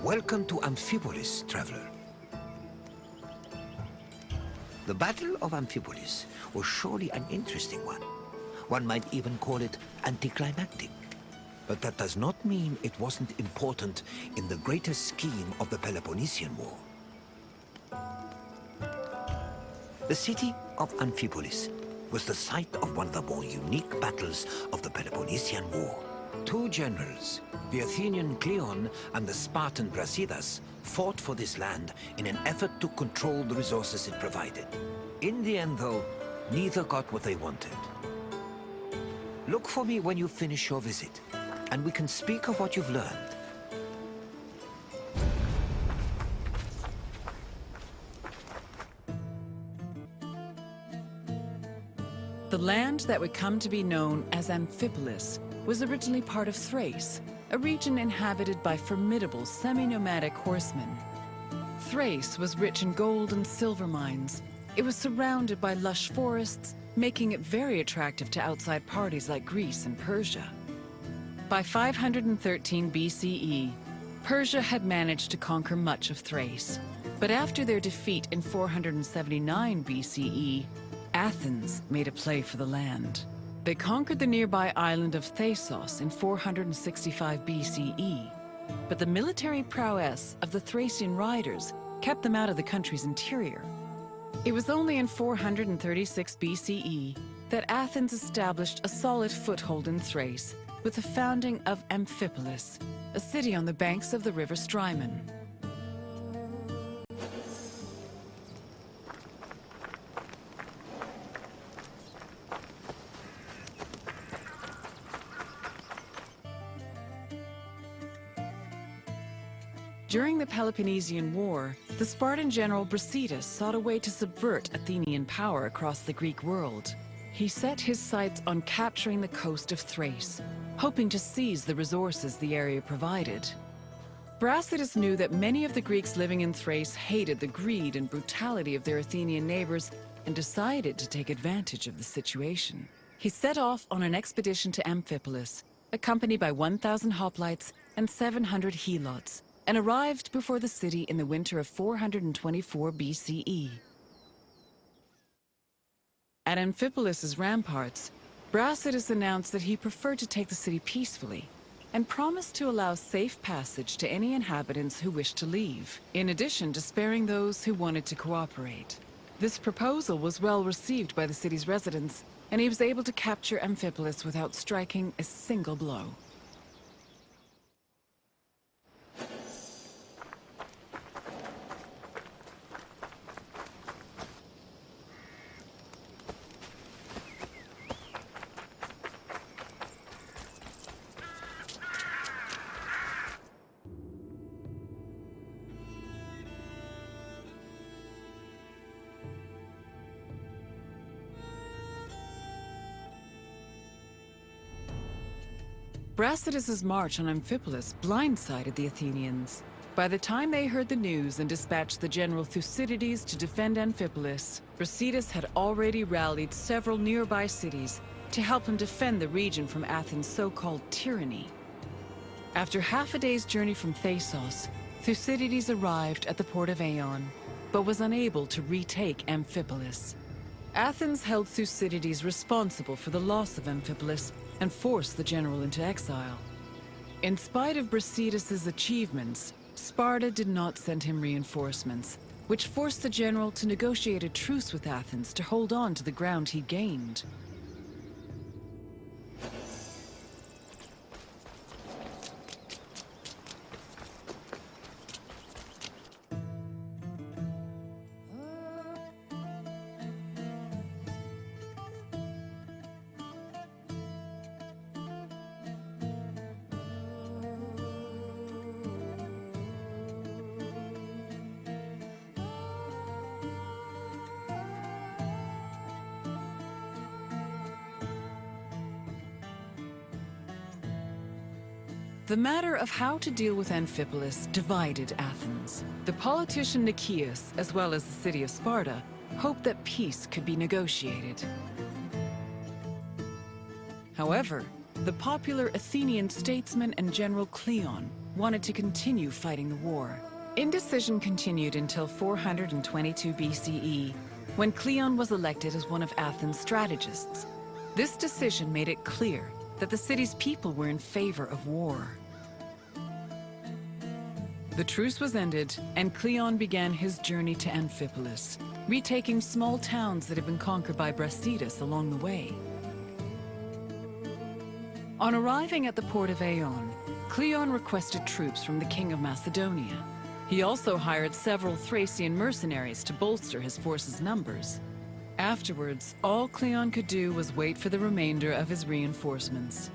Welcome to Amphipolis, traveler. The Battle of Amphipolis was surely an interesting one. One might even call it anticlimactic. But that does not mean it wasn't important in the greater scheme of the Peloponnesian War. The city of Amphipolis was the site of one of the more unique battles of the Peloponnesian War. Two generals, the Athenian Cleon and the Spartan Brasidas, fought for this land in an effort to control the resources it provided. In the end, though, neither got what they wanted. Look for me when you finish your visit, and we can speak of what you've learned. The land that would come to be known as Amphipolis was originally part of Thrace, a region inhabited by formidable semi-nomadic horsemen. Thrace was rich in gold and silver mines. It was surrounded by lush forests, making it very attractive to outside parties like Greece and Persia. By 513 BCE, Persia had managed to conquer much of Thrace. But after their defeat in 479 BCE, Athens made a play for the land. They conquered the nearby island of Thasos in 465 BCE, but the military prowess of the Thracian riders kept them out of the country's interior. It was only in 436 BCE that Athens established a solid foothold in Thrace with the founding of Amphipolis, a city on the banks of the river Strymon. During the Peloponnesian War, the Spartan general Brasidas sought a way to subvert Athenian power across the Greek world. He set his sights on capturing the coast of Thrace, hoping to seize the resources the area provided. Brasidas knew that many of the Greeks living in Thrace hated the greed and brutality of their Athenian neighbors and decided to take advantage of the situation. He set off on an expedition to Amphipolis, accompanied by 1,000 hoplites and 700 helots, and arrived before the city in the winter of 424 BCE. At Amphipolis' ramparts, Brasidas announced that he preferred to take the city peacefully and promised to allow safe passage to any inhabitants who wished to leave, in addition to sparing those who wanted to cooperate. This proposal was well received by the city's residents, and he was able to capture Amphipolis without striking a single blow. Brasidas' march on Amphipolis blindsided the Athenians. By the time they heard the news and dispatched the general Thucydides to defend Amphipolis, Brasidas had already rallied several nearby cities to help him defend the region from Athens' so-called tyranny. After half a day's journey from Thasos, Thucydides arrived at the port of Aeon, but was unable to retake Amphipolis. Athens held Thucydides responsible for the loss of Amphipolis and forced the general into exile. In spite of Brasidas' achievements, Sparta did not send him reinforcements, which forced the general to negotiate a truce with Athens to hold on to the ground he gained. The matter of how to deal with Amphipolis divided Athens. The politician Nicias, as well as the city of Sparta, hoped that peace could be negotiated. However, the popular Athenian statesman and general Cleon wanted to continue fighting the war. Indecision continued until 422 BCE, when Cleon was elected as one of Athens' strategists. This decision made it clear that the city's people were in favor of war. The truce was ended, and Cleon began his journey to Amphipolis, retaking small towns that had been conquered by Brasidas along the way. On arriving at the port of Aeon, Cleon requested troops from the king of Macedonia. He also hired several Thracian mercenaries to bolster his force's numbers. Afterwards, all Cleon could do was wait for the remainder of his reinforcements.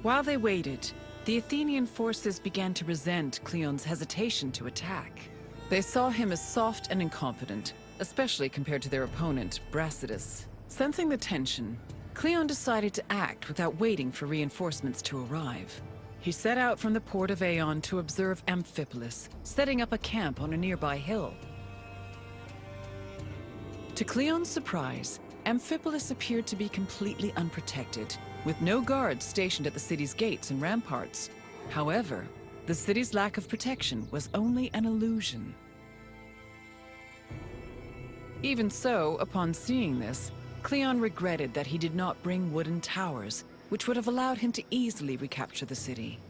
While they waited, the Athenian forces began to resent Cleon's hesitation to attack. They saw him as soft and incompetent, especially compared to their opponent, Brasidas. Sensing the tension, Cleon decided to act without waiting for reinforcements to arrive. He set out from the port of Aeon to observe Amphipolis, setting up a camp on a nearby hill. To Cleon's surprise, Amphipolis appeared to be completely unprotected, with no guards stationed at the city's gates and ramparts. However, the city's lack of protection was only an illusion. Even so, upon seeing this, Cleon regretted that he did not bring wooden towers, which would have allowed him to easily recapture the city.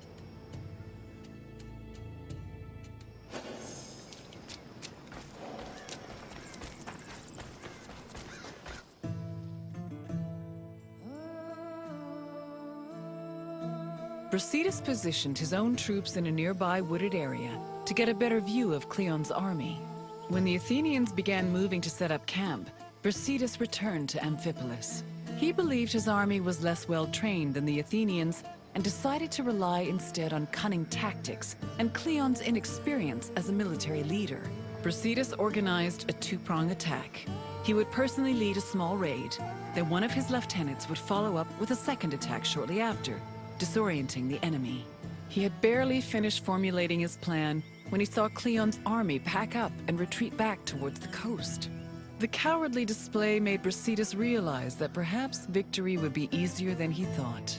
Brasidas positioned his own troops in a nearby wooded area to get a better view of Cleon's army. When the Athenians began moving to set up camp, Brasidas returned to Amphipolis. He believed his army was less well-trained than the Athenians and decided to rely instead on cunning tactics and Cleon's inexperience as a military leader. Brasidas organized a two-prong attack. He would personally lead a small raid, then one of his lieutenants would follow up with a second attack shortly after, disorienting the enemy. He had barely finished formulating his plan when he saw Cleon's army pack up and retreat back towards the coast. The cowardly display made Brasidas realize that perhaps victory would be easier than he thought.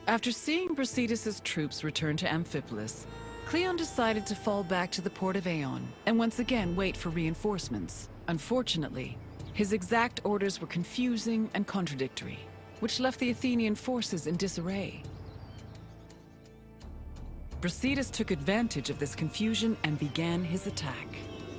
After seeing Brasidas' troops return to Amphipolis, Cleon decided to fall back to the port of Aeon and once again wait for reinforcements. Unfortunately, his exact orders were confusing and contradictory, which left the Athenian forces in disarray. Brasidas took advantage of this confusion and began his attack.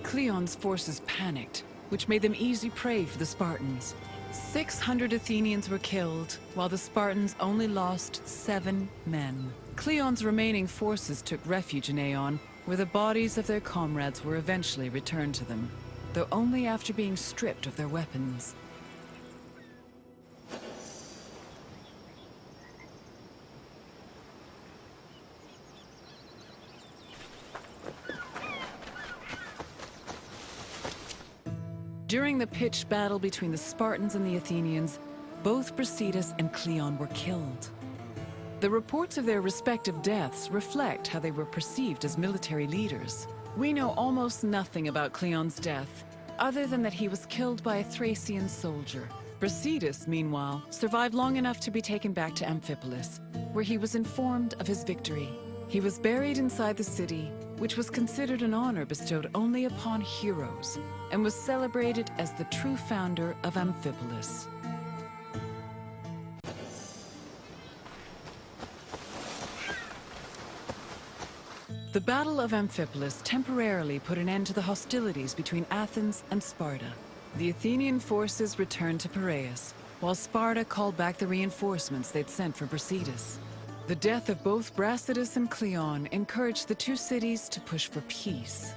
Cleon's forces panicked, which made them easy prey for the Spartans. 600 Athenians were killed, while the Spartans only lost 7 men. Cleon's remaining forces took refuge in Aeon, where the bodies of their comrades were eventually returned to them, though only after being stripped of their weapons. During the pitched battle between the Spartans and the Athenians, both Brasidas and Cleon were killed. The reports of their respective deaths reflect how they were perceived as military leaders. We know almost nothing about Cleon's death, other than that he was killed by a Thracian soldier. Brasidas, meanwhile, survived long enough to be taken back to Amphipolis, where he was informed of his victory. He was buried inside the city, which was considered an honor bestowed only upon heroes, and was celebrated as the true founder of Amphipolis. The Battle of Amphipolis temporarily put an end to the hostilities between Athens and Sparta. The Athenian forces returned to Piraeus, while Sparta called back the reinforcements they'd sent for Brasidas. The death of both Brasidas and Cleon encouraged the two cities to push for peace.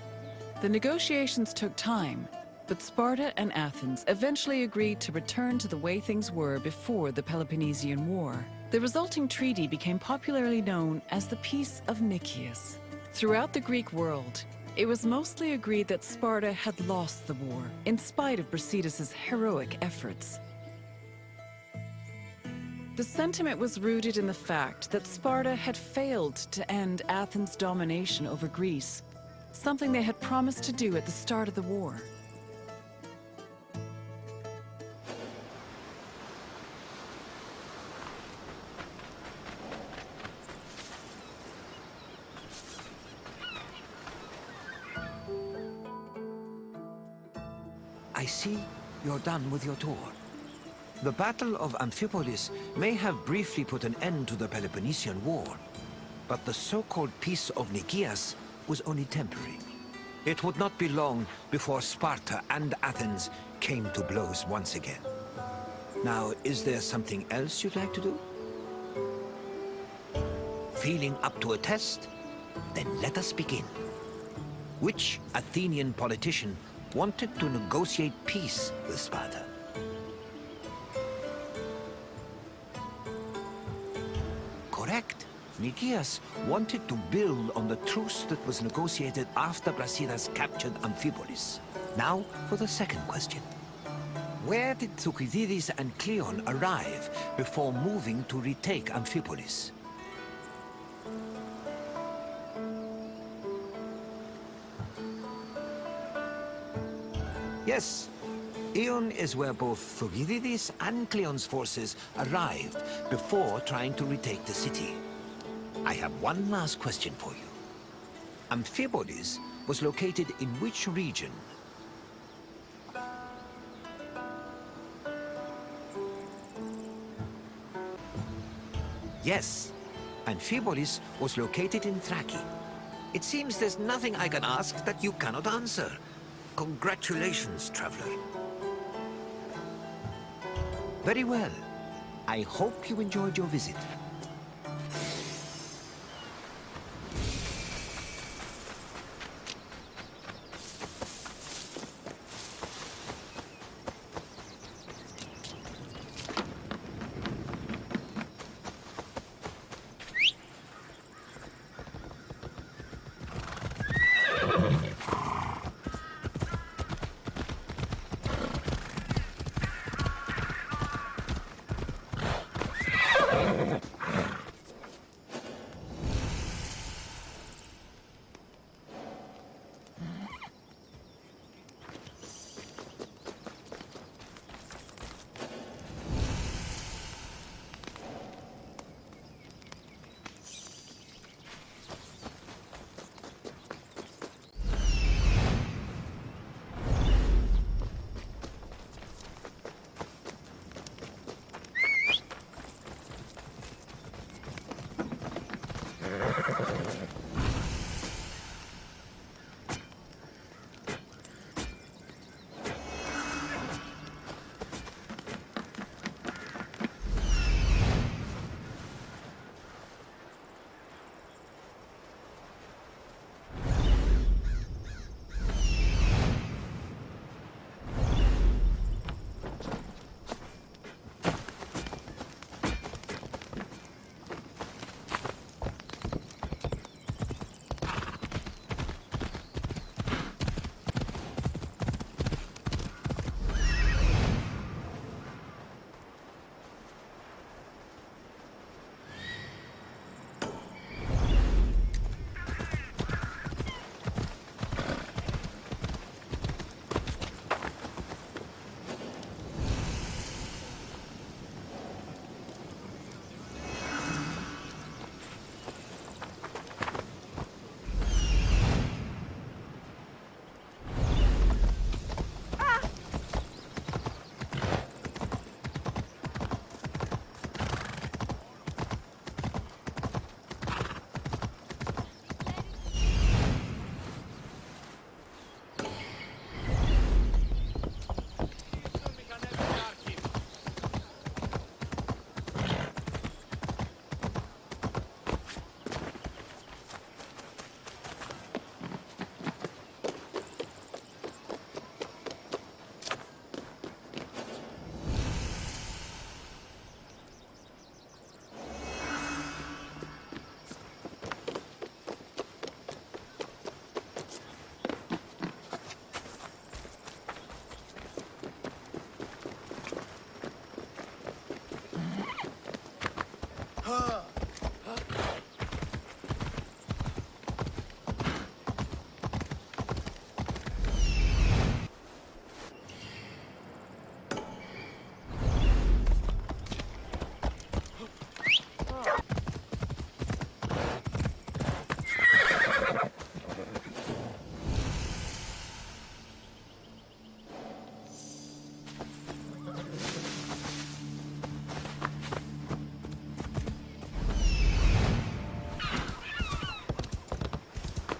The negotiations took time, but Sparta and Athens eventually agreed to return to the way things were before the Peloponnesian War. The resulting treaty became popularly known as the Peace of Nicias. Throughout the Greek world, it was mostly agreed that Sparta had lost the war, in spite of Brasidas' heroic efforts. The sentiment was rooted in the fact that Sparta had failed to end Athens' domination over Greece, something they had promised to do at the start of the war. I see you're done with your tour. The Battle of Amphipolis may have briefly put an end to the Peloponnesian War, but the so-called Peace of Nicias was only temporary. It would not be long before Sparta and Athens came to blows once again. Now, is there something else you'd like to do? Feeling up to a test? Then let us begin. Which Athenian politician wanted to negotiate peace with Sparta? Correct. Nicias wanted to build on the truce that was negotiated after Brasidas captured Amphipolis. Now for the second question. Where did Thucydides and Cleon arrive before moving to retake Amphipolis? Yes, Ion is where both Thucydides and Cleon's forces arrived before trying to retake the city. I have one last question for you. Amphipolis was located in which region? Yes, Amphipolis was located in Thrace. It seems there's nothing I can ask that you cannot answer. Congratulations, traveler. Very well. I hope you enjoyed your visit.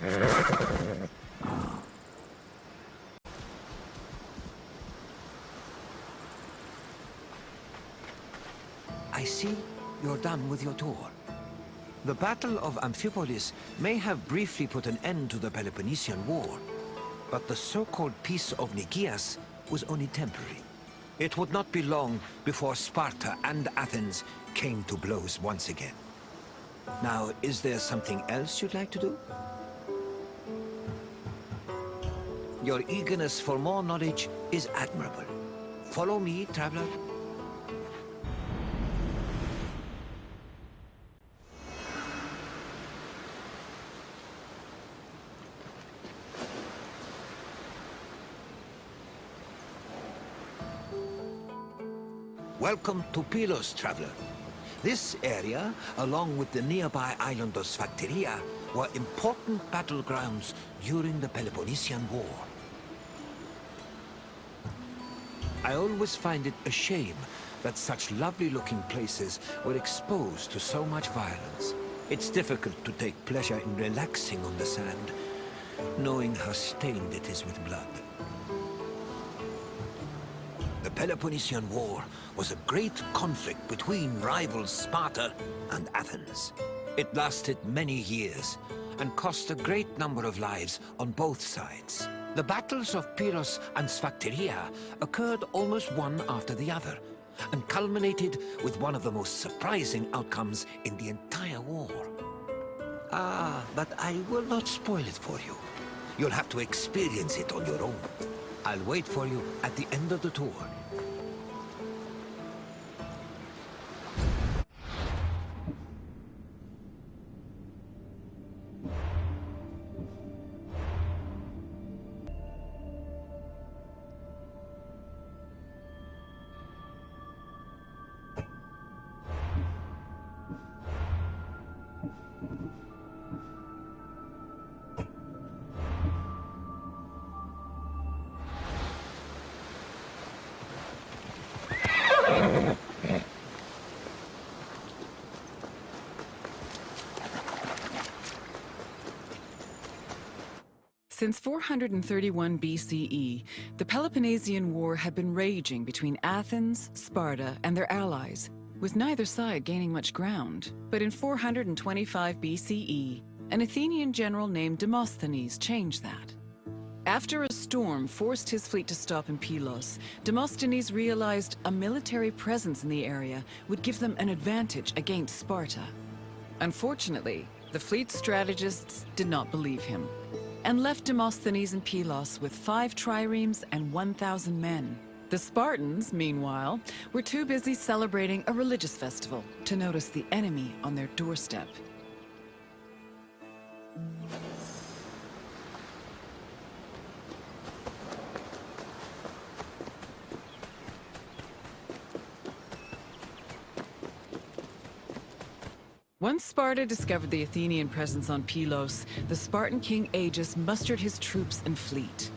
I see you're done with your tour. The Battle of Amphipolis may have briefly put an end to the Peloponnesian War, but the so-called Peace of Nikias was only temporary. It would not be long before Sparta and Athens came to blows once again. Now, is there something else you'd like to do? Your eagerness for more knowledge is admirable. Follow me, traveler. Welcome to Pylos, traveler. This area, along with the nearby island of Sphakteria, were important battlegrounds during the Peloponnesian War. I always find it a shame that such lovely-looking places were exposed to so much violence. It's difficult to take pleasure in relaxing on the sand, knowing how stained it is with blood. The Peloponnesian War was a great conflict between rivals Sparta and Athens. It lasted many years and cost a great number of lives on both sides. The battles of Pylos and Sphakteria occurred almost one after the other, and culminated with one of the most surprising outcomes in the entire war. But I will not spoil it for you. You'll have to experience it on your own. I'll wait for you at the end of the tour. Since 431 BCE, the Peloponnesian War had been raging between Athens, Sparta, and their allies, with neither side gaining much ground. But in 425 BCE, an Athenian general named Demosthenes changed that. After a storm forced his fleet to stop in Pylos, Demosthenes realized a military presence in the area would give them an advantage against Sparta. Unfortunately, the fleet strategists did not believe him, and left Demosthenes in Pylos with 5 triremes and 1,000 men. The Spartans, meanwhile, were too busy celebrating a religious festival to notice the enemy on their doorstep. Once Sparta discovered the Athenian presence on Pylos, the Spartan king Agis mustered his troops and fleet.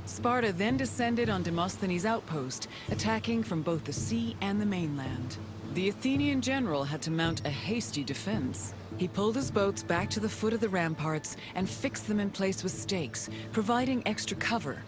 Sparta then descended on Demosthenes' outpost, attacking from both the sea and the mainland. The Athenian general had to mount a hasty defense. He pulled his boats back to the foot of the ramparts and fixed them in place with stakes, providing extra cover.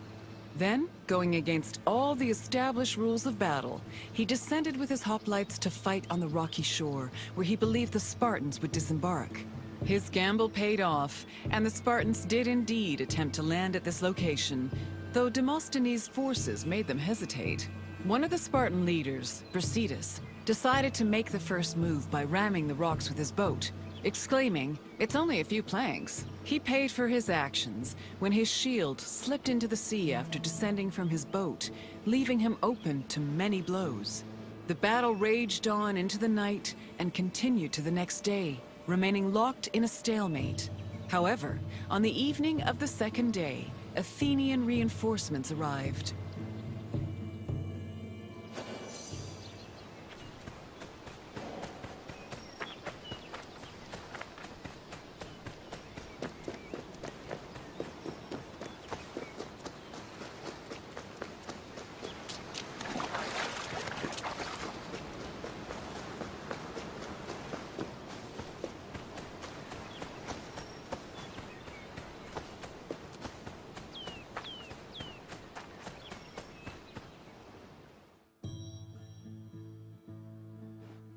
Then, going against all the established rules of battle, he descended with his hoplites to fight on the rocky shore, where he believed the Spartans would disembark. His gamble paid off, and the Spartans did indeed attempt to land at this location, though Demosthenes' forces made them hesitate. One of the Spartan leaders, Brasidas, decided to make the first move by ramming the rocks with his boat, exclaiming, "It's only a few planks." He paid for his actions when his shield slipped into the sea after descending from his boat, leaving him open to many blows. The battle raged on into the night and continued to the next day, remaining locked in a stalemate. However, on the evening of the second day, Athenian reinforcements arrived.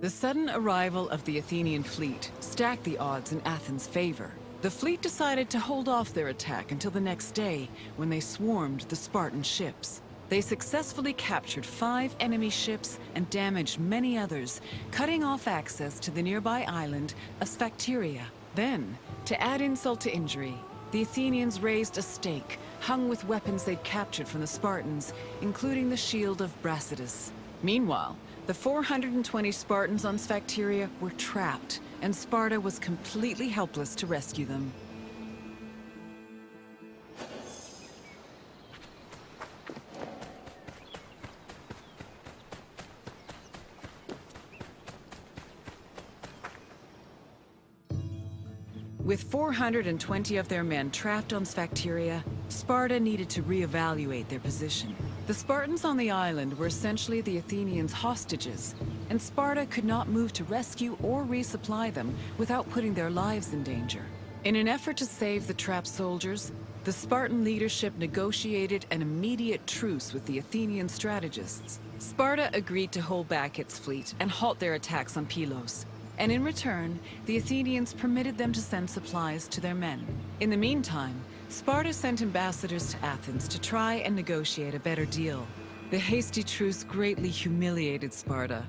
The sudden arrival of the Athenian fleet stacked the odds in Athens' favor. The fleet decided to hold off their attack until the next day, when they swarmed the Spartan ships. They successfully captured 5 enemy ships and damaged many others, cutting off access to the nearby island of Sphakteria. Then, to add insult to injury, the Athenians raised a stake hung with weapons they'd captured from the Spartans, including the shield of Brasidas. Meanwhile, the 420 Spartans on Sphakteria were trapped, and Sparta was completely helpless to rescue them. With 420 of their men trapped on Sphakteria, Sparta needed to reevaluate their position. The Spartans on the island were essentially the Athenians' hostages, and Sparta could not move to rescue or resupply them without putting their lives in danger. In an effort to save the trapped soldiers, the Spartan leadership negotiated an immediate truce with the Athenian strategists. Sparta agreed to hold back its fleet and halt their attacks on Pylos. And in return, the Athenians permitted them to send supplies to their men. In the meantime, Sparta sent ambassadors to Athens to try and negotiate a better deal. The hasty truce greatly humiliated Sparta,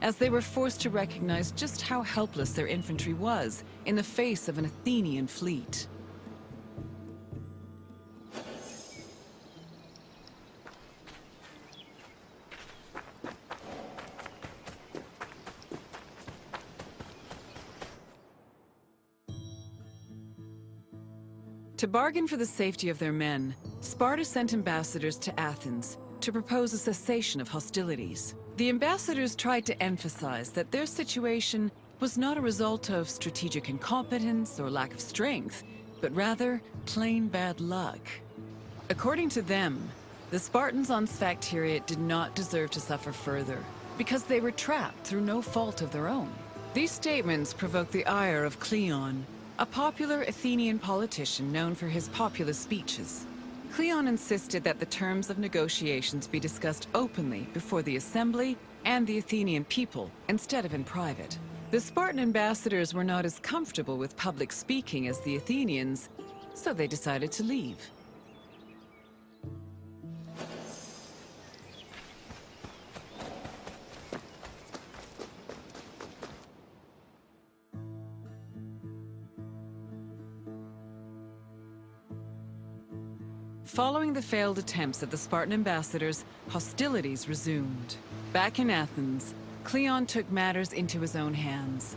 as they were forced to recognize just how helpless their infantry was in the face of an Athenian fleet. To bargain for the safety of their men, Sparta sent ambassadors to Athens to propose a cessation of hostilities. The ambassadors tried to emphasize that their situation was not a result of strategic incompetence or lack of strength, but rather plain bad luck. According to them, the Spartans on Sphakteria did not deserve to suffer further, because they were trapped through no fault of their own. These statements provoked the ire of Cleon, a popular Athenian politician known for his populist speeches. Cleon insisted that the terms of negotiations be discussed openly before the assembly and the Athenian people, instead of in private. The Spartan ambassadors were not as comfortable with public speaking as the Athenians, so they decided to leave. Following the failed attempts of the Spartan ambassadors, hostilities resumed. Back in Athens, Cleon took matters into his own hands.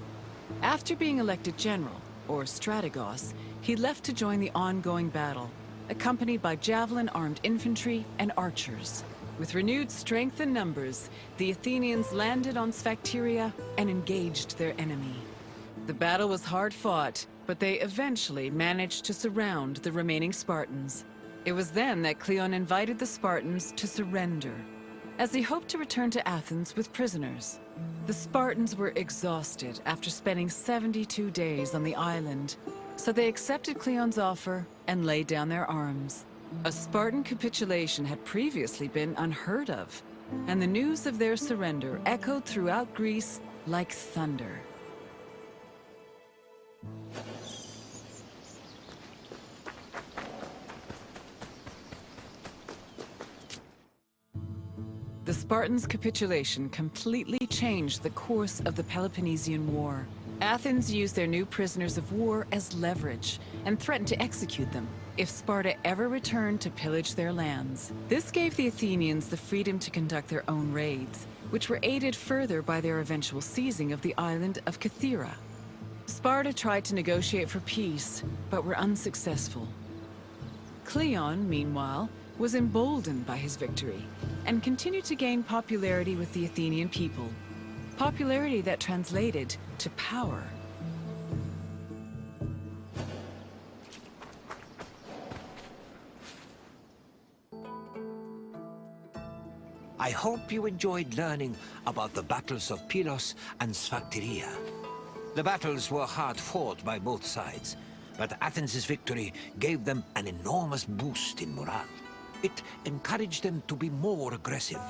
After being elected general, or strategos, he left to join the ongoing battle, accompanied by javelin-armed infantry and archers. With renewed strength and numbers, the Athenians landed on Sphakteria and engaged their enemy. The battle was hard fought, but they eventually managed to surround the remaining Spartans. It was then that Cleon invited the Spartans to surrender, as he hoped to return to Athens with prisoners. The Spartans were exhausted after spending 72 days on the island, so they accepted Cleon's offer and laid down their arms. A Spartan capitulation had previously been unheard of, and the news of their surrender echoed throughout Greece like thunder. The Spartans' capitulation completely changed the course of the Peloponnesian War. Athens used their new prisoners of war as leverage and threatened to execute them if Sparta ever returned to pillage their lands. This gave the Athenians the freedom to conduct their own raids, which were aided further by their eventual seizing of the island of Kythera. Sparta tried to negotiate for peace, but were unsuccessful. Cleon, meanwhile, was emboldened by his victory and continued to gain popularity with the Athenian people. Popularity that translated to power. I hope you enjoyed learning about the battles of Pylos and Sphakteria. The battles were hard fought by both sides, but Athens' victory gave them an enormous boost in morale. It encouraged them to be more aggressive,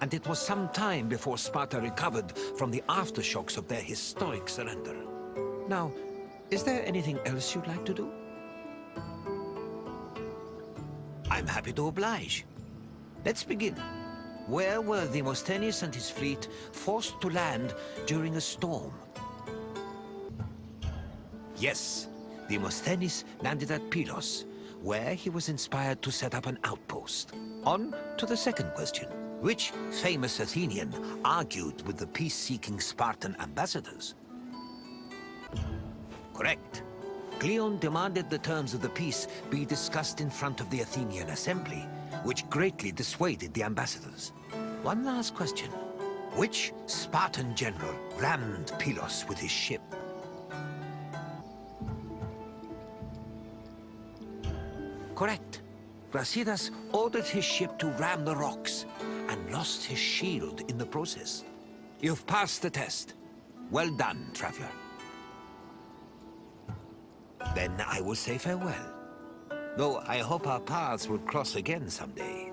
and it was some time before Sparta recovered from the aftershocks of their historic surrender. Now, is there anything else you'd like to do? I'm happy to oblige. Let's begin. Where were Demosthenes and his fleet forced to land during a storm? Yes, Demosthenes landed at Pylos, where he was inspired to set up an outpost. On to the second question. Which famous Athenian argued with the peace-seeking Spartan ambassadors? Correct. Cleon demanded the terms of the peace be discussed in front of the Athenian assembly, which greatly dissuaded the ambassadors. One last question. Which Spartan general rammed Pylos with his ship? Correct. Brasidas ordered his ship to ram the rocks and lost his shield in the process. You've passed the test. Well done, traveler. Then I will say farewell. Though I hope our paths will cross again someday.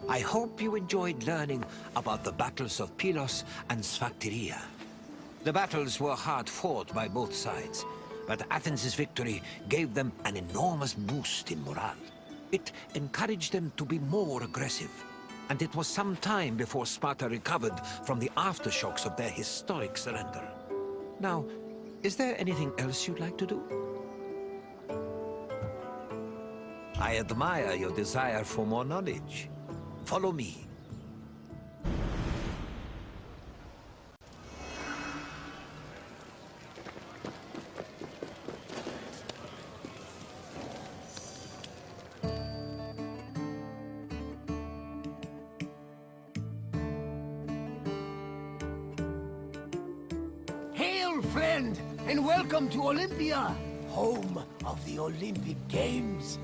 I hope you enjoyed learning about the battles of Pylos and Sphakteria. The battles were hard fought by both sides, but Athens' victory gave them an enormous boost in morale. It encouraged them to be more aggressive, and it was some time before Sparta recovered from the aftershocks of their historic surrender. Now, is there anything else you'd like to do? I admire your desire for more knowledge. Follow me. Hail, friend, and welcome to Olympia, home of the Olympic Games.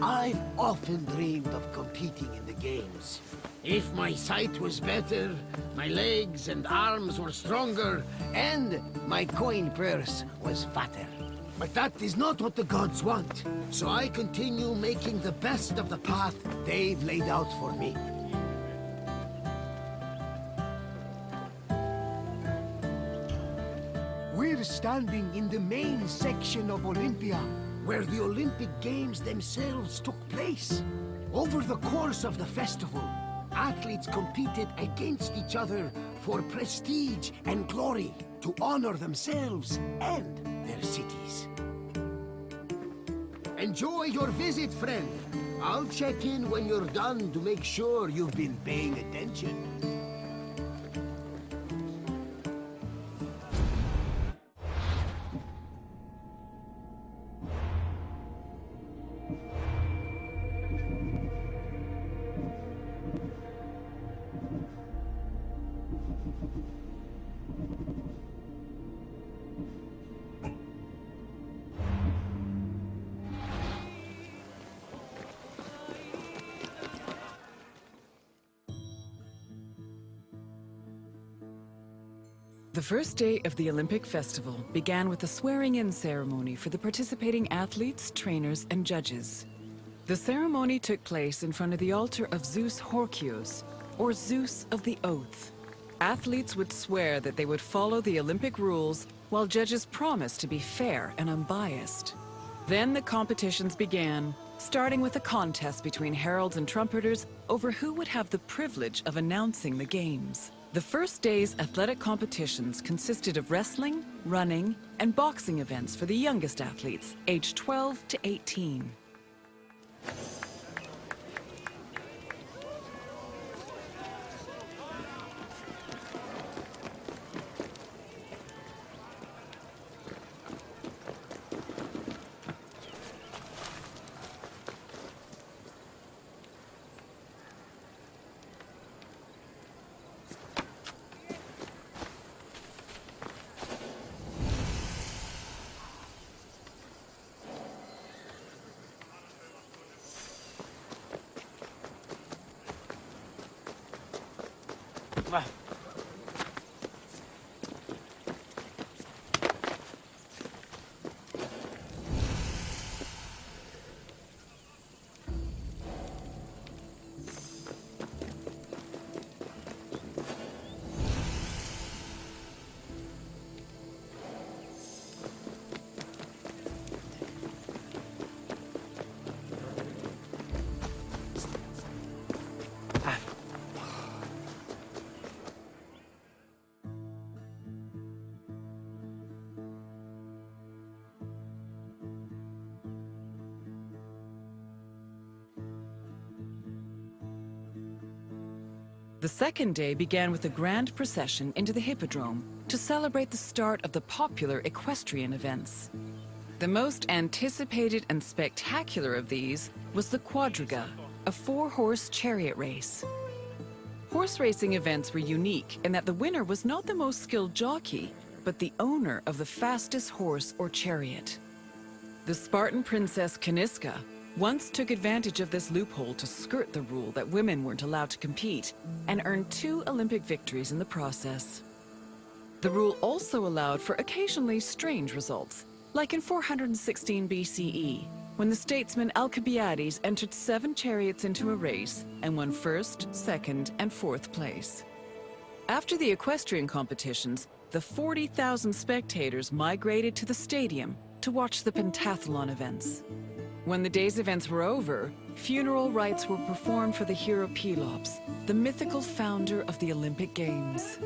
I've often dreamed of competing in the games. If my sight was better, my legs and arms were stronger, and my coin purse was fatter. But that is not what the gods want, so I continue making the best of the path they've laid out for me. We're standing in the main section of Olympia, where the Olympic Games themselves took place. Over the course of the festival, athletes competed against each other for prestige and glory to honor themselves and their cities. Enjoy your visit, friend. I'll check in when you're done to make sure you've been paying attention. The first day of the Olympic Festival began with a swearing-in ceremony for the participating athletes, trainers, and judges. The ceremony took place in front of the altar of Zeus Horkios, or Zeus of the Oath. Athletes would swear that they would follow the Olympic rules, while judges promised to be fair and unbiased. Then the competitions began, starting with a contest between heralds and trumpeters over who would have the privilege of announcing the games. The first day's athletic competitions consisted of wrestling, running, and boxing events for the youngest athletes, aged 12 to 18. The second day began with a grand procession into the Hippodrome to celebrate the start of the popular equestrian events. The most anticipated and spectacular of these was the Quadriga, a four-horse chariot race. Horse racing events were unique in that the winner was not the most skilled jockey, but the owner of the fastest horse or chariot. The Spartan princess Caniska once took advantage of this loophole to skirt the rule that women weren't allowed to compete, and earned 2 Olympic victories in the process. The rule also allowed for occasionally strange results, like in 416 BCE, when the statesman Alcibiades entered 7 chariots into a race and won 1st, 2nd, and 4th place. After the equestrian competitions, the 40,000 spectators migrated to the stadium to watch the pentathlon events. When the day's events were over, funeral rites were performed for the hero Pylos, the mythical founder of the Olympic Games.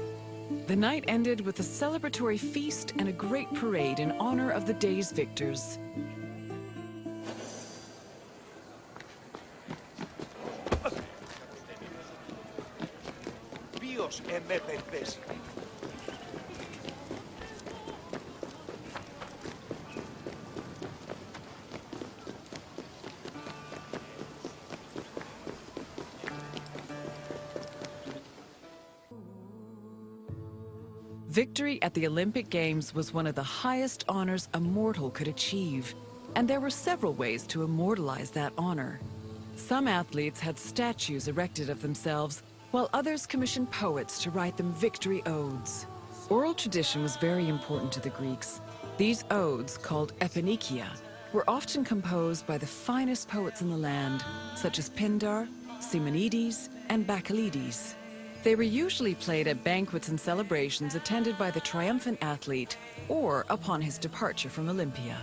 The night ended with a celebratory feast and a great parade in honor of the day's victors. Ποιος εμέπευες? Victory at the Olympic Games was one of the highest honors a mortal could achieve, and there were several ways to immortalize that honor. Some athletes had statues erected of themselves, while others commissioned poets to write them victory odes. Oral tradition was very important to the Greeks. These odes, called epinikia, were often composed by the finest poets in the land, such as Pindar, Simonides, and Bacchylides. They were usually played at banquets and celebrations attended by the triumphant athlete or upon his departure from Olympia.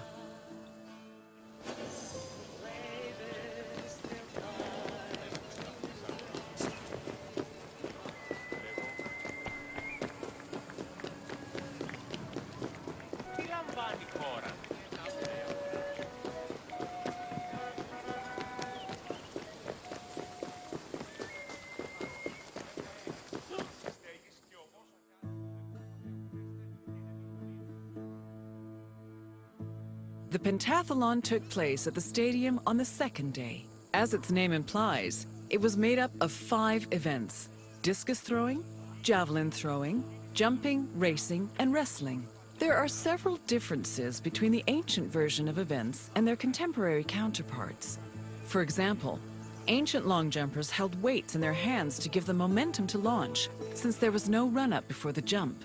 The pentathlon took place at the stadium on the second day. As its name implies, it was made up of 5 events: discus throwing, javelin throwing, jumping, racing, and wrestling. There are several differences between the ancient version of events and their contemporary counterparts. For example, ancient long jumpers held weights in their hands to give them momentum to launch, since there was no run-up before the jump.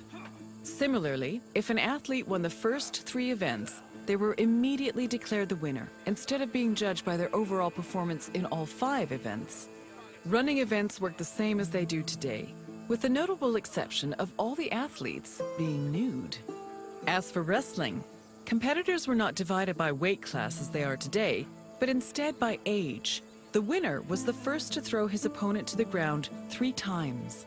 Similarly, if an athlete won the first 3 events, they were immediately declared the winner, instead of being judged by their overall performance in all 5 events. Running events work the same as they do today, with the notable exception of all the athletes being nude. As for wrestling, competitors were not divided by weight class as they are today, but instead by age. The winner was the first to throw his opponent to the ground 3 times.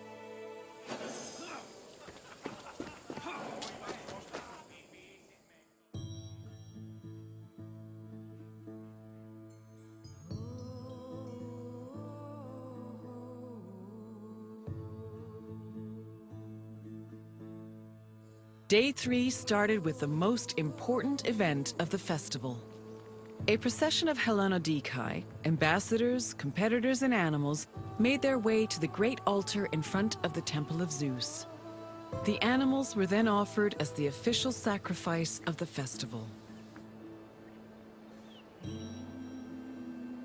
Day 3 started with the most important event of the festival. A procession of Hellenodikai, ambassadors, competitors, and animals made their way to the great altar in front of the Temple of Zeus. The animals were then offered as the official sacrifice of the festival.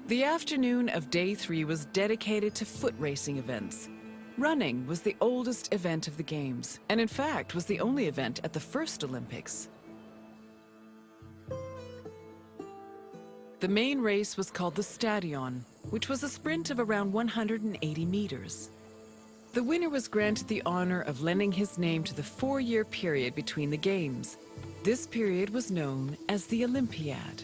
The afternoon of Day 3 was dedicated to foot racing events. Running was the oldest event of the Games, and in fact was the only event at the first Olympics. The main race was called the Stadion, which was a sprint of around 180 meters. The winner was granted the honor of lending his name to the 4-year period between the Games. This period was known as the Olympiad.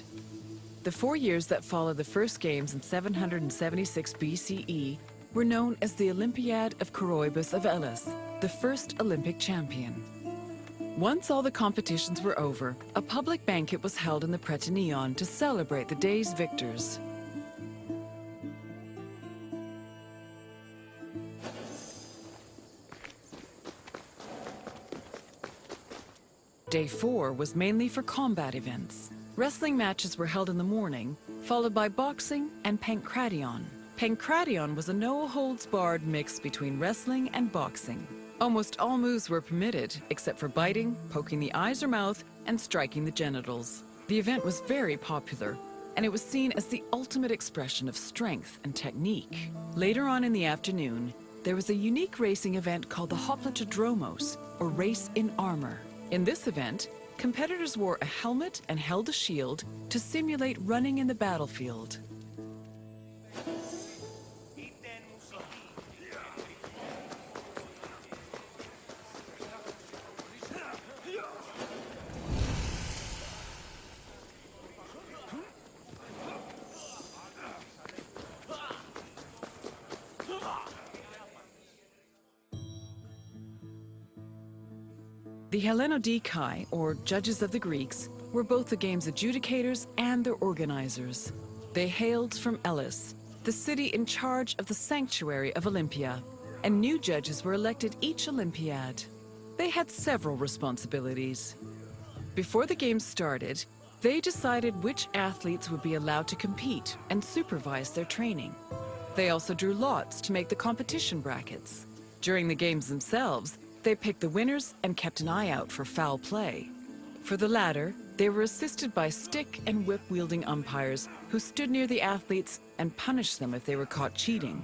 The 4 years that followed the first Games in 776 BCE were known as the Olympiad of Coroebus of Elis, the first Olympic champion. Once all the competitions were over, a public banquet was held in the Prytaneon to celebrate the day's victors. Day 4 was mainly for combat events. Wrestling matches were held in the morning, followed by boxing and pankration. Pankration was a no-holds-barred mix between wrestling and boxing. Almost all moves were permitted, except for biting, poking the eyes or mouth, and striking the genitals. The event was very popular, and it was seen as the ultimate expression of strength and technique. Later on in the afternoon, there was a unique racing event called the Hoplitodromos, or Race in Armor. In this event, competitors wore a helmet and held a shield to simulate running in the battlefield. The Hellenodikai, or judges of the Greeks, were both the game's adjudicators and their organizers. They hailed from Elis, the city in charge of the sanctuary of Olympia, and new judges were elected each Olympiad. They had several responsibilities. Before the games started, they decided which athletes would be allowed to compete and supervise their training. They also drew lots to make the competition brackets. During the games themselves, they picked the winners and kept an eye out for foul play. For the latter, they were assisted by stick and whip-wielding umpires who stood near the athletes and punished them if they were caught cheating.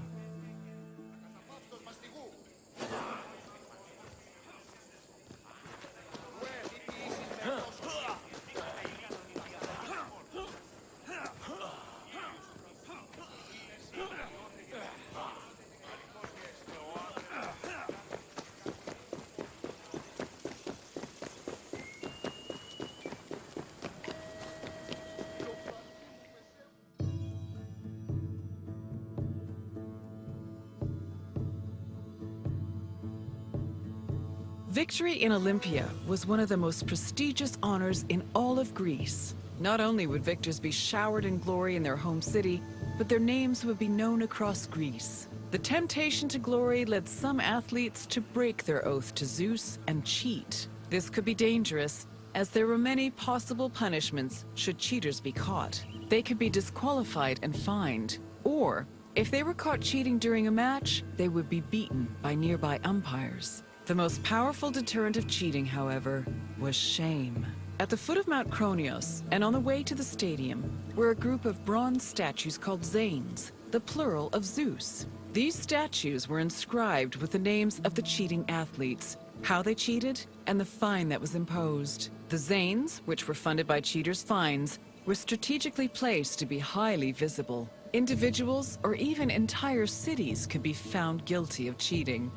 Victory in Olympia was one of the most prestigious honors in all of Greece. Not only would victors be showered in glory in their home city, but their names would be known across Greece. The temptation to glory led some athletes to break their oath to Zeus and cheat. This could be dangerous, as there were many possible punishments should cheaters be caught. They could be disqualified and fined, or if they were caught cheating during a match, they would be beaten by nearby umpires. The most powerful deterrent of cheating, however, was shame. At the foot of Mount Kronios, and on the way to the stadium, were a group of bronze statues called Zanes, the plural of Zeus. These statues were inscribed with the names of the cheating athletes, how they cheated, and the fine that was imposed. The zanes, which were funded by cheaters' fines, were strategically placed to be highly visible. Individuals or even entire cities could be found guilty of cheating.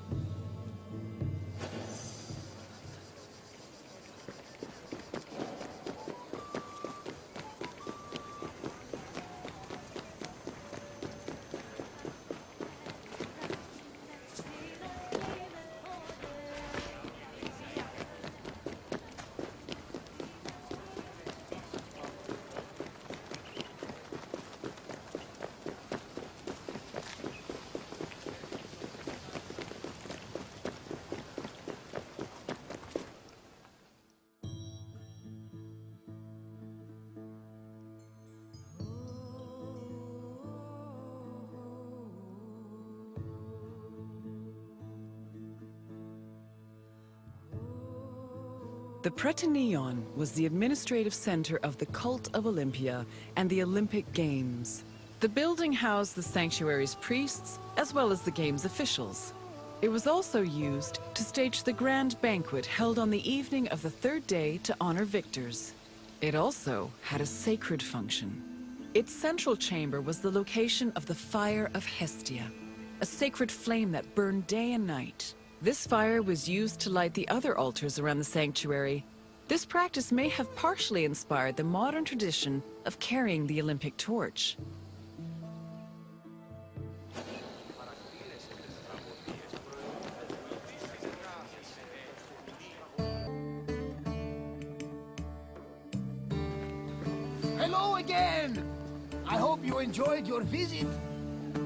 The Prytaneion was the administrative center of the cult of Olympia and the Olympic Games. The building housed the sanctuary's priests, as well as the game's officials. It was also used to stage the grand banquet held on the evening of the third day to honor victors. It also had a sacred function. Its central chamber was the location of the Fire of Hestia, a sacred flame that burned day and night. This fire was used to light the other altars around the sanctuary. This practice may have partially inspired the modern tradition of carrying the Olympic torch. Hello again! I hope you enjoyed your visit.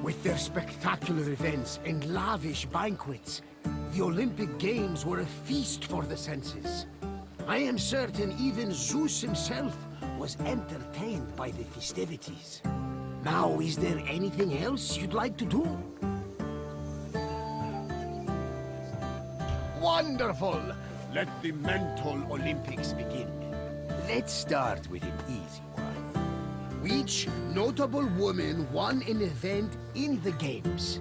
With their spectacular events and lavish banquets, the Olympic Games were a feast for the senses. I am certain even Zeus himself was entertained by the festivities. Now, is there anything else you'd like to do? Wonderful! Let the mental Olympics begin. Let's start with an easy one. Which notable woman won an event in the Games?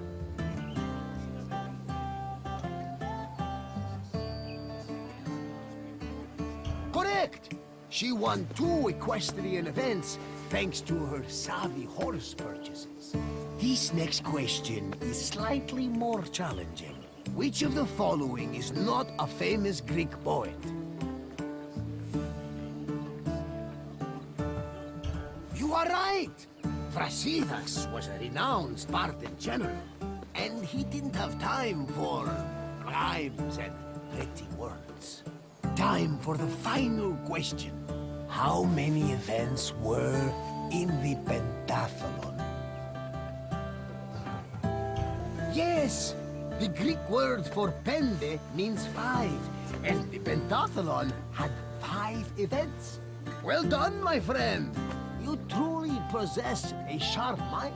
Correct! She won 2 equestrian events thanks to her savvy horse purchases. This next question is slightly more challenging. Which of the following is not a famous Greek poet? You are right! Brasidas was a renowned Spartan general, and he didn't have time for rhymes and pretty words. Time for the final question. How many events were in the pentathlon? Yes! The Greek word for pende means 5, and the pentathlon had 5 events. Well done, my friend! You truly possess a sharp mind.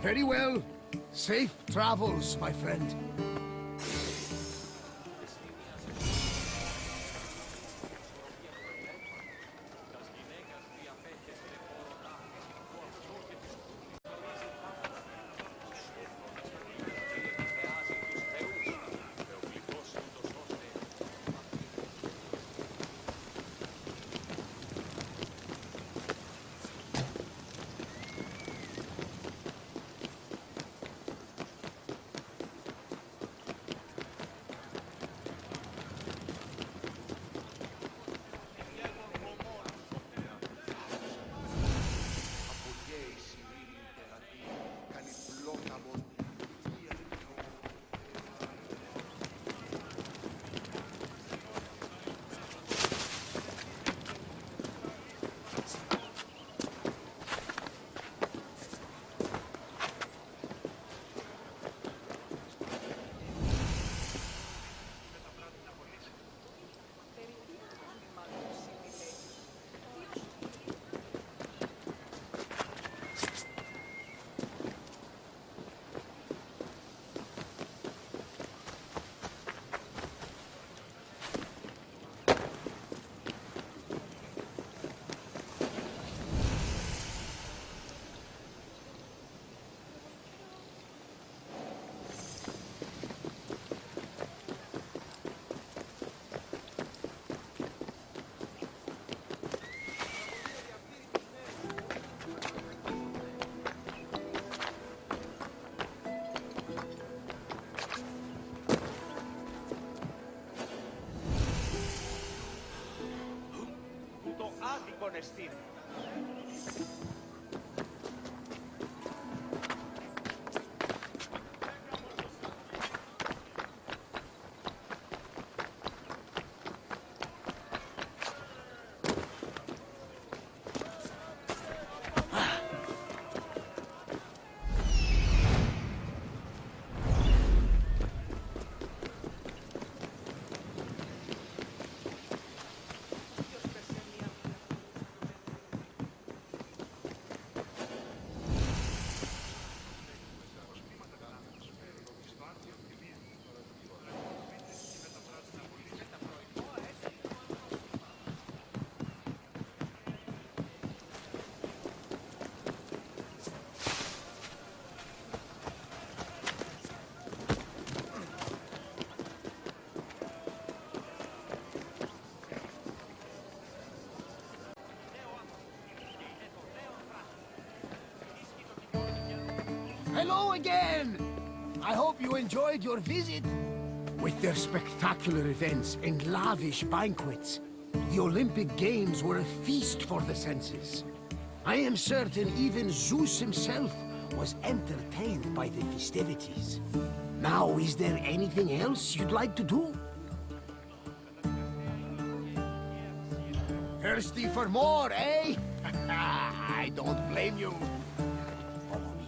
Very well. Safe travels, my friend. Hello again! I hope you enjoyed your visit. With their spectacular events and lavish banquets, the Olympic Games were a feast for the senses. I am certain even Zeus himself was entertained by the festivities. Now, is there anything else you'd like to do? Thirsty for more, eh? I don't blame you. Follow me.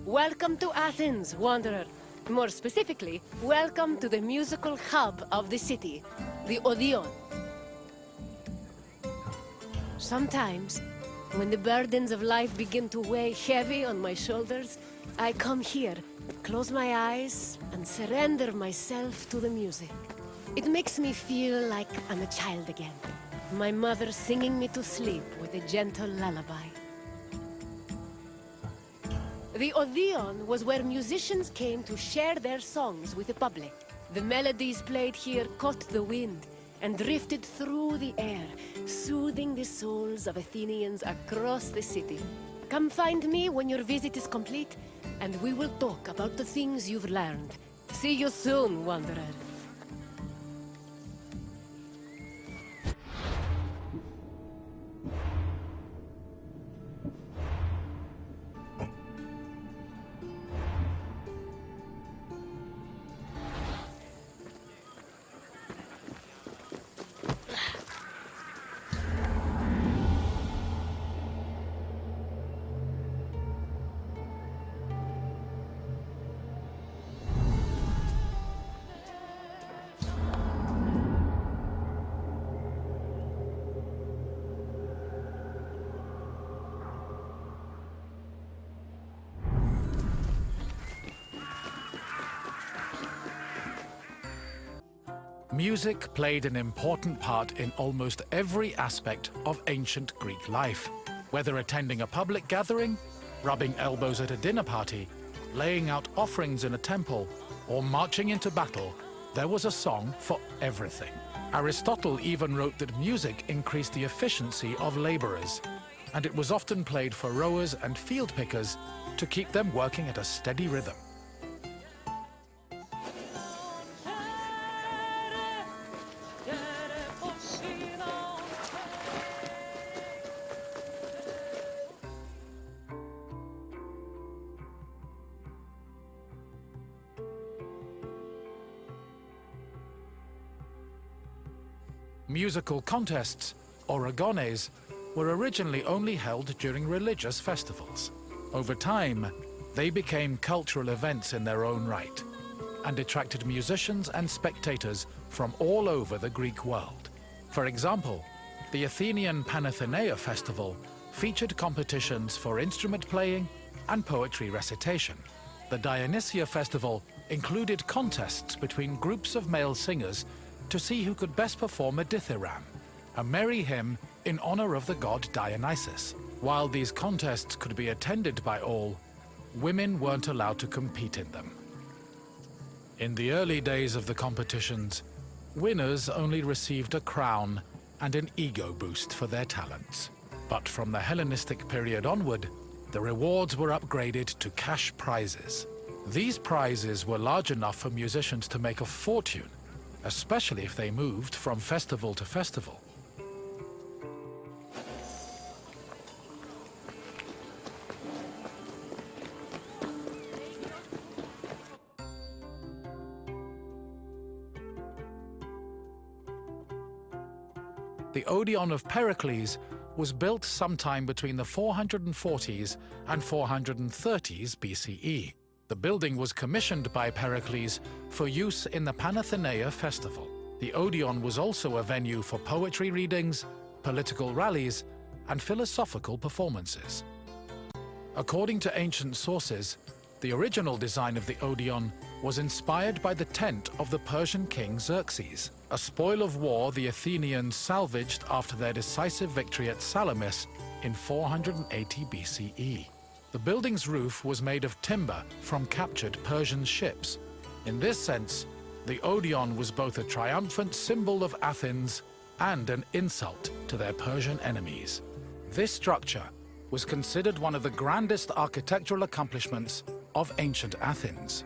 Welcome to Athens, Wanderer. More specifically, welcome to the musical hub of the city, the Odyssey. Sometimes, when the burdens of life begin to weigh heavy on my shoulders, I come here, close my eyes, and surrender myself to the music. It makes me feel like I'm a child again. My mother singing me to sleep with a gentle lullaby. The Odeon was where musicians came to share their songs with the public. The melodies played here caught the wind and drifted through the air, soothing the souls of Athenians across the city. Come find me when your visit is complete, and we will talk about the things you've learned. See you soon, Wanderer. Music played an important part in almost every aspect of ancient Greek life. Whether attending a public gathering, rubbing elbows at a dinner party, laying out offerings in a temple, or marching into battle, there was a song for everything. Aristotle even wrote that music increased the efficiency of laborers, and it was often played for rowers and field pickers to keep them working at a steady rhythm. Musical contests, or agones, were originally only held during religious festivals. Over time, they became cultural events in their own right, and attracted musicians and spectators from all over the Greek world. For example, the Athenian Panathenea festival featured competitions for instrument playing and poetry recitation. The Dionysia festival included contests between groups of male singers to see who could best perform a dithyramb, a merry hymn in honor of the god Dionysus. While these contests could be attended by all, women weren't allowed to compete in them. In the early days of the competitions, winners only received a crown and an ego boost for their talents. But from the Hellenistic period onward, the rewards were upgraded to cash prizes. These prizes were large enough for musicians to make a fortune, especially if they moved from festival to festival. The Odeon of Pericles was built sometime between the 440s and 430s BCE. The building was commissioned by Pericles for use in the Panathenaea festival. The Odeon was also a venue for poetry readings, political rallies, and philosophical performances. According to ancient sources, the original design of the Odeon was inspired by the tent of the Persian king Xerxes, a spoil of war the Athenians salvaged after their decisive victory at Salamis in 480 BCE. The building's roof was made of timber from captured Persian ships. In this sense, the Odeon was both a triumphant symbol of Athens and an insult to their Persian enemies. This structure was considered one of the grandest architectural accomplishments of ancient Athens.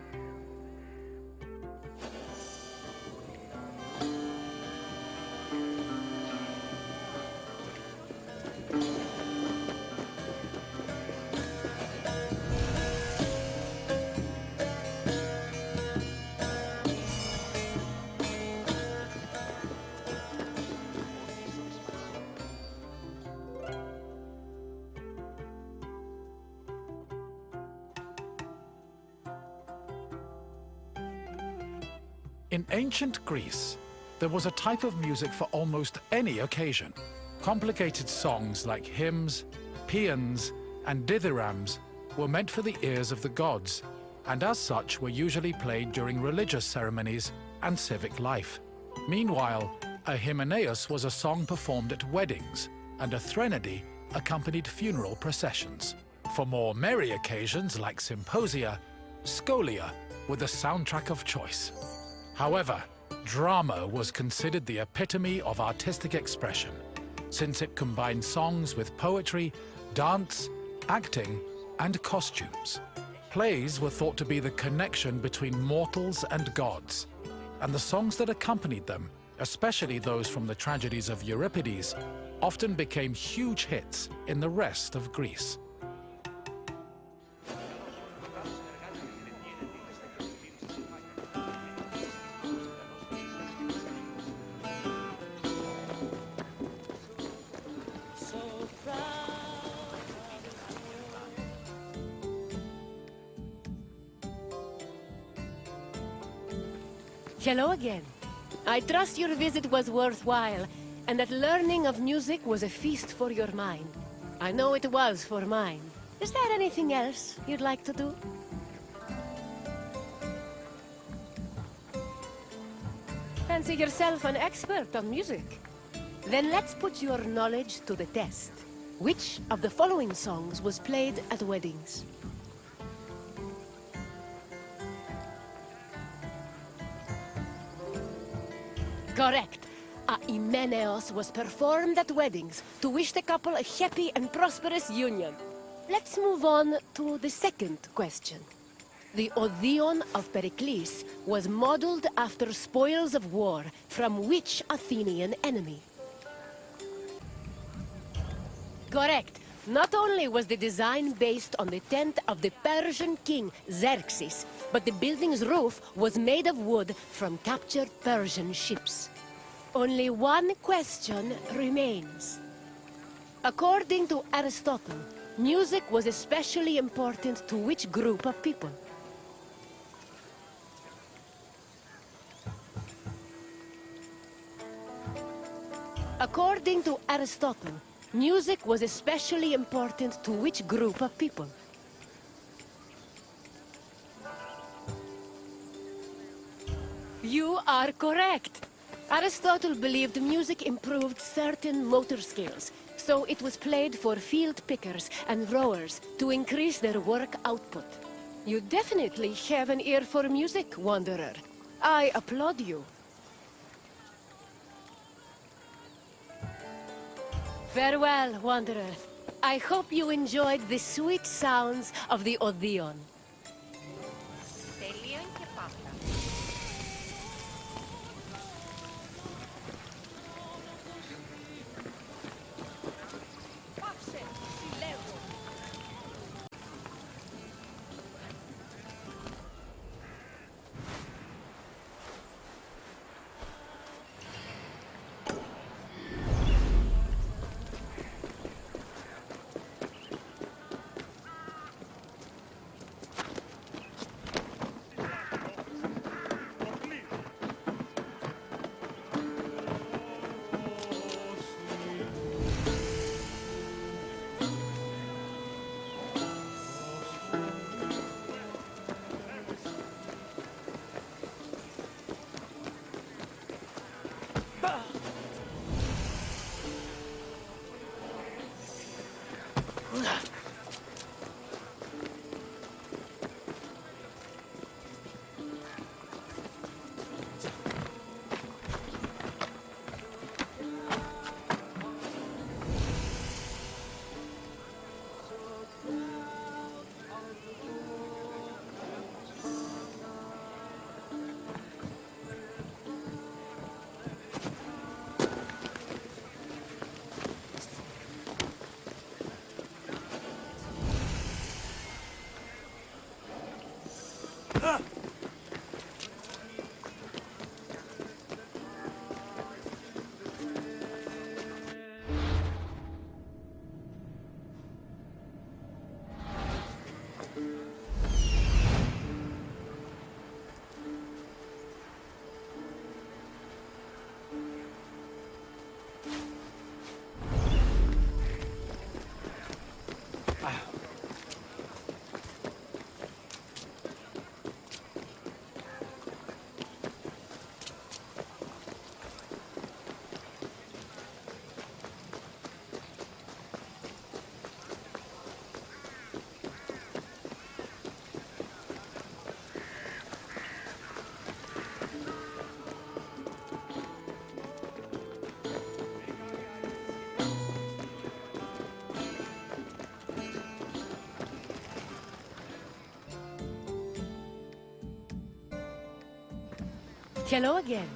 In ancient Greece, there was a type of music for almost any occasion. Complicated songs like hymns, paeans, and dithyrambs were meant for the ears of the gods, and as such were usually played during religious ceremonies and civic life. Meanwhile, a hymenaeus was a song performed at weddings, and a threnody accompanied funeral processions. For more merry occasions like symposia, scholia were the soundtrack of choice. However, drama was considered the epitome of artistic expression, since it combined songs with poetry, dance, acting, and costumes. Plays were thought to be the connection between mortals and gods, and the songs that accompanied them, especially those from the tragedies of Euripides, often became huge hits in the rest of Greece. Hello again. I trust your visit was worthwhile, and that learning of music was a feast for your mind. I know it was for mine. Is there anything else you'd like to do? Fancy yourself an expert on music? Then let's put your knowledge to the test. Which of the following songs was played at weddings? Correct. A Hymenaeus was performed at weddings to wish the couple a happy and prosperous union. Let's move on to the second question. The Odeon of Pericles was modeled after spoils of war from which Athenian enemy? Correct. Not only was the design based on the tent of the Persian king Xerxes, but the building's roof was made of wood from captured Persian ships. Only one question remains. According to Aristotle, music was especially important to which group of people? According to Aristotle, music was especially important to which group of people? You are correct. Aristotle believed music improved certain motor skills, so it was played for field pickers and rowers to increase their work output. You definitely have an ear for music, Wanderer. I applaud you. Farewell, wanderer. I hope you enjoyed the sweet sounds of the Odyssey. Hello again.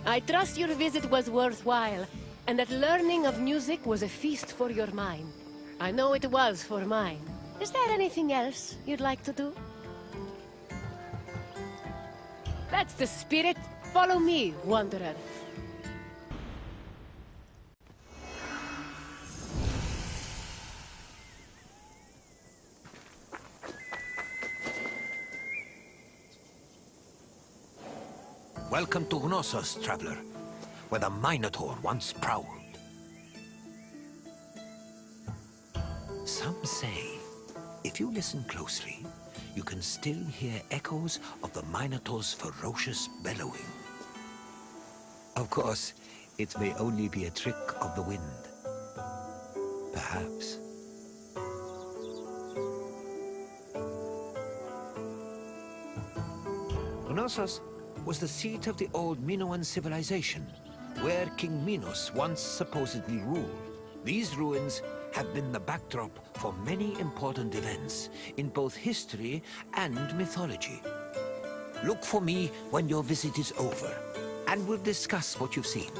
I trust your visit was worthwhile, and that learning of music was a feast for your mind. I know it was for mine. Is there anything else you'd like to do? That's the spirit. Follow me, wanderer. Welcome to Knossos, traveler, where the Minotaur once prowled. Some say, if you listen closely, you can still hear echoes of the Minotaur's ferocious bellowing. Of course, it may only be a trick of the wind. Perhaps. Knossos was the seat of the old Minoan civilization, where King Minos once supposedly ruled. These ruins have been the backdrop for many important events in both history and mythology. Look for me when your visit is over, and we'll discuss what you've seen.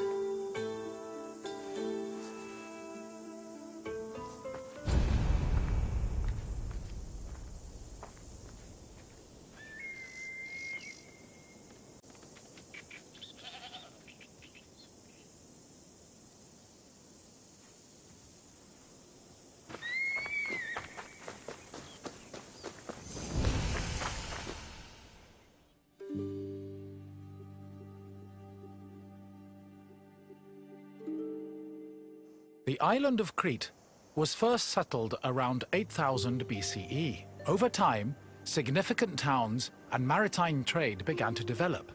The island of Crete was first settled around 8000 BCE. Over time, significant towns and maritime trade began to develop.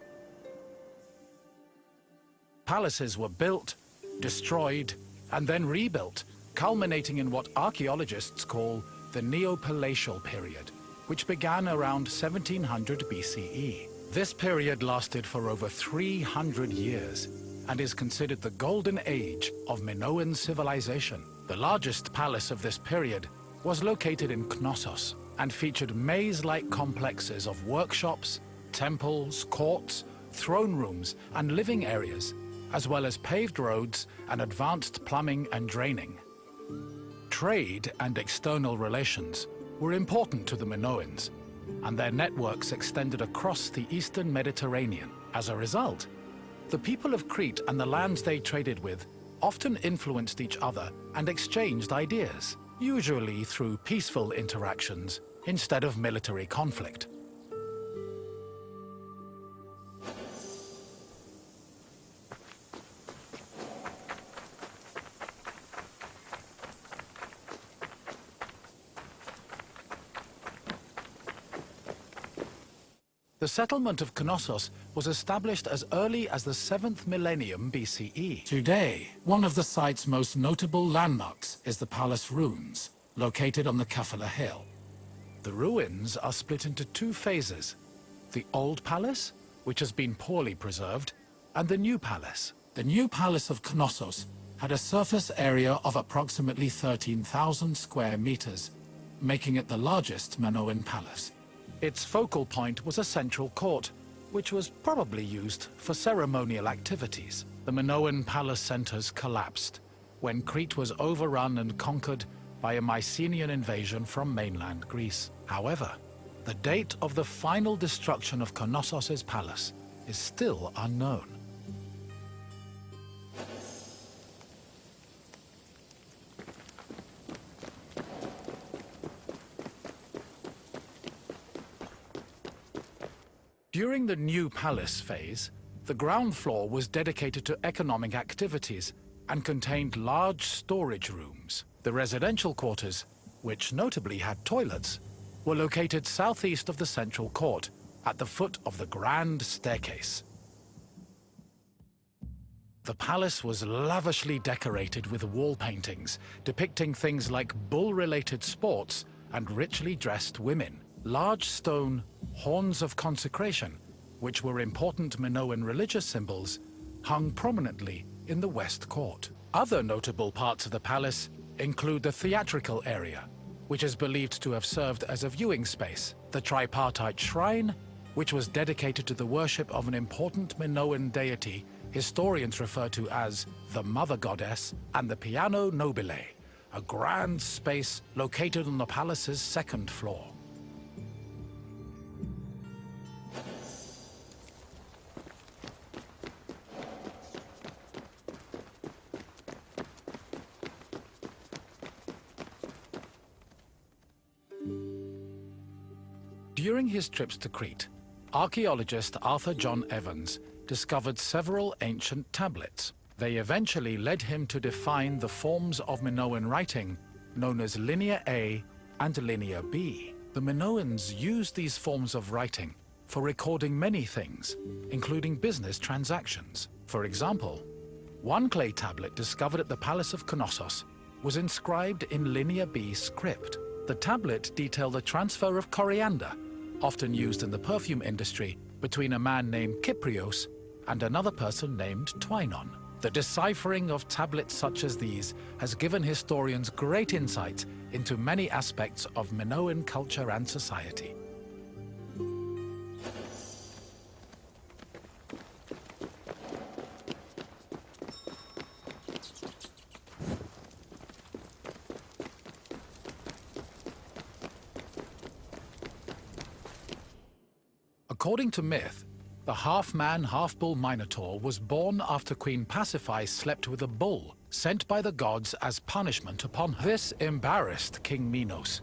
Palaces were built, destroyed, and then rebuilt, culminating in what archaeologists call the Neopalatial period, which began around 1700 BCE. This period lasted for over 300 years and is considered the golden age of Minoan civilization. The largest palace of this period was located in Knossos and featured maze-like complexes of workshops, temples, courts, throne rooms, and living areas, as well as paved roads and advanced plumbing and draining. Trade and external relations were important to the Minoans, and their networks extended across the eastern Mediterranean. As a result, the people of Crete and the lands they traded with often influenced each other and exchanged ideas, usually through peaceful interactions instead of military conflict. The settlement of Knossos was established as early as the 7th millennium BCE. Today, one of the site's most notable landmarks is the palace ruins, located on the Kafala hill. The ruins are split into two phases: the old palace, which has been poorly preserved, and the new palace. The new palace of Knossos had a surface area of approximately 13,000 square meters, making it the largest Minoan palace. Its focal point was a central court, which was probably used for ceremonial activities. The Minoan palace centers collapsed when Crete was overrun and conquered by a Mycenaean invasion from mainland Greece. However, the date of the final destruction of Knossos' palace is still unknown. During the new palace phase, the ground floor was dedicated to economic activities and contained large storage rooms. The residential quarters, which notably had toilets, were located southeast of the central court, at the foot of the grand staircase. The palace was lavishly decorated with wall paintings depicting things like bull-related sports and richly dressed women. Large stone horns of consecration, which were important Minoan religious symbols, hung prominently in the west court. Other notable parts of the palace include the theatrical area, which is believed to have served as a viewing space, the tripartite shrine, which was dedicated to the worship of an important Minoan deity historians refer to as the Mother Goddess, and the Piano Nobile, a grand space located on the palace's second floor. During his trips to Crete, archaeologist Arthur John Evans discovered several ancient tablets. They eventually led him to define the forms of Minoan writing known as Linear A and Linear B. The Minoans used these forms of writing for recording many things, including business transactions. For example, one clay tablet discovered at the Palace of Knossos was inscribed in Linear B script. The tablet detailed the transfer of coriander, often used in the perfume industry, between a man named Kyprios and another person named Twinon. The deciphering of tablets such as these has given historians great insight into many aspects of Minoan culture and society. According to myth, the half-man, half-bull Minotaur was born after Queen Pasiphae slept with a bull sent by the gods as punishment upon her. This embarrassed King Minos,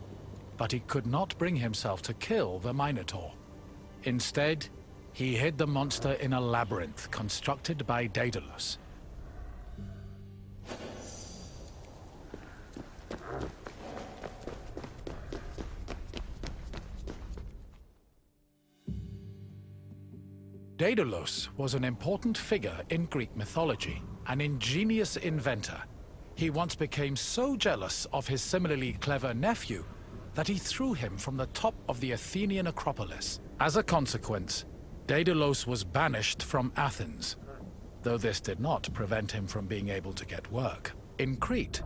but he could not bring himself to kill the Minotaur. Instead, he hid the monster in a labyrinth constructed by Daedalus. Daedalus was an important figure in Greek mythology, an ingenious inventor. He once became so jealous of his similarly clever nephew that he threw him from the top of the Athenian Acropolis. As a consequence, Daedalus was banished from Athens. though this did not prevent him from being able to get work. In Crete,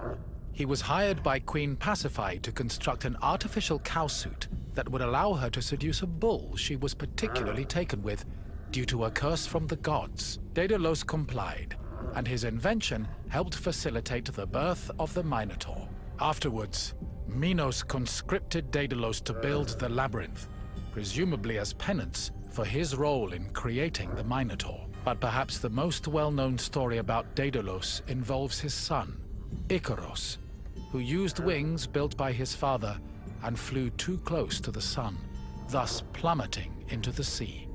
he was hired by Queen Pasiphae to construct an artificial cowsuit that would allow her to seduce a bull she was particularly taken with due to a curse from the gods. Daedalus complied, and his invention helped facilitate the birth of the Minotaur. Afterwards, Minos conscripted Daedalus to build the labyrinth, presumably as penance for his role in creating the Minotaur. But perhaps the most well-known story about Daedalus involves his son, Icaros, who used wings built by his father and flew too close to the sun, thus plummeting into the sea.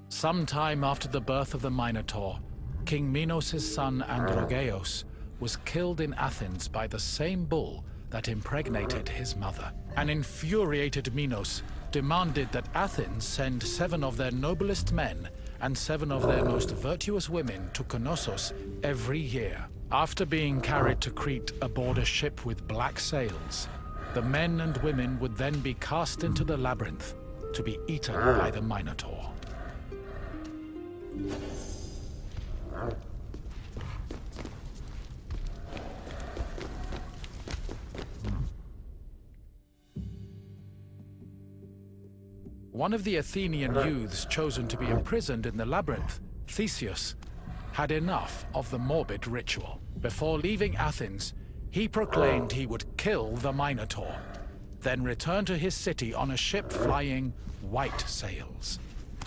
Sometime after the birth of the Minotaur, King Minos' son Androgeos was killed in Athens by the same bull that impregnated his mother. An infuriated Minos demanded that Athens send 7 of their noblest men and 7 of their most virtuous women to Knossos every year. After being carried to Crete aboard a ship with black sails, the men and women would then be cast into the labyrinth to be eaten by the Minotaur. One of the Athenian youths chosen to be imprisoned in the labyrinth, Theseus, had enough of the morbid ritual. Before leaving Athens, he proclaimed he would kill the Minotaur, then return to his city on a ship flying white sails.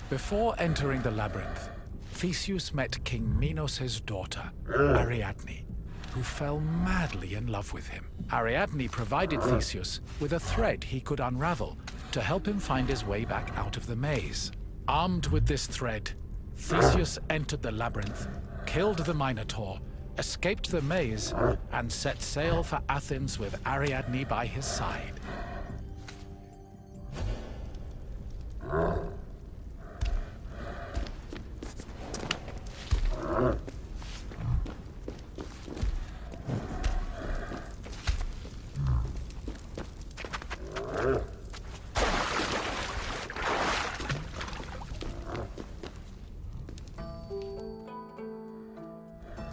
Before entering the labyrinth, Theseus met King Minos' daughter, Ariadne, who fell madly in love with him. Ariadne provided Theseus with a thread he could unravel to help him find his way back out of the maze. Armed with this thread, Theseus entered the labyrinth, killed the Minotaur, escaped the maze, and set sail for Athens with Ariadne by his side.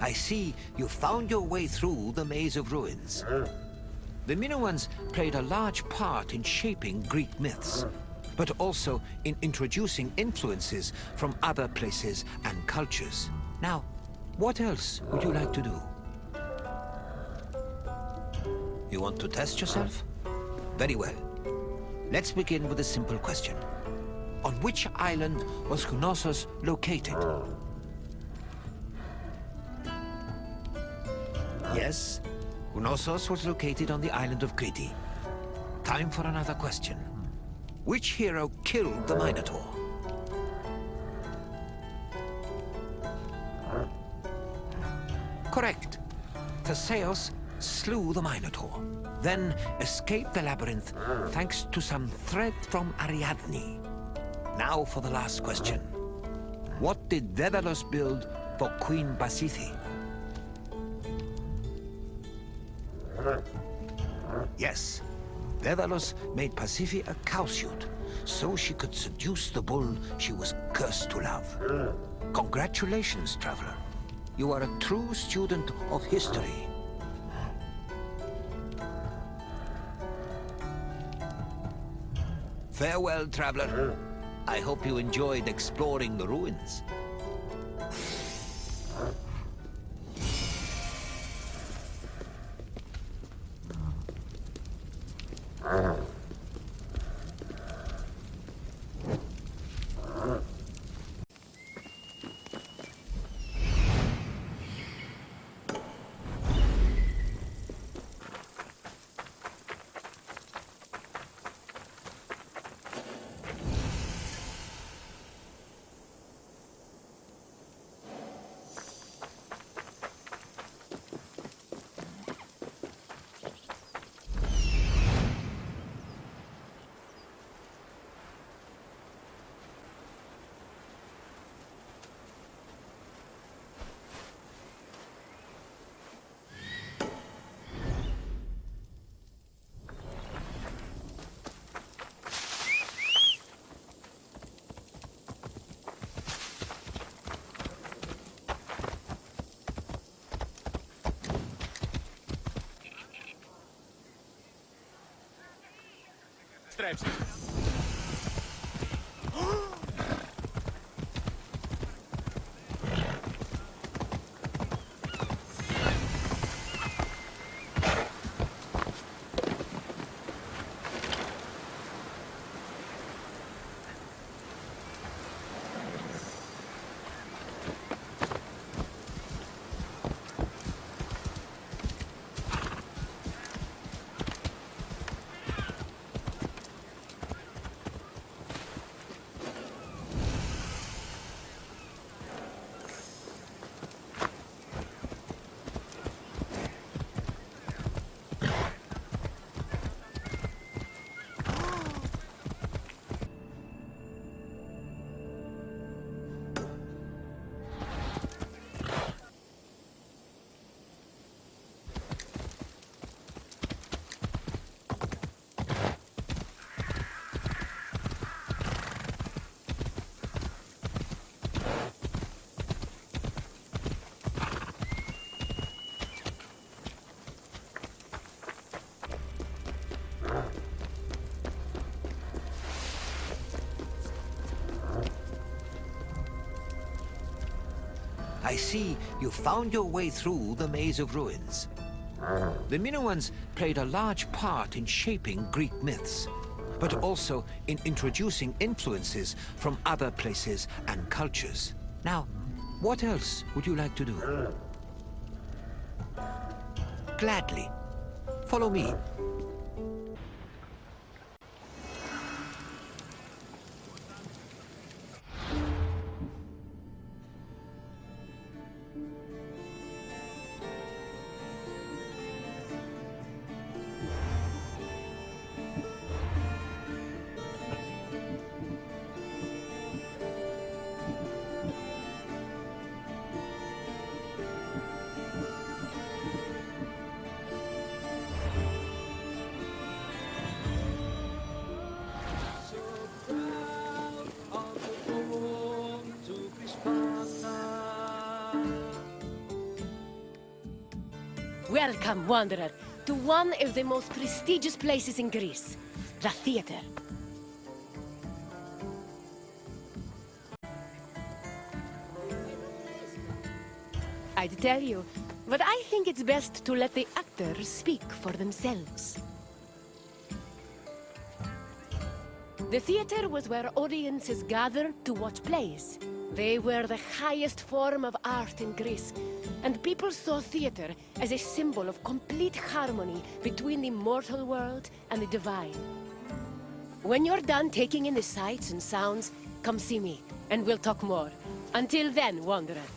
I see you found your way through the maze of ruins. The Minoans played a large part in shaping Greek myths, but also in introducing influences from other places and cultures. Now, what else would you like to do? You want to test yourself? Very well. Let's begin with a simple question. On which island was Knossos located? Yes, Knossos was located on the island of Crete. Time for another question. Which hero killed the Minotaur? Correct. Theseus slew the Minotaur, then escaped the labyrinth thanks to some thread from Ariadne. Now for the last question. What did Daedalus build for Queen Pasiphae? Yes, Daedalus made Pasiphae a cowsuit, so she could seduce the bull she was cursed to love. Congratulations, traveler. You are a true student of history. Farewell, traveler. I hope you enjoyed exploring the ruins. επιστρέψεις. I see you found your way through the maze of ruins. The Minoans played a large part in shaping Greek myths, but also in introducing influences from other places and cultures. Now, what else would you like to do? Gladly. Follow me. Welcome, wanderer, to one of the most prestigious places in Greece, the theater. I'd tell you, but I think it's best to let the actors speak for themselves. The theater was where audiences gathered to watch plays. They were the highest form of art in Greece, and people saw theater as a symbol of complete harmony between the mortal world and the divine. When you're done taking in the sights and sounds, come see me, and we'll talk more. Until then, wanderer.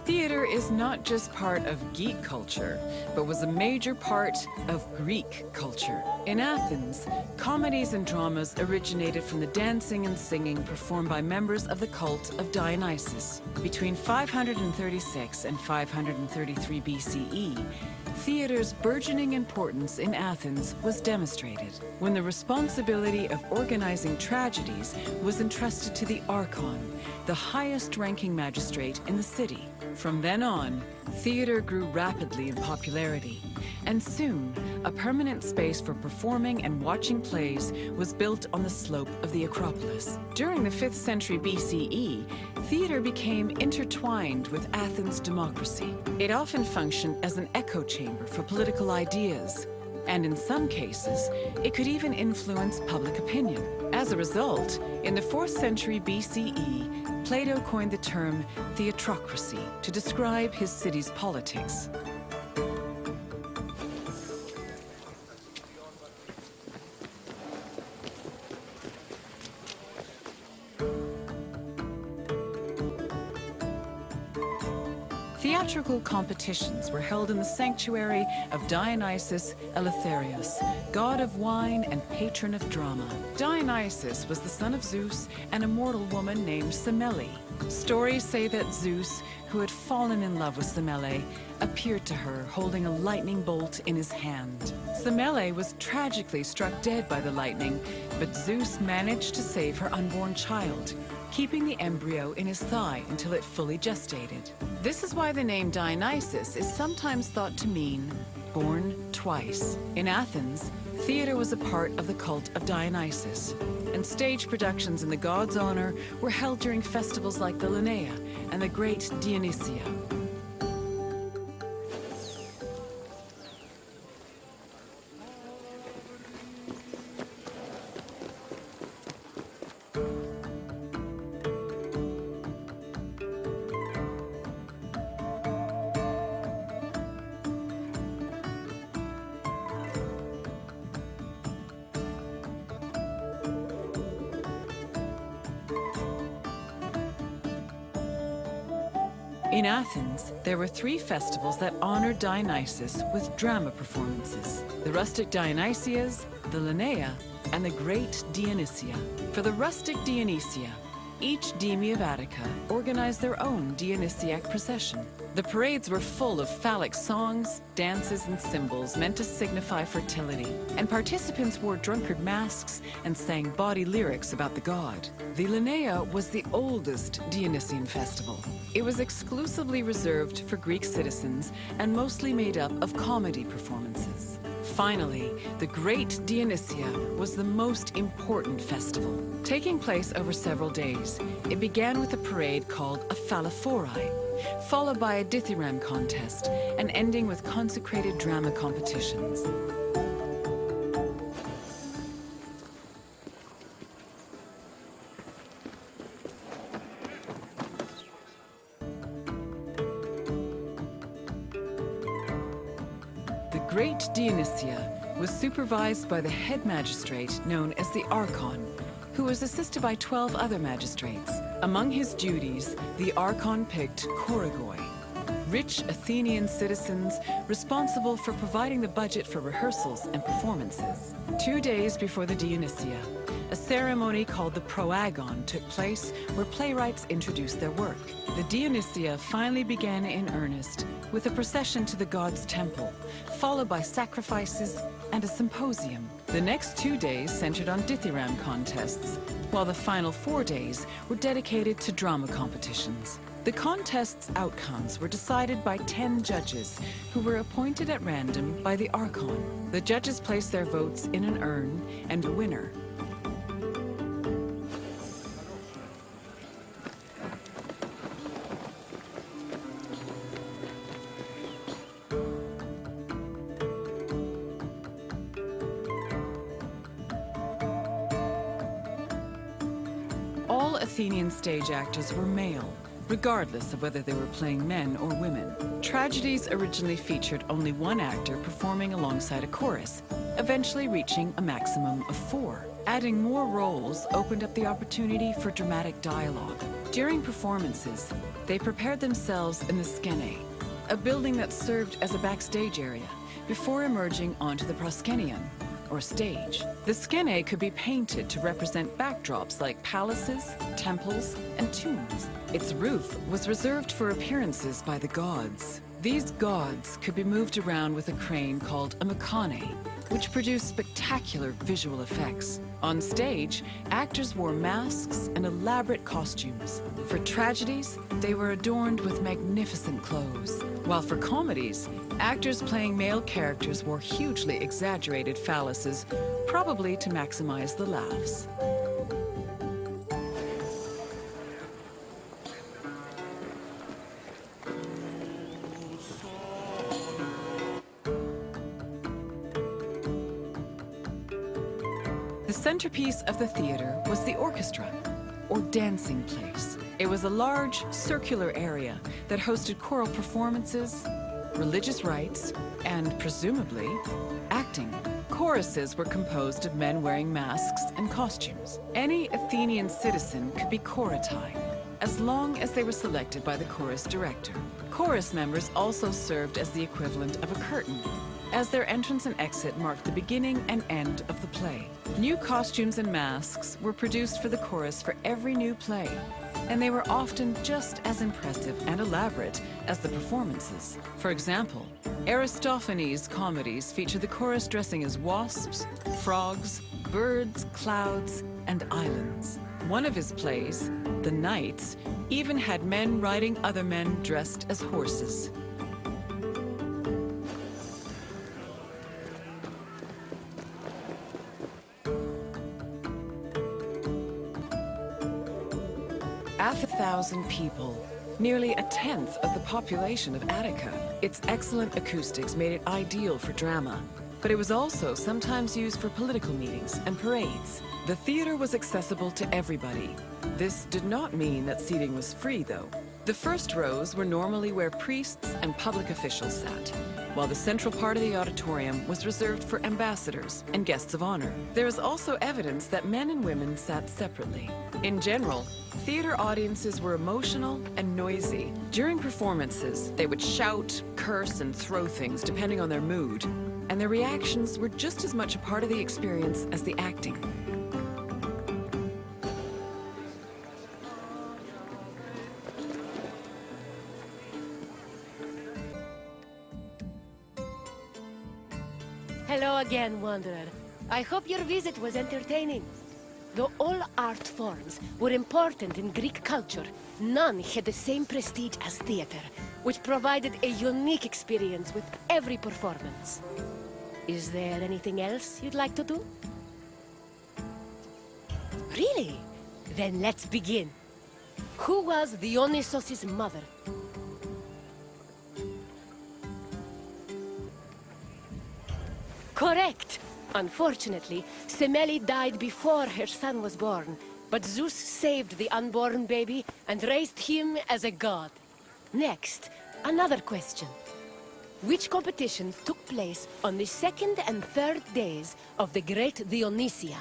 Theater is not just part of geek culture, but was a major part of Greek culture. In Athens, comedies and dramas originated from the dancing and singing performed by members of the cult of Dionysus. Between 536 and 533 BCE, theater's burgeoning importance in Athens was demonstrated when the responsibility of organizing tragedies was entrusted to the Archon, the highest-ranking magistrate in the city. From then on, theater grew rapidly in popularity, and soon, a permanent space for performing and watching plays was built on the slope of the Acropolis. During the 5th century BCE, theater became intertwined with Athens' democracy. It often functioned as an echo chamber for political ideas, and in some cases, it could even influence public opinion. As a result, in the 4th century BCE, Plato coined the term theatrocracy to describe his city's politics. Theatrical competitions were held in the sanctuary of Dionysus Eleutherios, god of wine and patron of drama. Dionysus was the son of Zeus and a mortal woman named Semele. Stories say that Zeus, who had fallen in love with Semele, appeared to her holding a lightning bolt in his hand. Semele was tragically struck dead by the lightning, but Zeus managed to save her unborn child, keeping the embryo in his thigh until it fully gestated. This is why the name Dionysus is sometimes thought to mean born twice. In Athens, theater was a part of the cult of Dionysus, and stage productions in the god's honor were held during festivals like the Linnaea and the Great Dionysia. In Athens, there were 3 festivals that honored Dionysus with drama performances: the rustic Dionysias, the Linnaea, and the Great Dionysia. For the rustic Dionysia, each deme of Attica organized their own Dionysiac procession. The parades were full of phallic songs, dances, and symbols meant to signify fertility, and participants wore drunkard masks and sang bawdy lyrics about the god. The Linnaea was the oldest Dionysian festival. It was exclusively reserved for Greek citizens and mostly made up of comedy performances. Finally, the Great Dionysia was the most important festival. Taking place over several days, it began with a parade called a Phallophori, followed by a dithyramb contest, and ending with consecrated drama competitions. The Great Dionysia was supervised by the head magistrate known as the Archon, who was assisted by 12 other magistrates. Among his duties, the Archon picked Korigoi, rich Athenian citizens responsible for providing the budget for rehearsals and performances. 2 days before the Dionysia, a ceremony called the Proagon took place where playwrights introduced their work. The Dionysia finally began in earnest with a procession to the god's temple, followed by sacrifices and a symposium. The next 2 days centered on dithyramb contests, while the final 4 days were dedicated to drama competitions. The contest's outcomes were decided by 10 judges who were appointed at random by the Archon. The judges placed their votes in an urn, and a winner. All Athenian stage actors were male, regardless of whether they were playing men or women. Tragedies originally featured only one actor performing alongside a chorus, eventually reaching a maximum of 4. Adding more roles opened up the opportunity for dramatic dialogue. During performances, they prepared themselves in the skene, a building that served as a backstage area, before emerging onto the proscenium, or stage. The skene could be painted to represent backdrops like palaces, temples, and tombs. Its roof was reserved for appearances by the gods. These gods could be moved around with a crane called a mechane, which produced spectacular visual effects. On stage, actors wore masks and elaborate costumes. For tragedies, they were adorned with magnificent clothes, while for comedies, actors playing male characters wore hugely exaggerated phalluses, probably to maximize the laughs. The centerpiece of the theater was the orchestra, or dancing place. It was a large, circular area that hosted choral performances, religious rites, and, presumably, acting. Choruses were composed of men wearing masks and costumes. Any Athenian citizen could be choritai, as long as they were selected by the chorus director. Chorus members also served as the equivalent of a curtain, as their entrance and exit marked the beginning and end of the play. New costumes and masks were produced for the chorus for every new play, and they were often just as impressive and elaborate as the performances. For example, Aristophanes' comedies feature the chorus dressing as wasps, frogs, birds, clouds, and islands. One of his plays, The Knights, even had men riding other men dressed as horses. Half 1,000 people, nearly a tenth of the population of Attica. Its excellent acoustics made it ideal for drama, but it was also sometimes used for political meetings and parades. The theater was accessible to everybody. This did not mean that seating was free, though. The first rows were normally where priests and public officials sat, while the central part of the auditorium was reserved for ambassadors and guests of honor. There is also evidence that men and women sat separately. In general, theater audiences were emotional and noisy. During performances, they would shout, curse, and throw things depending on their mood, and their reactions were just as much a part of the experience as the acting. Hello again, Wanderer. I hope your visit was entertaining. Though all art forms were important in Greek culture, none had the same prestige as theater, which provided a unique experience with every performance. Is there anything else you'd like to do? Really? Then let's begin. Who was Dionysos' mother? Correct! Unfortunately, Semele died before her son was born, but Zeus saved the unborn baby and raised him as a god. Next, another question. Which competitions took place on the second and third days of the Great Dionysia?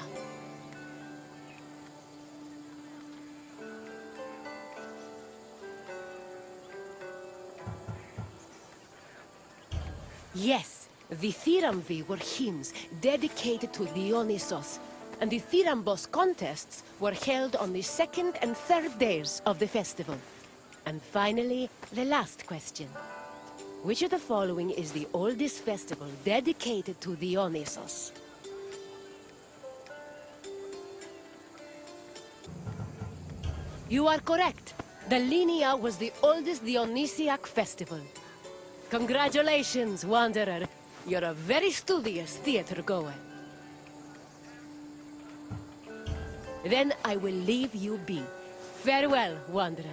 Yes. The Thyramvi were hymns dedicated to Dionysos, and the Thyrambos contests were held on the second and third days of the festival. And finally, the last question. Which of the following is the oldest festival dedicated to Dionysos? You are correct. The Linnea was the oldest Dionysiac festival. Congratulations, Wanderer. You're a very studious theater goer. Then I will leave you be. Farewell, Wanderer.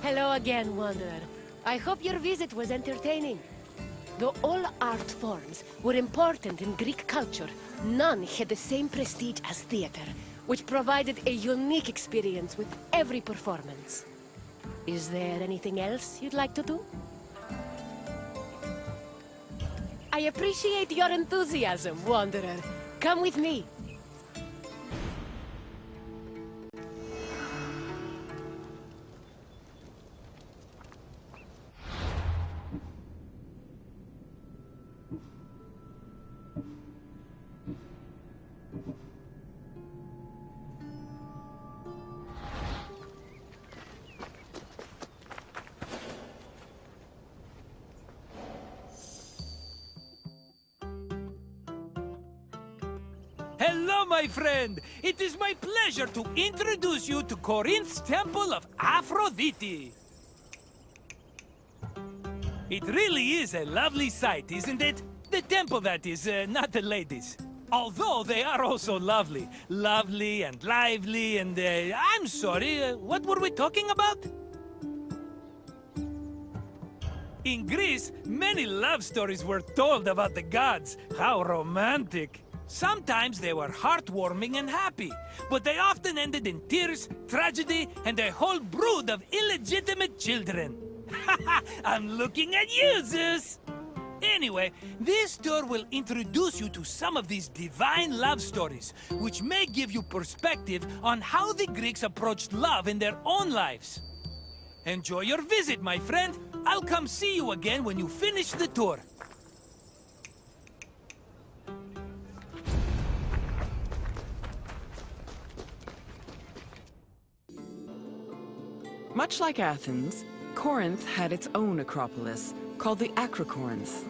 Hello again, Wanderer. I hope your visit was entertaining. Though all art forms were important in Greek culture, none had the same prestige as theater, which provided a unique experience with every performance. Is there anything else you'd like to do? I appreciate your enthusiasm, Wanderer. Come with me. Hello, my friend! It is my pleasure to introduce you to Corinth's Temple of Aphrodite. It really is a lovely sight, isn't it? The temple, that is, not the ladies. Although they are also lovely. Lovely and lively and, I'm sorry, what were we talking about? In Greece, many love stories were told about the gods. How romantic! Sometimes they were heartwarming and happy, but they often ended in tears, tragedy, and a whole brood of illegitimate children. I'm looking at you, Zeus! Anyway, this tour will introduce you to some of these divine love stories, which may give you perspective on how the Greeks approached love in their own lives. Enjoy your visit, my friend. I'll come see you again when you finish the tour. Much like Athens, Corinth had its own acropolis, called the Acrocorinth.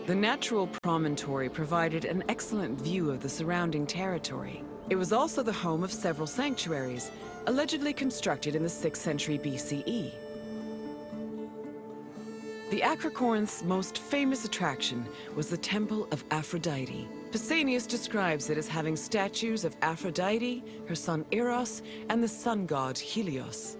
The natural promontory provided an excellent view of the surrounding territory. It was also the home of several sanctuaries, allegedly constructed in the 6th century BCE. The Acrocorinth's most famous attraction was the Temple of Aphrodite. Pausanias describes it as having statues of Aphrodite, her son Eros, and the sun god Helios.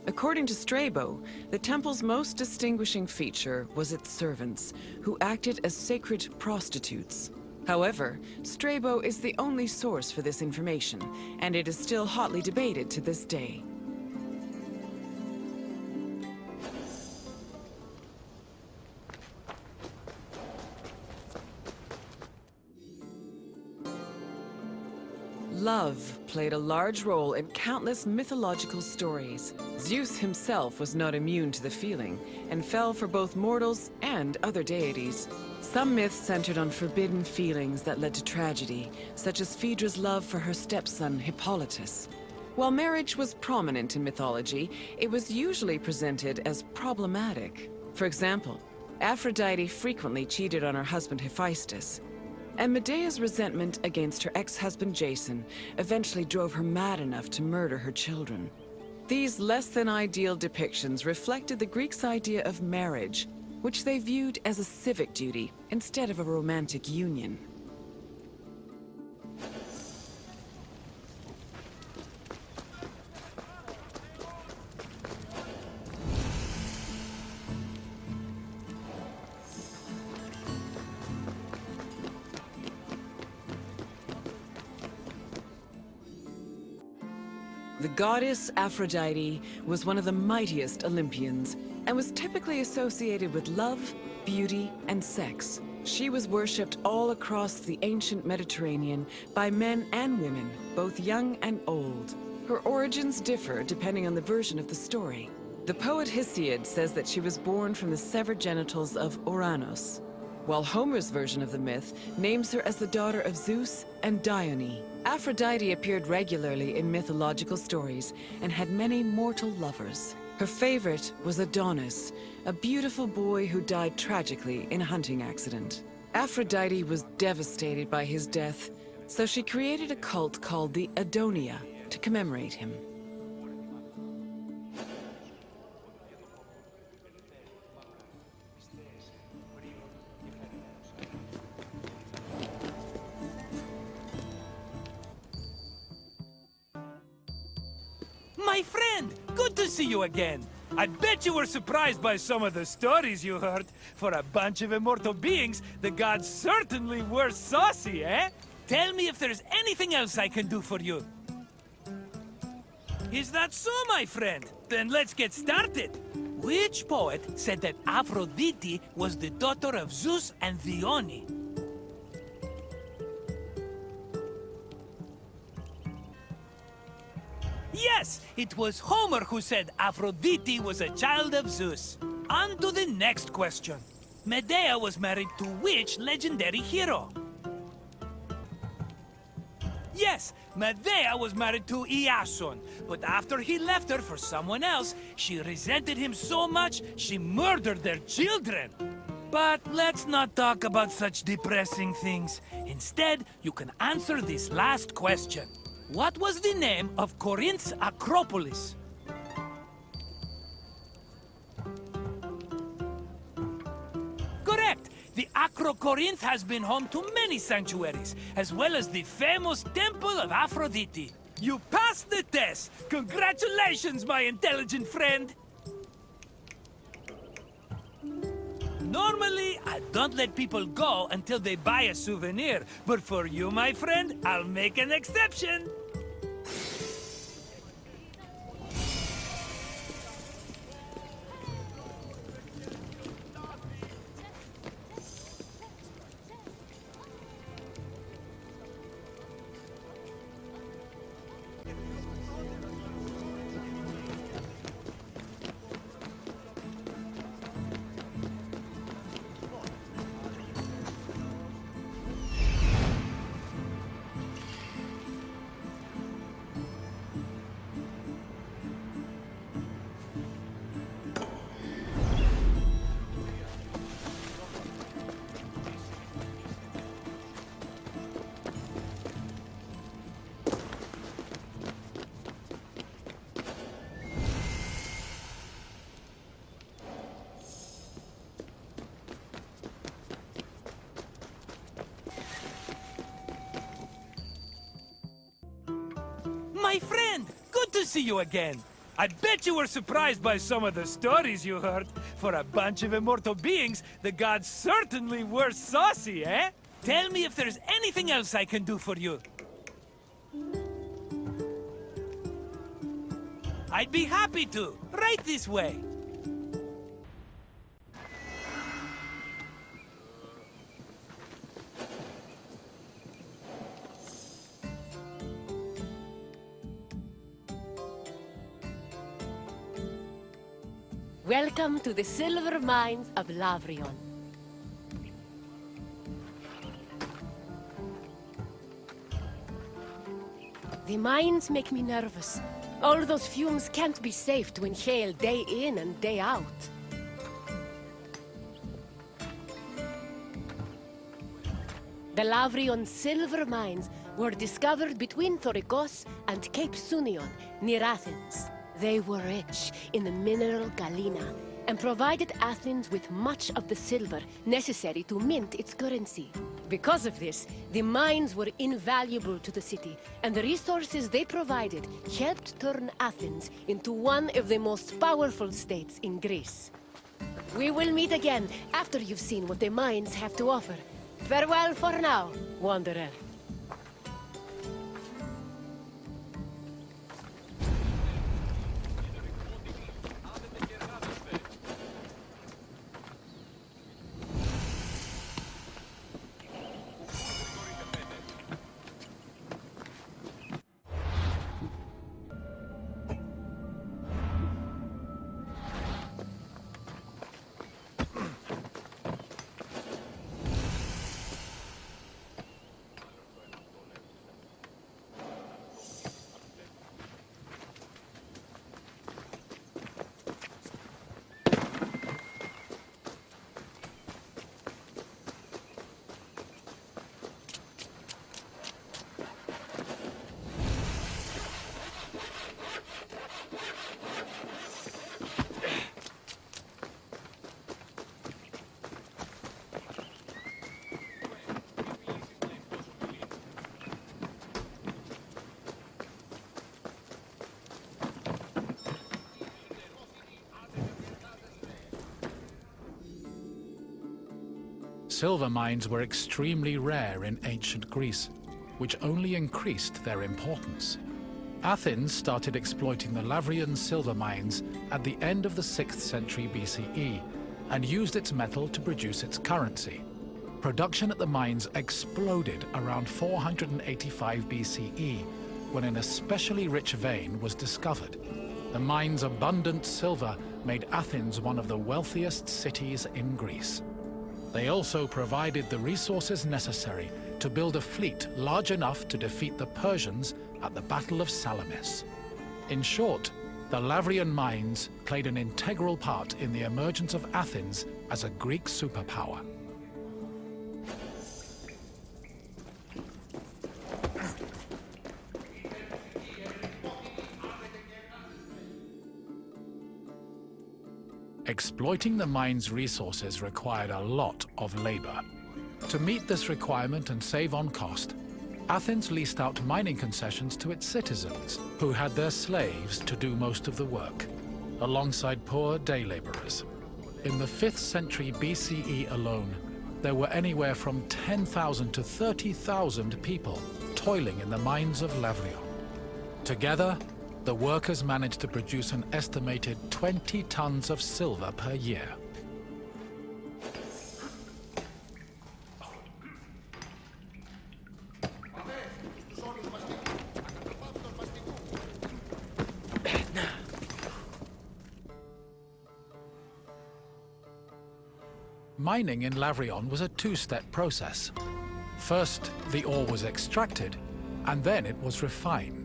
According to Strabo, the temple's most distinguishing feature was its servants, who acted as sacred prostitutes. However, Strabo is the only source for this information, and it is still hotly debated to this day. Love played a large role in countless mythological stories. Zeus himself was not immune to the feeling, and fell for both mortals and other deities. Some myths centered on forbidden feelings that led to tragedy, such as Phaedra's love for her stepson Hippolytus. While marriage was prominent in mythology, it was usually presented as problematic. For example, Aphrodite frequently cheated on her husband Hephaestus, and Medea's resentment against her ex-husband Jason eventually drove her mad enough to murder her children. These less-than-ideal depictions reflected the Greeks' idea of marriage, which they viewed as a civic duty instead of a romantic union. The goddess Aphrodite was one of the mightiest Olympians and was typically associated with love, beauty, and sex. She was worshipped all across the ancient Mediterranean by men and women, both young and old. Her origins differ depending on the version of the story. The poet Hesiod says that she was born from the severed genitals of Ouranos, while Homer's version of the myth names her as the daughter of Zeus and Dione. Aphrodite appeared regularly in mythological stories and had many mortal lovers. Her favorite was Adonis, a beautiful boy who died tragically in a hunting accident. Aphrodite was devastated by his death, so she created a cult called the Adonia to commemorate him. My friend, good to see you again. I bet you were surprised by some of the stories you heard. For a bunch of immortal beings, the gods certainly were saucy, eh? Tell me if there's anything else I can do for you. Is that so, my friend? Then let's get started. Which poet said that Aphrodite was the daughter of Zeus and Dione? Yes, it was Homer who said Aphrodite was a child of Zeus. On to the next question. Medea was married to which legendary hero? Yes, Medea was married to Iason, but after he left her for someone else, she resented him so much, she murdered their children. But let's not talk about such depressing things. Instead, you can answer this last question. What was the name of Corinth's Acropolis? Correct! The Acrocorinth has been home to many sanctuaries, as well as the famous Temple of Aphrodite. You passed the test! Congratulations, my intelligent friend! Normally, I don't let people go until they buy a souvenir, but for you, my friend, I'll make an exception. My friend, good to see you again. I bet you were surprised by some of the stories you heard. For a bunch of immortal beings, the gods certainly were saucy, eh? Tell me if there's anything else I can do for you. I'd be happy to. Right this way. Welcome to the silver mines of Laurion. The mines make me nervous. All those fumes can't be safe to inhale day in and day out. The Laurion silver mines were discovered between Thorikos and Cape Sunion, near Athens. They were rich in the mineral galena and provided Athens with much of the silver necessary to mint its currency. Because of this, the mines were invaluable to the city, and the resources they provided helped turn Athens into one of the most powerful states in Greece. We will meet again after you've seen what the mines have to offer. Farewell for now, wanderer. Silver mines were extremely rare in ancient Greece, which only increased their importance. Athens started exploiting the Laurion silver mines at the end of the 6th century BCE and used its metal to produce its currency. Production at the mines exploded around 485 BCE when an especially rich vein was discovered. The mine's abundant silver made Athens one of the wealthiest cities in Greece. They also provided the resources necessary to build a fleet large enough to defeat the Persians at the Battle of Salamis. In short, the Laurion mines played an integral part in the emergence of Athens as a Greek superpower. Exploiting the mine's resources required a lot of labor. To meet this requirement and save on cost, Athens leased out mining concessions to its citizens, who had their slaves to do most of the work, alongside poor day laborers. In the 5th century BCE alone, there were anywhere from 10,000 to 30,000 people toiling in the mines of Laurion. Together, the workers managed to produce an estimated 20 tons of silver per year. Mining in Laurion was a two-step process. First, the ore was extracted, and then it was refined.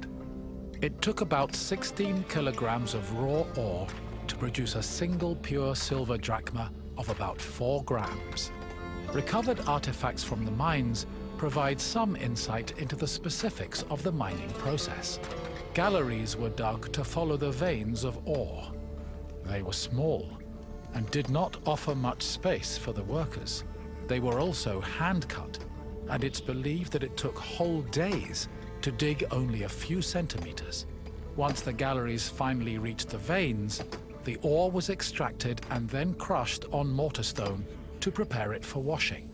It took about 16 kilograms of raw ore to produce a single pure silver drachma of about 4 grams. Recovered artifacts from the mines provide some insight into the specifics of the mining process. Galleries were dug to follow the veins of ore. They were small and did not offer much space for the workers. They were also hand-cut, and it's believed that it took whole days to dig only a few centimeters. Once the galleries finally reached the veins, the ore was extracted and then crushed on mortar stone to prepare it for washing.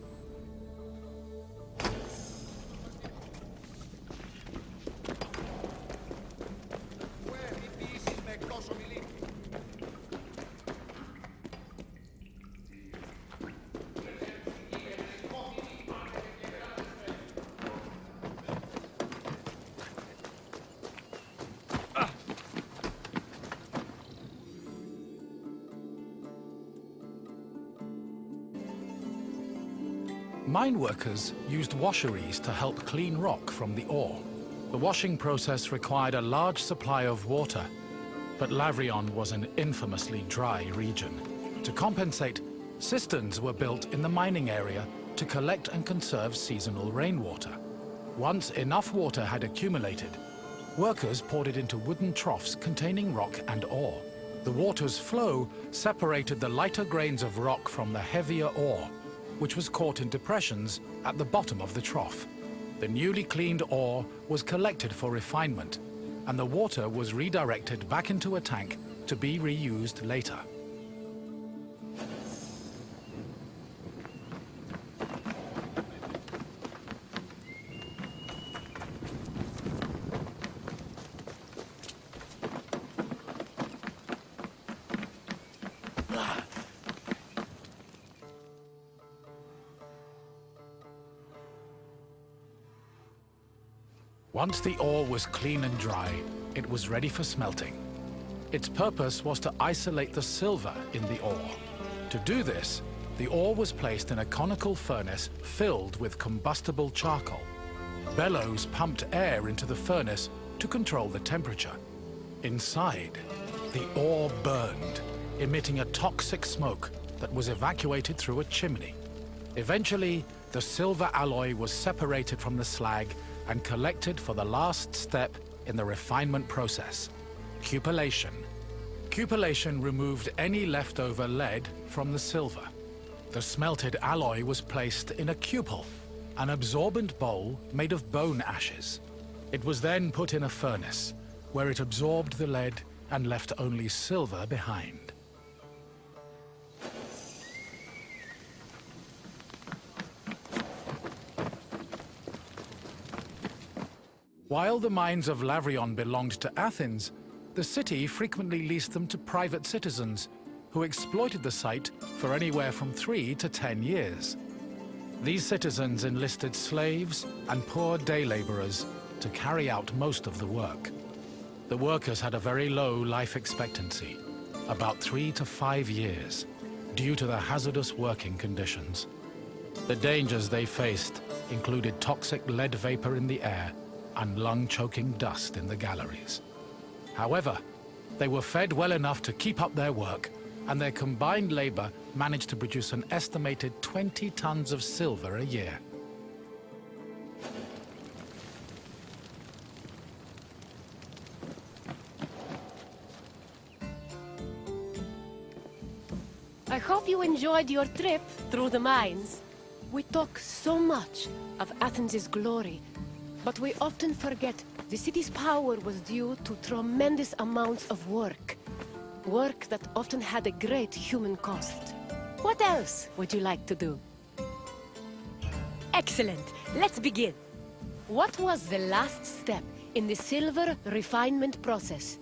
Mine workers used washeries to help clean rock from the ore. The washing process required a large supply of water, but Laurion was an infamously dry region. To compensate, cisterns were built in the mining area to collect and conserve seasonal rainwater. Once enough water had accumulated, workers poured it into wooden troughs containing rock and ore. The water's flow separated the lighter grains of rock from the heavier ore, which was caught in depressions at the bottom of the trough. The newly cleaned ore was collected for refinement, and the water was redirected back into a tank to be reused later. Once the ore was clean and dry, it was ready for smelting. Its purpose was to isolate the silver in the ore. To do this, the ore was placed in a conical furnace filled with combustible charcoal. Bellows pumped air into the furnace to control the temperature. Inside, the ore burned, emitting a toxic smoke that was evacuated through a chimney. Eventually, the silver alloy was separated from the slag and collected for the last step in the refinement process, cupellation. Cupellation removed any leftover lead from the silver. The smelted alloy was placed in a cupel, an absorbent bowl made of bone ashes. It was then put in a furnace, where it absorbed the lead and left only silver behind. While the mines of Laurion belonged to Athens, the city frequently leased them to private citizens who exploited the site for anywhere from 3 to 10 years. These citizens enlisted slaves and poor day laborers to carry out most of the work. The workers had a very low life expectancy, about 3 to 5 years, due to the hazardous working conditions. The dangers they faced included toxic lead vapor in the air and lung-choking dust in the galleries. However, they were fed well enough to keep up their work, and their combined labor managed to produce an estimated 20 tons of silver a year. I hope you enjoyed your trip through the mines. We talk so much of Athens' glory, but we often forget the city's power was due to tremendous amounts of work. Work that often had a great human cost. What else would you like to do? Excellent! Let's begin. What was the last step in the silver refinement process?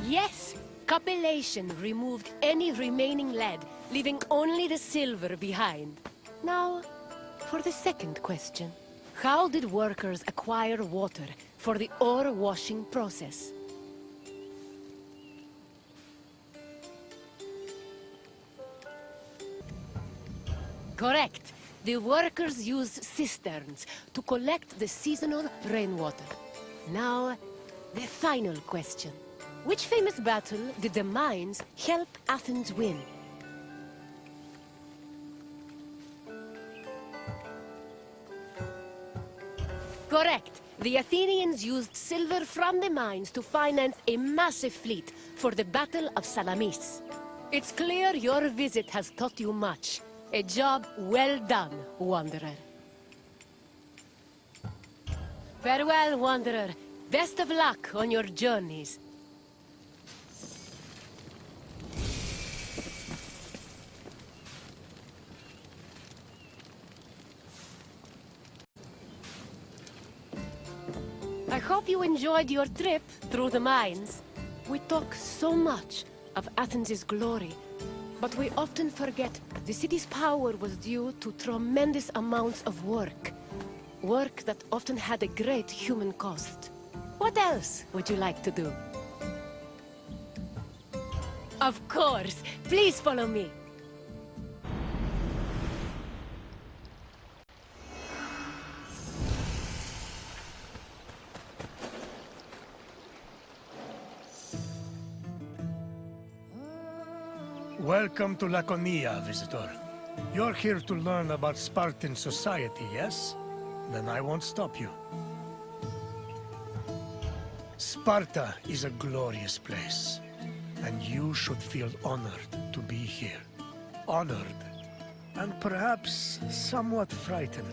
Yes! Cupellation removed any remaining lead, leaving only the silver behind. Now, for the second question. How did workers acquire water for the ore washing process? Correct. The workers used cisterns to collect the seasonal rainwater. Now, the final question. Which famous battle did the mines help Athens win? Correct. The Athenians used silver from the mines to finance a massive fleet for the Battle of Salamis. It's clear your visit has taught you much. A job well done, Wanderer. Farewell, Wanderer. Best of luck on your journeys. I hope you enjoyed your trip through the mines. We talk so much of Athens' glory, but we often forget the city's power was due to tremendous amounts of work. Work that often had a great human cost. What else would you like to do? Of course! Please follow me! Welcome to Laconia, visitor. You're here to learn about Spartan society, yes? Then I won't stop you. Sparta is a glorious place, and you should feel honored to be here. Honored, and perhaps somewhat frightened.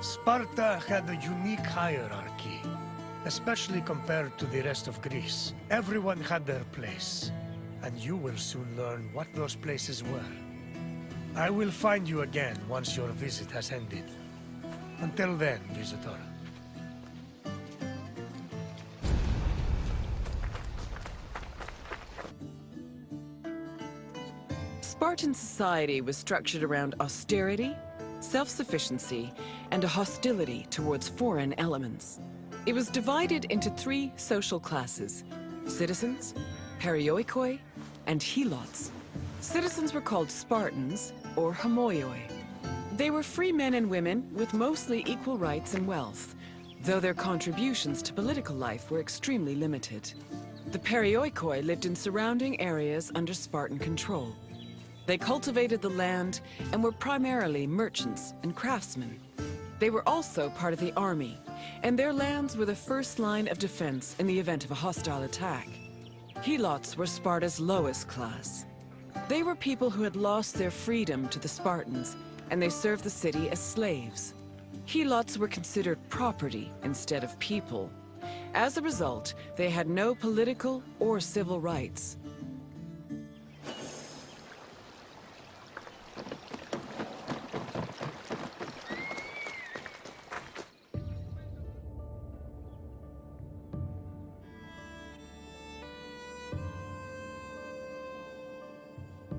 Sparta had a unique hierarchy, especially compared to the rest of Greece. Everyone had their place, and you will soon learn what those places were. I will find you again once your visit has ended. Until then, visitor. Spartan society was structured around austerity, self-sufficiency, and a hostility towards foreign elements. It was divided into three social classes: citizens, perioikoi, and helots. Citizens were called Spartans, or homoioi. They were free men and women with mostly equal rights and wealth, though their contributions to political life were extremely limited. The perioikoi lived in surrounding areas under Spartan control. They cultivated the land and were primarily merchants and craftsmen. They were also part of the army, and their lands were the first line of defense in the event of a hostile attack. Helots were Sparta's lowest class. They were people who had lost their freedom to the Spartans, and they served the city as slaves. Helots were considered property instead of people. As a result, they had no political or civil rights.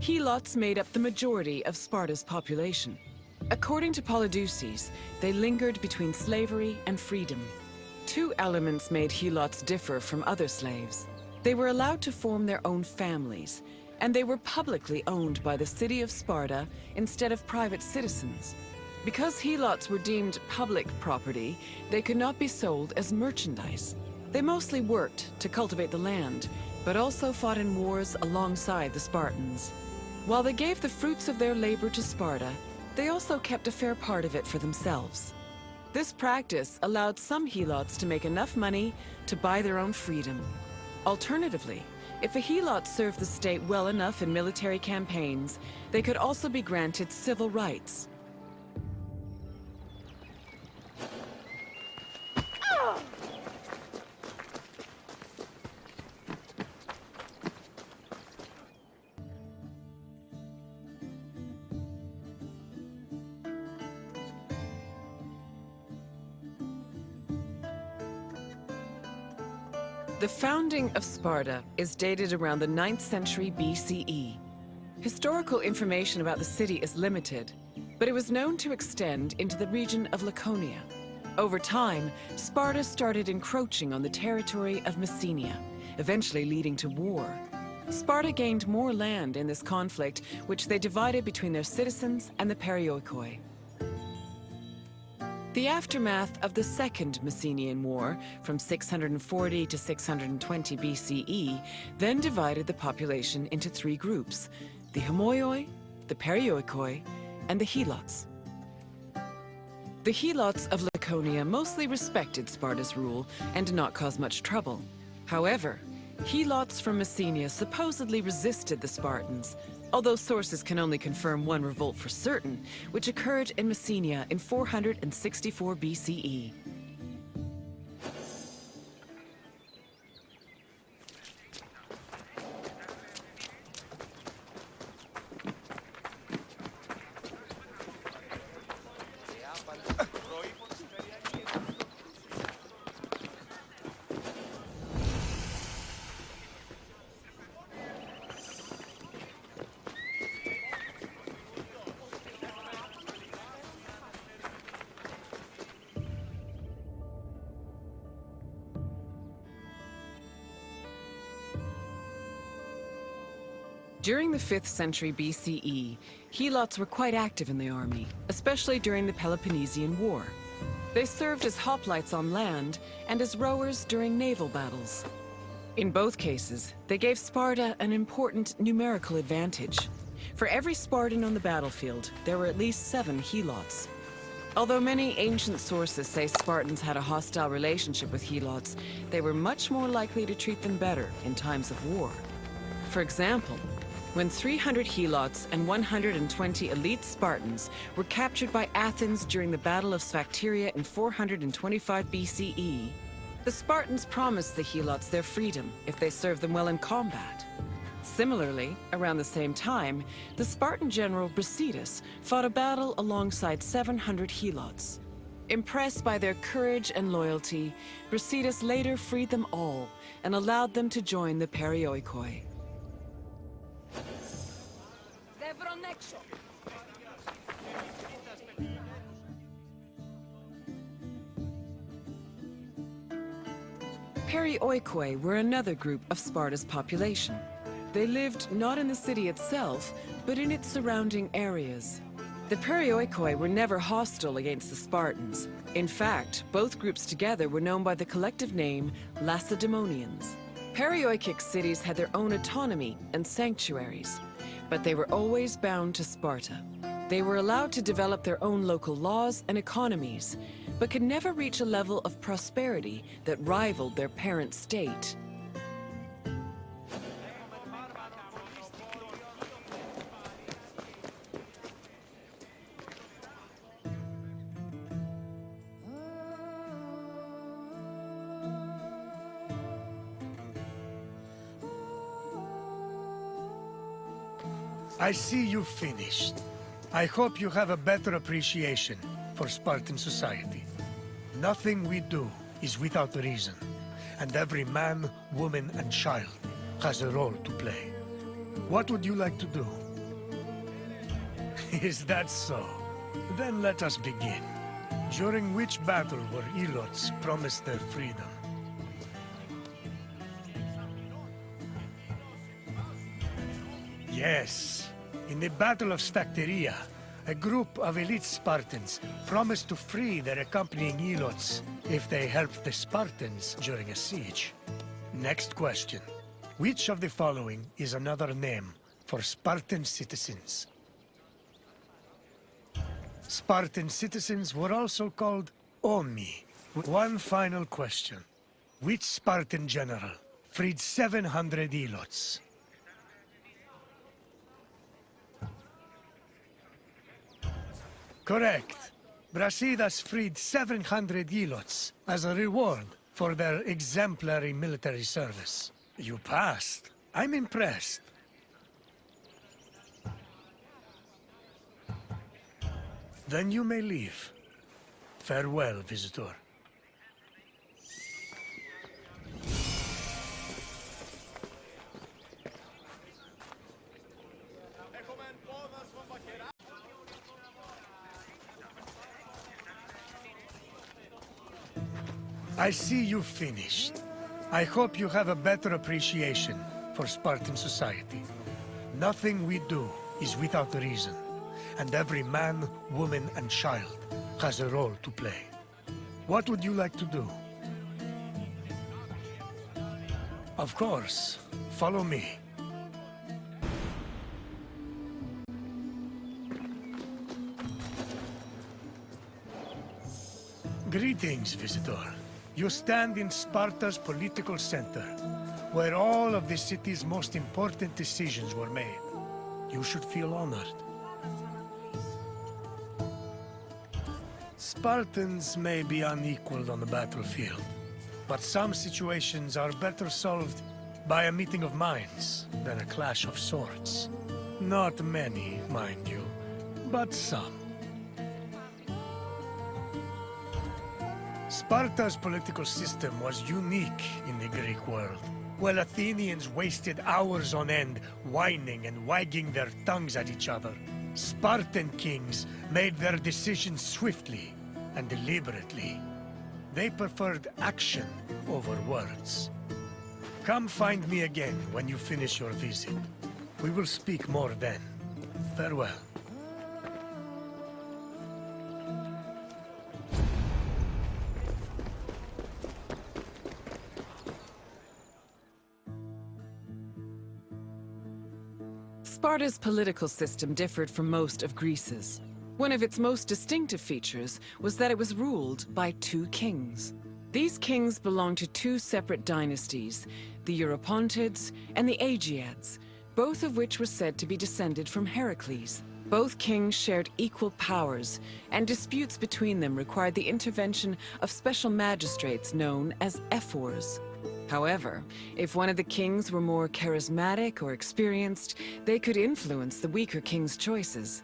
Helots made up the majority of Sparta's population. According to Polydeuces, they lingered between slavery and freedom. Two elements made Helots differ from other slaves. They were allowed to form their own families, and they were publicly owned by the city of Sparta instead of private citizens. Because Helots were deemed public property, they could not be sold as merchandise. They mostly worked to cultivate the land, but also fought in wars alongside the Spartans. While they gave the fruits of their labor to Sparta, they also kept a fair part of it for themselves. This practice allowed some Helots to make enough money to buy their own freedom. Alternatively, if a Helot served the state well enough in military campaigns, they could also be granted civil rights. The founding of Sparta is dated around the 9th century BCE. Historical information about the city is limited, but it was known to extend into the region of Laconia. Over time, Sparta started encroaching on the territory of Messenia, eventually leading to war. Sparta gained more land in this conflict, which they divided between their citizens and the perioikoi. The aftermath of the Second Messenian War, from 640 to 620 BCE, then divided the population into three groups: the homoioi, the perioikoi, and the helots. The helots of Laconia mostly respected Sparta's rule and did not cause much trouble. However, Helots from Messenia supposedly resisted the Spartans, although sources can only confirm one revolt for certain, which occurred in Messenia in 464 BCE. During the 5th century BCE, Helots were quite active in the army, especially during the Peloponnesian War. They served as hoplites on land and as rowers during naval battles. In both cases, they gave Sparta an important numerical advantage. For every Spartan on the battlefield, there were at least 7 Helots. Although many ancient sources say Spartans had a hostile relationship with Helots, they were much more likely to treat them better in times of war. For example, when 300 Helots and 120 elite Spartans were captured by Athens during the Battle of Sphakteria in 425 BCE, the Spartans promised the Helots their freedom if they served them well in combat. Similarly, around the same time, the Spartan general Brasidas fought a battle alongside 700 Helots. Impressed by their courage and loyalty, Brasidas later freed them all and allowed them to join the Perioikoi. Perioikoi were another group of Sparta's population. They lived not in the city itself, but in its surrounding areas. The Perioikoi were never hostile against the Spartans. In fact, both groups together were known by the collective name Lacedaemonians. Perioikic cities had their own autonomy and sanctuaries, but they were always bound to Sparta. They were allowed to develop their own local laws and economies, but could never reach a level of prosperity that rivaled their parent state. I see you've finished. I hope you have a better appreciation for Spartan society. Nothing we do is without reason, and every man, woman, and child has a role to play. What would you like to do? Is that so? Then let us begin. During which battle were Helots promised their freedom? Yes, in the Battle of Sphakteria, a group of elite Spartans promised to free their accompanying Helots if they helped the Spartans during a siege. Next question. Which of the following is another name for Spartan citizens? Spartan citizens were also called Omi. One final question. Which Spartan general freed 700 Helots? Correct. Brasidas freed 700 Helots as a reward for their exemplary military service. You passed. I'm impressed. Then you may leave. Farewell, visitor. I see you've finished. I hope you have a better appreciation for Spartan society. Nothing we do is without reason, and every man, woman, and child has a role to play. What would you like to do? Of course. Follow me. Greetings, visitor. You stand in Sparta's political center, where all of the city's most important decisions were made. You should feel honored. Spartans may be unequaled on the battlefield, but some situations are better solved by a meeting of minds than a clash of swords. Not many, mind you, but some. Sparta's political system was unique in the Greek world. While Athenians wasted hours on end whining and wagging their tongues at each other, Spartan kings made their decisions swiftly and deliberately. They preferred action over words. Come find me again when you finish your visit. We will speak more then. Farewell. Sparta's political system differed from most of Greece's. One of its most distinctive features was that it was ruled by two kings. These kings belonged to two separate dynasties, the Eurypontids and the Aegeads, both of which were said to be descended from Heracles. Both kings shared equal powers, and disputes between them required the intervention of special magistrates known as ephors. However, if one of the kings were more charismatic or experienced, they could influence the weaker king's choices.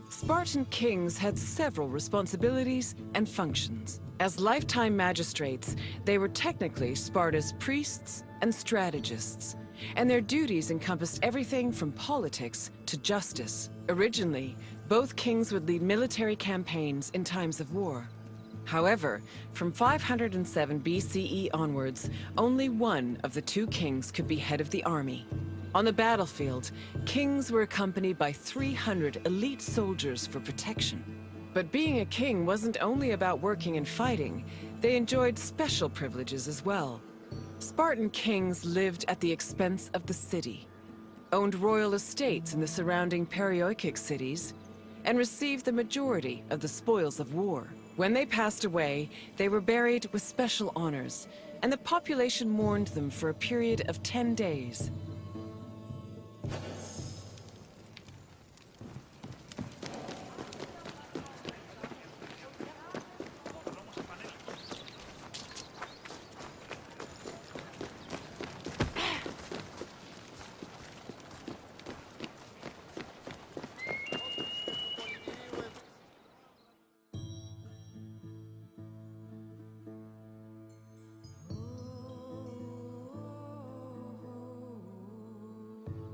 Spartan kings had several responsibilities and functions. As lifetime magistrates, they were technically Sparta's priests and strategists, and their duties encompassed everything from politics to justice. Originally, both kings would lead military campaigns in times of war. However, from 507 BCE onwards, only one of the two kings could be head of the army. On the battlefield, kings were accompanied by 300 elite soldiers for protection. But being a king wasn't only about working and fighting. They enjoyed special privileges as well. Spartan kings lived at the expense of the city, owned royal estates in the surrounding Perioikic cities, and received the majority of the spoils of war. When they passed away, they were buried with special honors, and the population mourned them for a period of 10 days.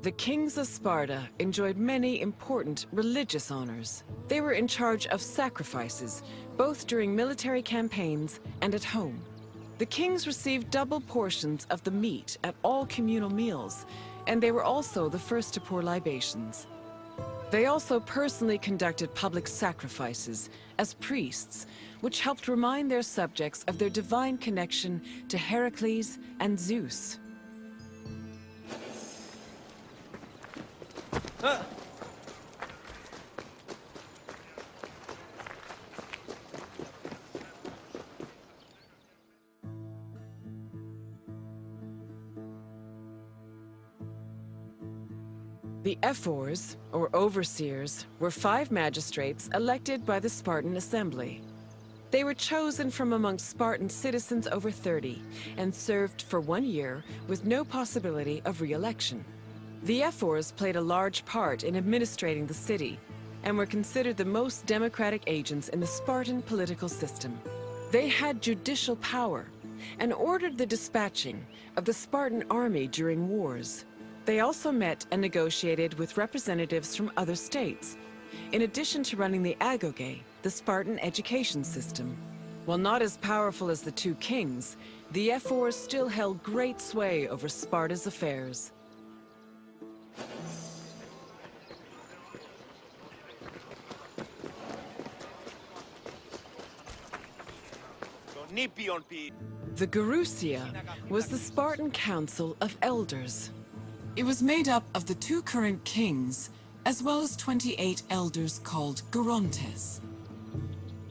The kings of Sparta enjoyed many important religious honors. They were in charge of sacrifices, both during military campaigns and at home. The kings received double portions of the meat at all communal meals, and they were also the first to pour libations. They also personally conducted public sacrifices as priests, which helped remind their subjects of their divine connection to Heracles and Zeus. The ephors, or overseers, were 5 magistrates elected by the Spartan assembly. They were chosen from amongst Spartan citizens over 30 and served for 1 year with no possibility of re-election. The ephors played a large part in administrating the city and were considered the most democratic agents in the Spartan political system. They had judicial power and ordered the dispatching of the Spartan army during wars. They also met and negotiated with representatives from other states, in addition to running the agoge, the Spartan education system. While not as powerful as the two kings, the ephors still held great sway over Sparta's affairs. The Gerousia was the Spartan Council of Elders. It was made up of the 2 current kings, as well as 28 elders called Gerontes.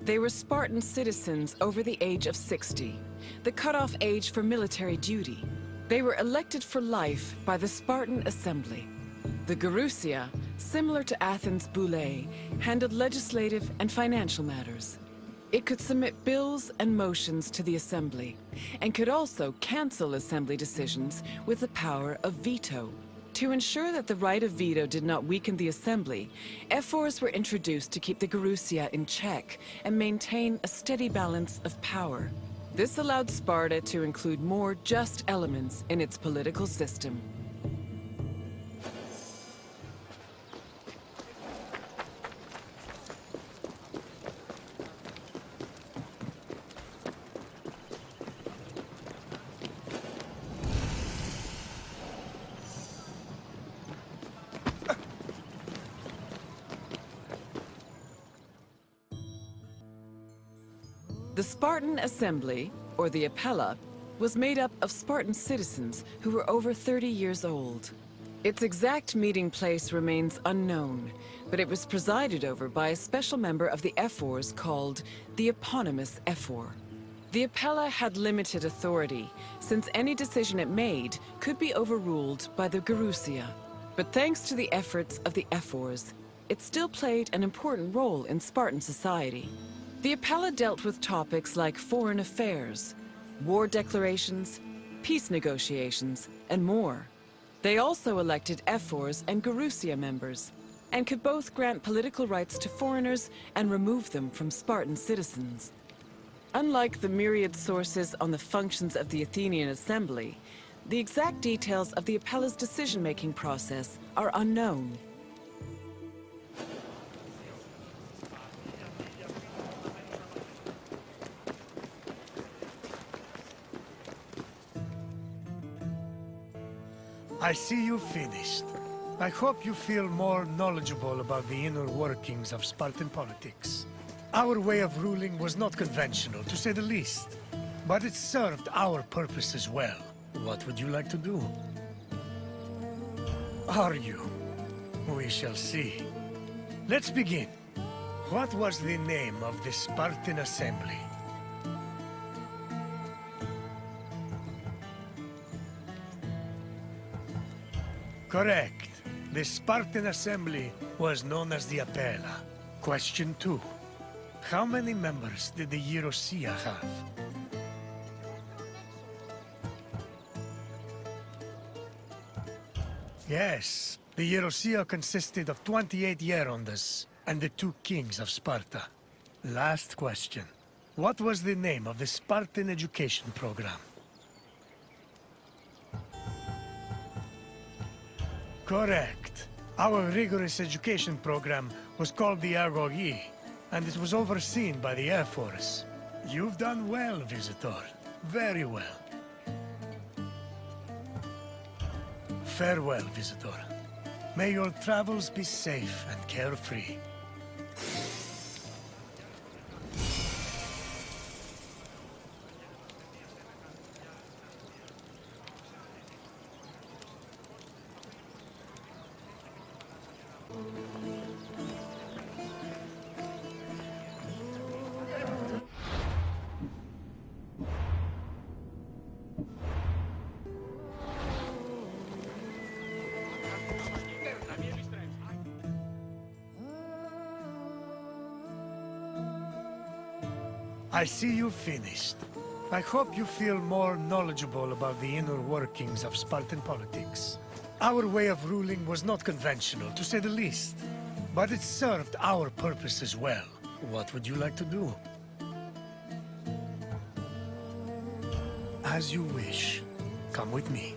They were Spartan citizens over the age of 60, the cutoff age for military duty. They were elected for life by the Spartan Assembly. The Gerousia, similar to Athens' Boulé, handled legislative and financial matters. It could submit bills and motions to the Assembly, and could also cancel Assembly decisions with the power of veto. To ensure that the right of veto did not weaken the Assembly, ephors were introduced to keep the Gerousia in check and maintain a steady balance of power. This allowed Sparta to include more just elements in its political system. The Spartan Assembly, or the Apella, was made up of Spartan citizens who were over 30 years old. Its exact meeting place remains unknown, but it was presided over by a special member of the ephors called the eponymous ephor. The Apella had limited authority, since any decision it made could be overruled by the Gerousia. But thanks to the efforts of the ephors, it still played an important role in Spartan society. The Apella dealt with topics like foreign affairs, war declarations, peace negotiations, and more. They also elected ephors and Gerousia members, and could both grant political rights to foreigners and remove them from Spartan citizens. Unlike the myriad sources on the functions of the Athenian Assembly, the exact details of the Apella's decision-making process are unknown. I see you finished. I hope you feel more knowledgeable about the inner workings of Spartan politics. Our way of ruling was not conventional, to say the least, but it served our purposes well. What would you like to do? Are you? We shall see. Let's begin. What was the name of the Spartan Assembly? Correct. The Spartan Assembly was known as the Apella. Question 2. How many members did the Gerousia have? Yes, the Gerousia consisted of 28 Gerondas and the 2 kings of Sparta. Last question. What was the name of the Spartan education program? Correct. Our rigorous education program was called the Agogi, and it was overseen by the Air Force. You've done well, Visitor. Very well. Farewell, Visitor. May your travels be safe and carefree. I see you finished. I hope you feel more knowledgeable about the inner workings of Spartan politics. Our way of ruling was not conventional, to say the least, but it served our purposes well. What would you like to do? As you wish. Come with me.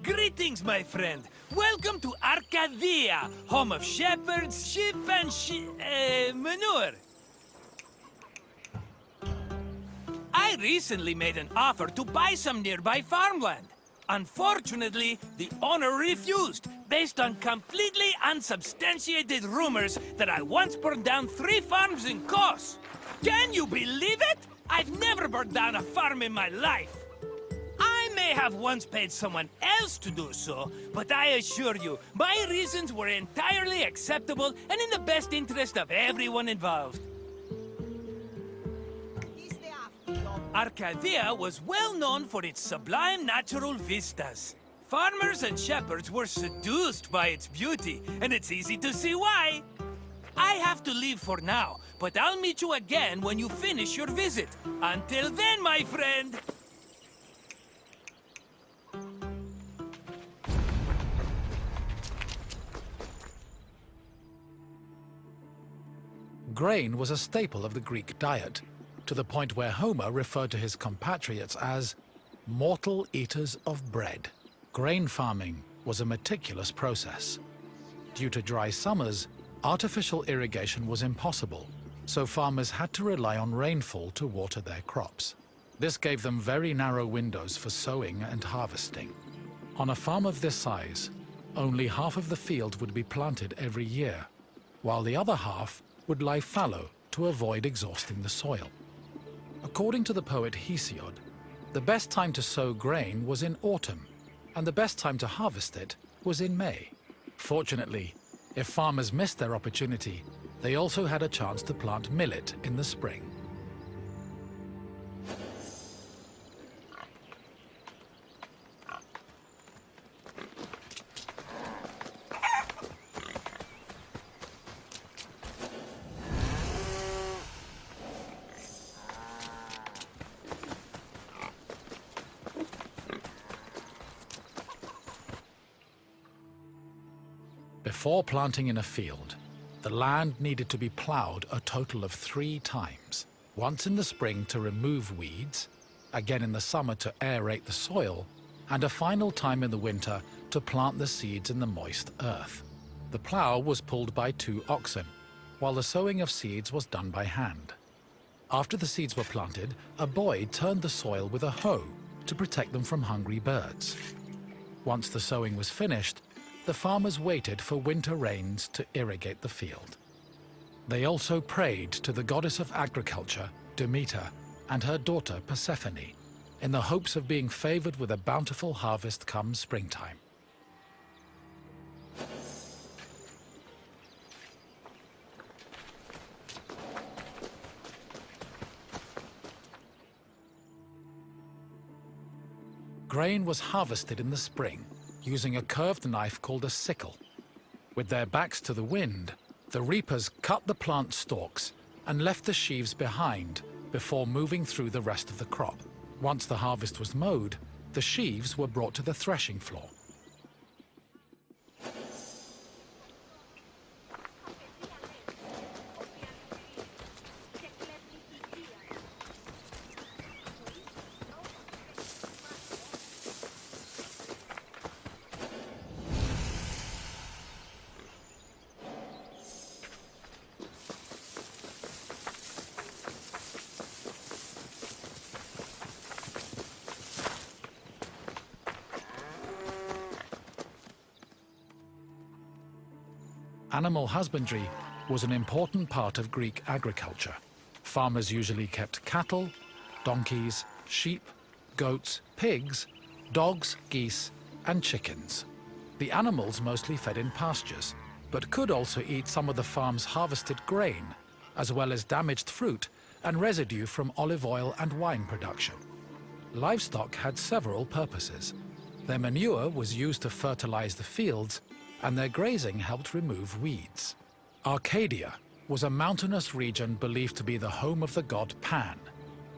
Greetings, my friend. Welcome to Arcadia, home of shepherds, sheep, and manure. I recently made an offer to buy some nearby farmland. Unfortunately, the owner refused, based on completely unsubstantiated rumors that I once burned down 3 farms in Kos. Can you believe it? I've never burned down a farm in my life. I may have once paid someone else to do so, but I assure you, my reasons were entirely acceptable and in the best interest of everyone involved. Arcadia was well known for its sublime natural vistas. Farmers and shepherds were seduced by its beauty, and it's easy to see why. I have to leave for now, but I'll meet you again when you finish your visit. Until then, my friend! Grain was a staple of the Greek diet, to the point where Homer referred to his compatriots as mortal eaters of bread. Grain farming was a meticulous process. Due to dry summers, artificial irrigation was impossible, so farmers had to rely on rainfall to water their crops. This gave them very narrow windows for sowing and harvesting. On a farm of this size, only half of the field would be planted every year, while the other half would lie fallow to avoid exhausting the soil. According to the poet Hesiod, the best time to sow grain was in autumn, and the best time to harvest it was in May. Fortunately, if farmers missed their opportunity, they also had a chance to plant millet in the spring. Before planting in a field, the land needed to be plowed a total of 3 times. Once in the spring to remove weeds, again in the summer to aerate the soil, and a final time in the winter to plant the seeds in the moist earth. The plow was pulled by 2 oxen, while the sowing of seeds was done by hand. After the seeds were planted, a boy turned the soil with a hoe to protect them from hungry birds. Once the sowing was finished, the farmers waited for winter rains to irrigate the field. They also prayed to the goddess of agriculture, Demeter, and her daughter Persephone, in the hopes of being favored with a bountiful harvest come springtime. Grain was harvested in the spring, using a curved knife called a sickle. With their backs to the wind, the reapers cut the plant stalks and left the sheaves behind before moving through the rest of the crop. Once the harvest was mowed, the sheaves were brought to the threshing floor. Animal husbandry was an important part of Greek agriculture. Farmers usually kept cattle, donkeys, sheep, goats, pigs, dogs, geese, and chickens. The animals mostly fed in pastures, but could also eat some of the farm's harvested grain, as well as damaged fruit and residue from olive oil and wine production. Livestock had several purposes. Their manure was used to fertilize the fields, and their grazing helped remove weeds. Arcadia was a mountainous region believed to be the home of the god Pan,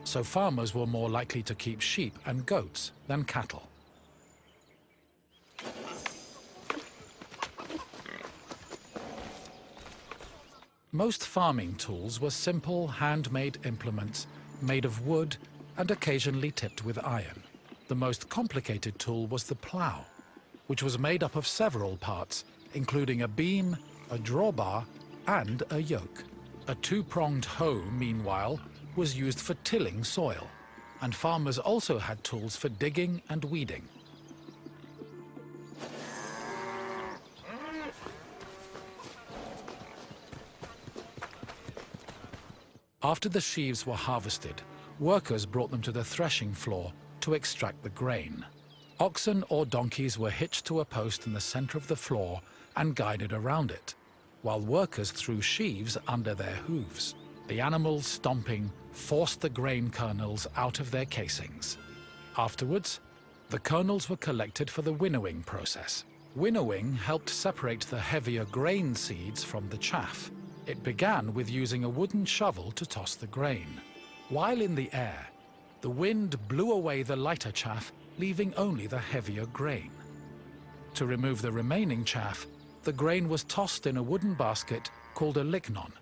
so farmers were more likely to keep sheep and goats than cattle. Most farming tools were simple, handmade implements made of wood and occasionally tipped with iron. The most complicated tool was the plough, which was made up of several parts, including a beam, a drawbar, and a yoke. A 2-pronged hoe, meanwhile, was used for tilling soil. and farmers also had tools for digging and weeding. After the sheaves were harvested, workers brought them to the threshing floor to extract the grain. Oxen or donkeys were hitched to a post in the center of the floor and guided around it, while workers threw sheaves under their hooves. The animals, stomping, forced the grain kernels out of their casings. Afterwards, the kernels were collected for the winnowing process. Winnowing helped separate the heavier grain seeds from the chaff. It began with using a wooden shovel to toss the grain. While in the air, the wind blew away the lighter chaff, leaving only the heavier grain. To remove the remaining chaff, the grain was tossed in a wooden basket called a lignon,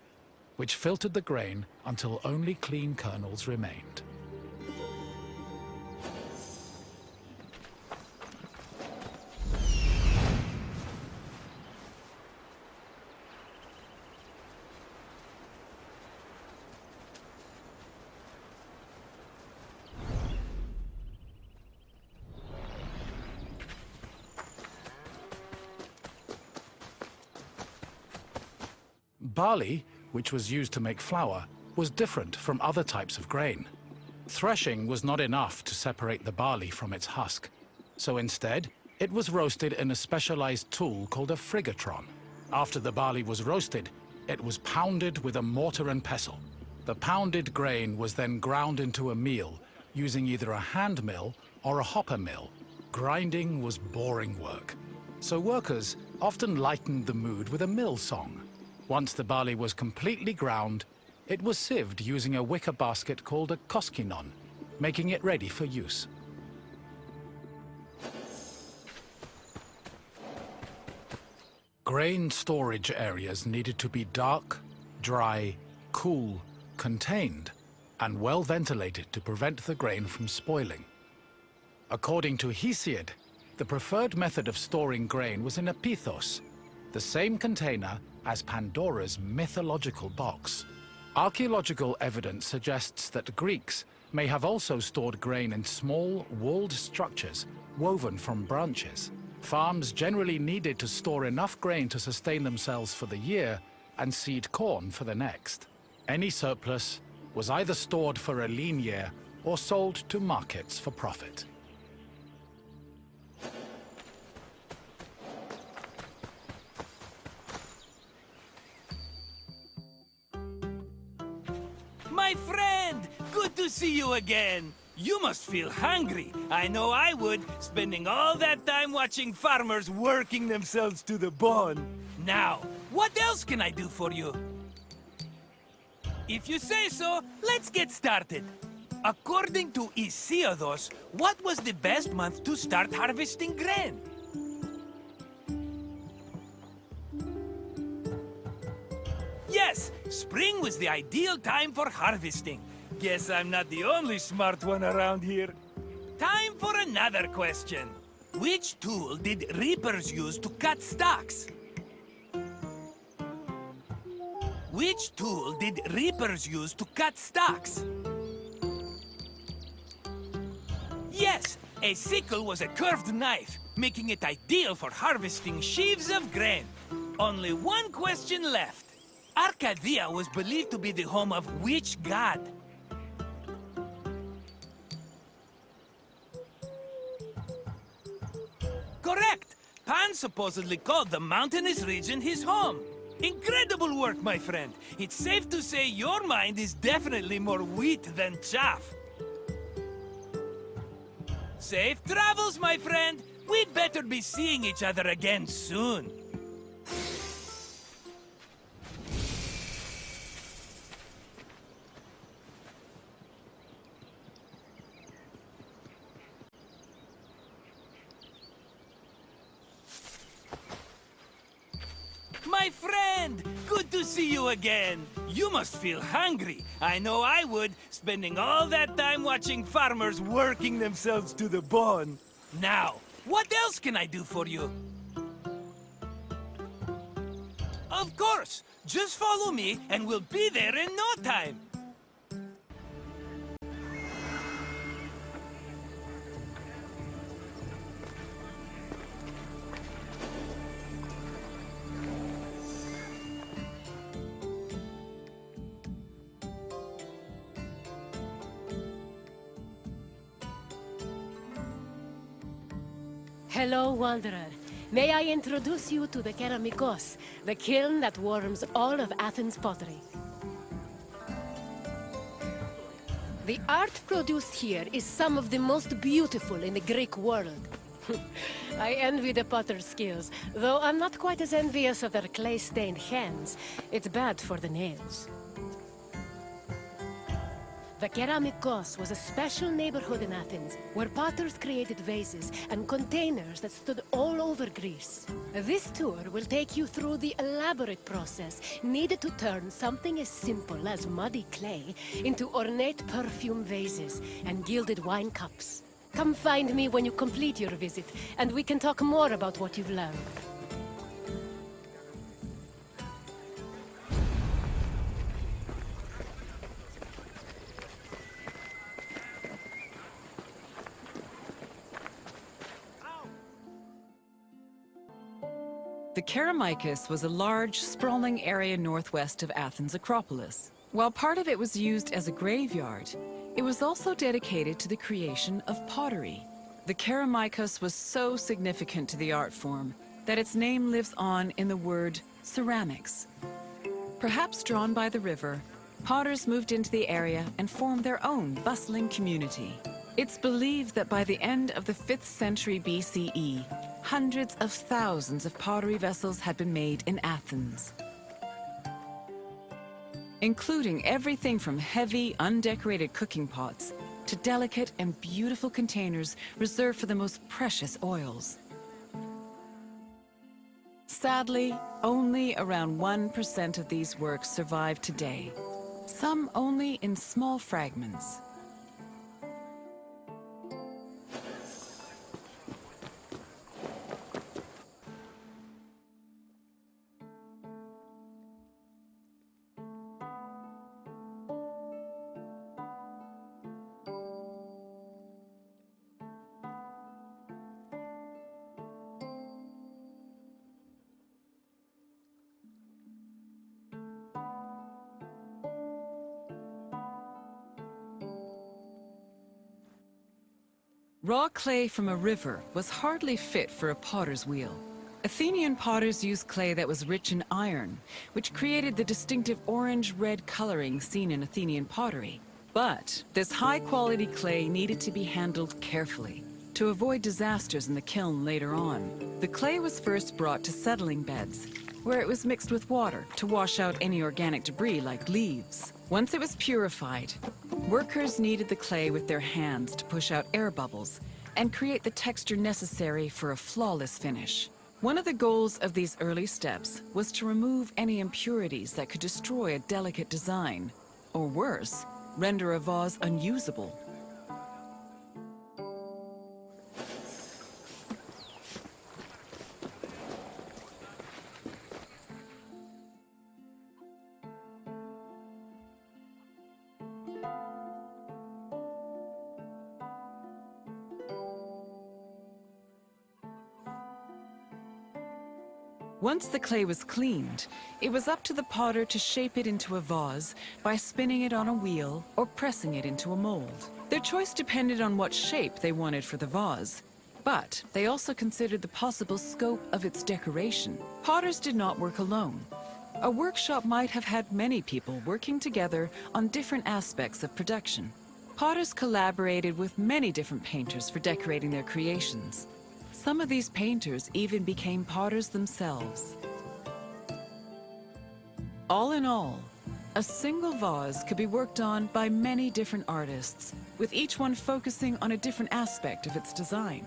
which filtered the grain until only clean kernels remained. Barley, which was used to make flour, was different from other types of grain. Threshing was not enough to separate the barley from its husk, so instead, it was roasted in a specialized tool called a frigatron. After the barley was roasted, it was pounded with a mortar and pestle. The pounded grain was then ground into a meal, using either a hand mill or a hopper mill. Grinding was boring work, so workers often lightened the mood with a mill song. Once the barley was completely ground, it was sieved using a wicker basket called a koskinon, making it ready for use. Grain storage areas needed to be dark, dry, cool, contained, and well ventilated to prevent the grain from spoiling. According to Hesiod, the preferred method of storing grain was in a pithos, the same container as Pandora's mythological box. Archaeological evidence suggests that Greeks may have also stored grain in small, walled structures woven from branches. Farms generally needed to store enough grain to sustain themselves for the year and seed corn for the next. Any surplus was either stored for a lean year or sold to markets for profit. My friend! Good to see you again! You must feel hungry. I know I would, spending all that time watching farmers working themselves to the bone. Now, what else can I do for you? If you say so, let's get started. According to Hesiodos, what was the best month to start harvesting grain? Yes, spring was the ideal time for harvesting. Guess I'm not the only smart one around here. Time for another question. Which tool did reapers use to cut stalks? Which tool did reapers use to cut stalks? Yes, a sickle was a curved knife, making it ideal for harvesting sheaves of grain. Only one question left. Arcadia was believed to be the home of which god? Correct! Pan supposedly called the mountainous region his home. Incredible work, my friend. It's safe to say your mind is definitely more wheat than chaff. Safe travels, my friend. We'd better be seeing each other again soon. My friend! Good to see you again! You must feel hungry. I know I would, spending all that time watching farmers working themselves to the bone. Now, what else can I do for you? Of course! Just follow me and we'll be there in no time! Hello, Wanderer. May I introduce you to the Keramikos, the kiln that warms all of Athens' pottery. The art produced here is some of the most beautiful in the Greek world. I envy the potter's skills, though I'm not quite as envious of their clay-stained hands. It's bad for the nails. The Keramikos was a special neighborhood in Athens, where potters created vases and containers that stood all over Greece. This tour will take you through the elaborate process needed to turn something as simple as muddy clay into ornate perfume vases and gilded wine cups. Come find me when you complete your visit, and we can talk more about what you've learned. The Keramikos was a large, sprawling area northwest of Athens' Acropolis. While part of it was used as a graveyard, it was also dedicated to the creation of pottery. The Keramikos was so significant to the art form that its name lives on in the word ceramics. Perhaps drawn by the river, potters moved into the area and formed their own bustling community. It's believed that by the end of the 5th century BCE, hundreds of thousands of pottery vessels had been made in Athens, including everything from heavy, undecorated cooking pots to delicate and beautiful containers reserved for the most precious oils. Sadly, only around 1% of these works survive today, some only in small fragments. Raw clay from a river was hardly fit for a potter's wheel. Athenian potters used clay that was rich in iron, which created the distinctive orange-red coloring seen in Athenian pottery. But this high-quality clay needed to be handled carefully to avoid disasters in the kiln later on. The clay was first brought to settling beds, where it was mixed with water to wash out any organic debris like leaves. Once it was purified, workers kneaded the clay with their hands to push out air bubbles and create the texture necessary for a flawless finish. One of the goals of these early steps was to remove any impurities that could destroy a delicate design, or worse, render a vase unusable. Once the clay was cleaned, it was up to the potter to shape it into a vase by spinning it on a wheel or pressing it into a mold. Their choice depended on what shape they wanted for the vase, but they also considered the possible scope of its decoration. Potters did not work alone. A workshop might have had many people working together on different aspects of production. Potters collaborated with many different painters for decorating their creations. Some of these painters even became potters themselves. All in all, a single vase could be worked on by many different artists, with each one focusing on a different aspect of its design.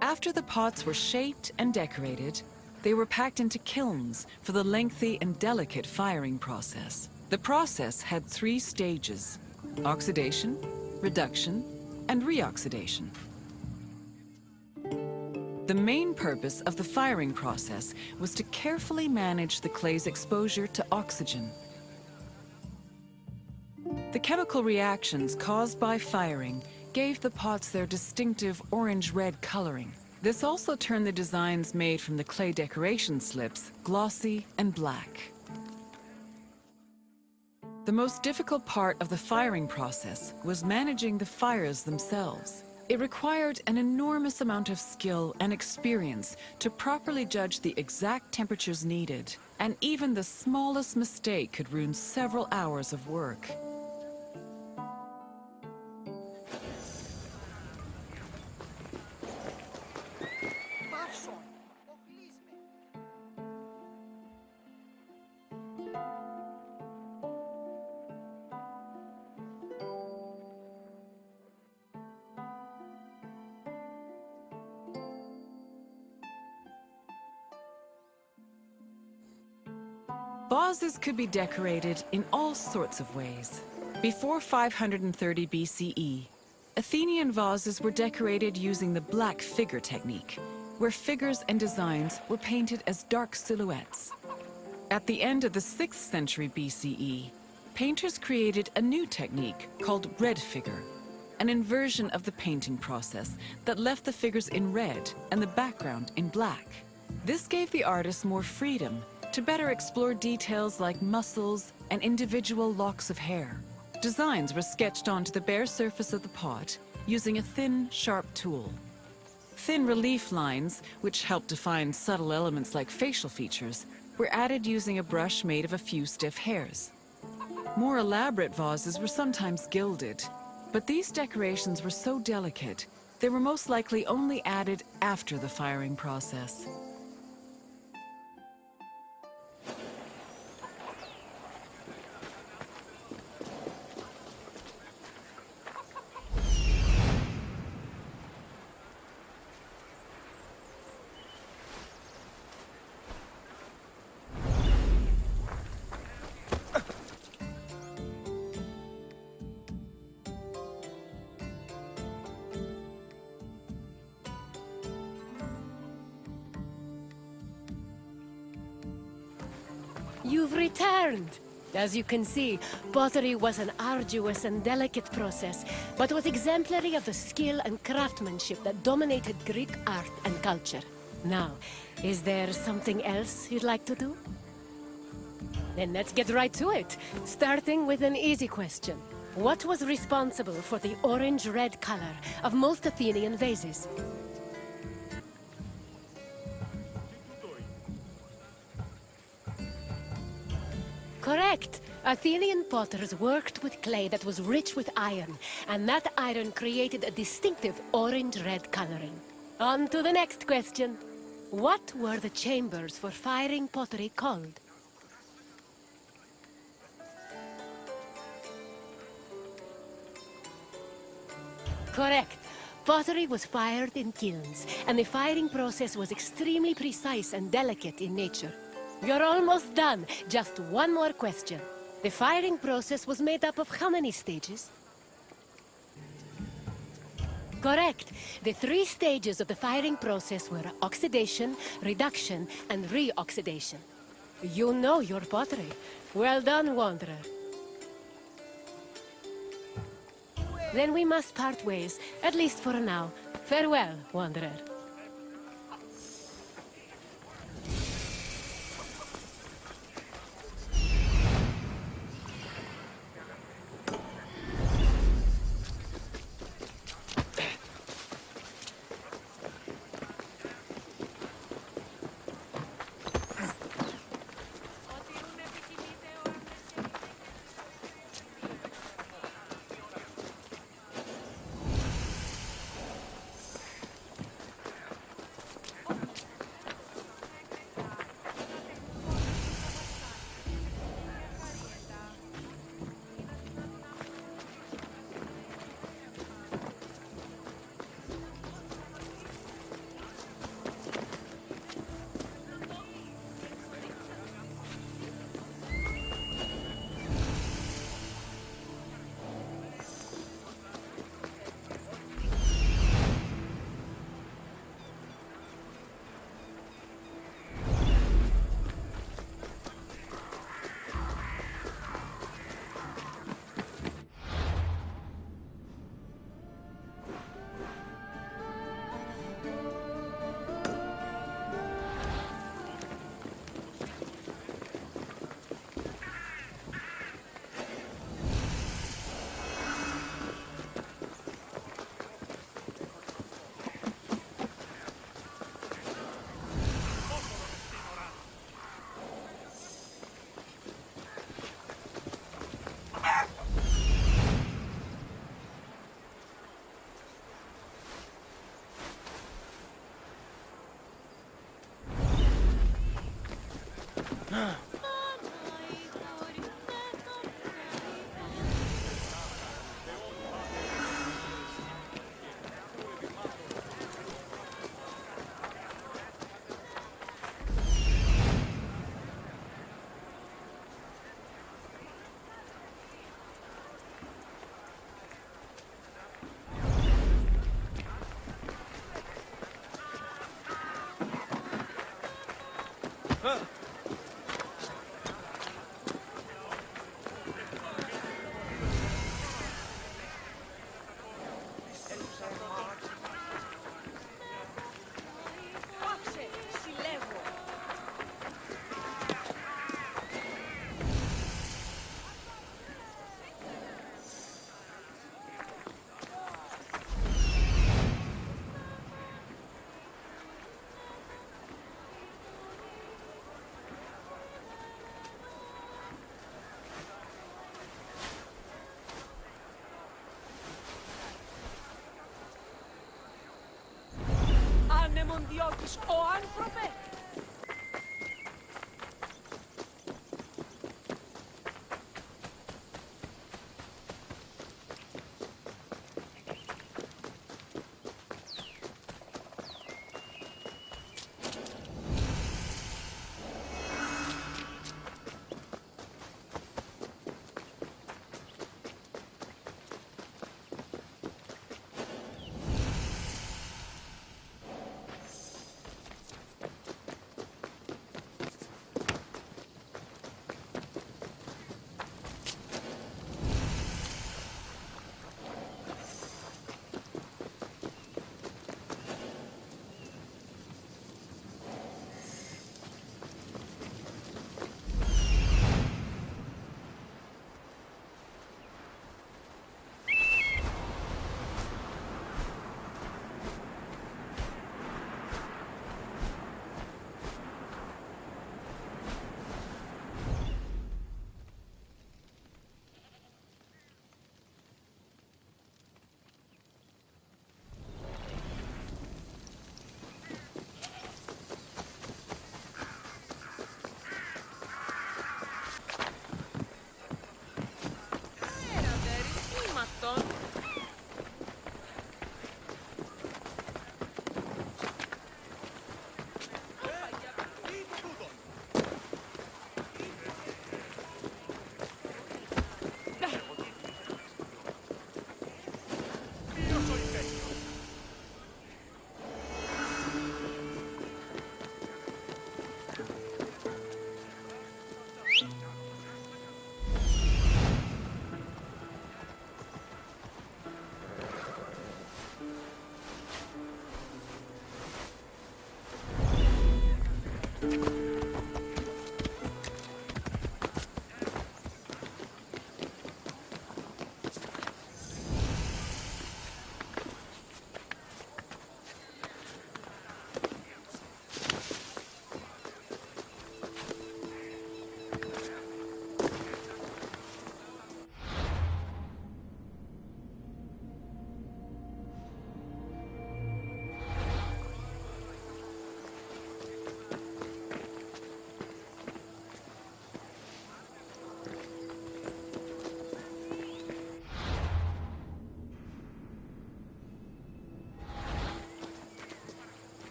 After the pots were shaped and decorated, they were packed into kilns for the lengthy and delicate firing process. The process had 3 stages: oxidation, reduction, and reoxidation. The main purpose of the firing process was to carefully manage the clay's exposure to oxygen. The chemical reactions caused by firing gave the pots their distinctive orange-red coloring. This also turned the designs made from the clay decoration slips glossy and black. The most difficult part of the firing process was managing the fires themselves. It required an enormous amount of skill and experience to properly judge the exact temperatures needed, and even the smallest mistake could ruin several hours of work. Vases could be decorated in all sorts of ways. Before 530 BCE, Athenian vases were decorated using the black figure technique, where figures and designs were painted as dark silhouettes. At the end of the 6th century BCE, painters created a new technique called red figure, an inversion of the painting process that left the figures in red and the background in black. This gave the artist more freedom to better explore details like muscles and individual locks of hair. Designs were sketched onto the bare surface of the pot using a thin, sharp tool. Thin relief lines, which helped define subtle elements like facial features, were added using a brush made of a few stiff hairs. More elaborate vases were sometimes gilded, but these decorations were so delicate, they were most likely only added after the firing process. You've returned! As you can see, pottery was an arduous and delicate process, but was exemplary of the skill and craftsmanship that dominated Greek art and culture. Now, is there something else you'd like to do? Then let's get right to it, starting with an easy question. What was responsible for the orange-red color of most Athenian vases? Correct! Athenian potters worked with clay that was rich with iron, and that iron created a distinctive orange-red coloring. On to the next question. What were the chambers for firing pottery called? Correct. Pottery was fired in kilns, and the firing process was extremely precise and delicate in nature. You're almost done. Just one more question. The firing process was made up of how many stages? Correct. The 3 stages of the firing process were oxidation, reduction, and reoxidation. You know your pottery. Well done, Wanderer. Then we must part ways, at least for now. Farewell, Wanderer. Ανεμονδιώτης, ο άνθρωπε!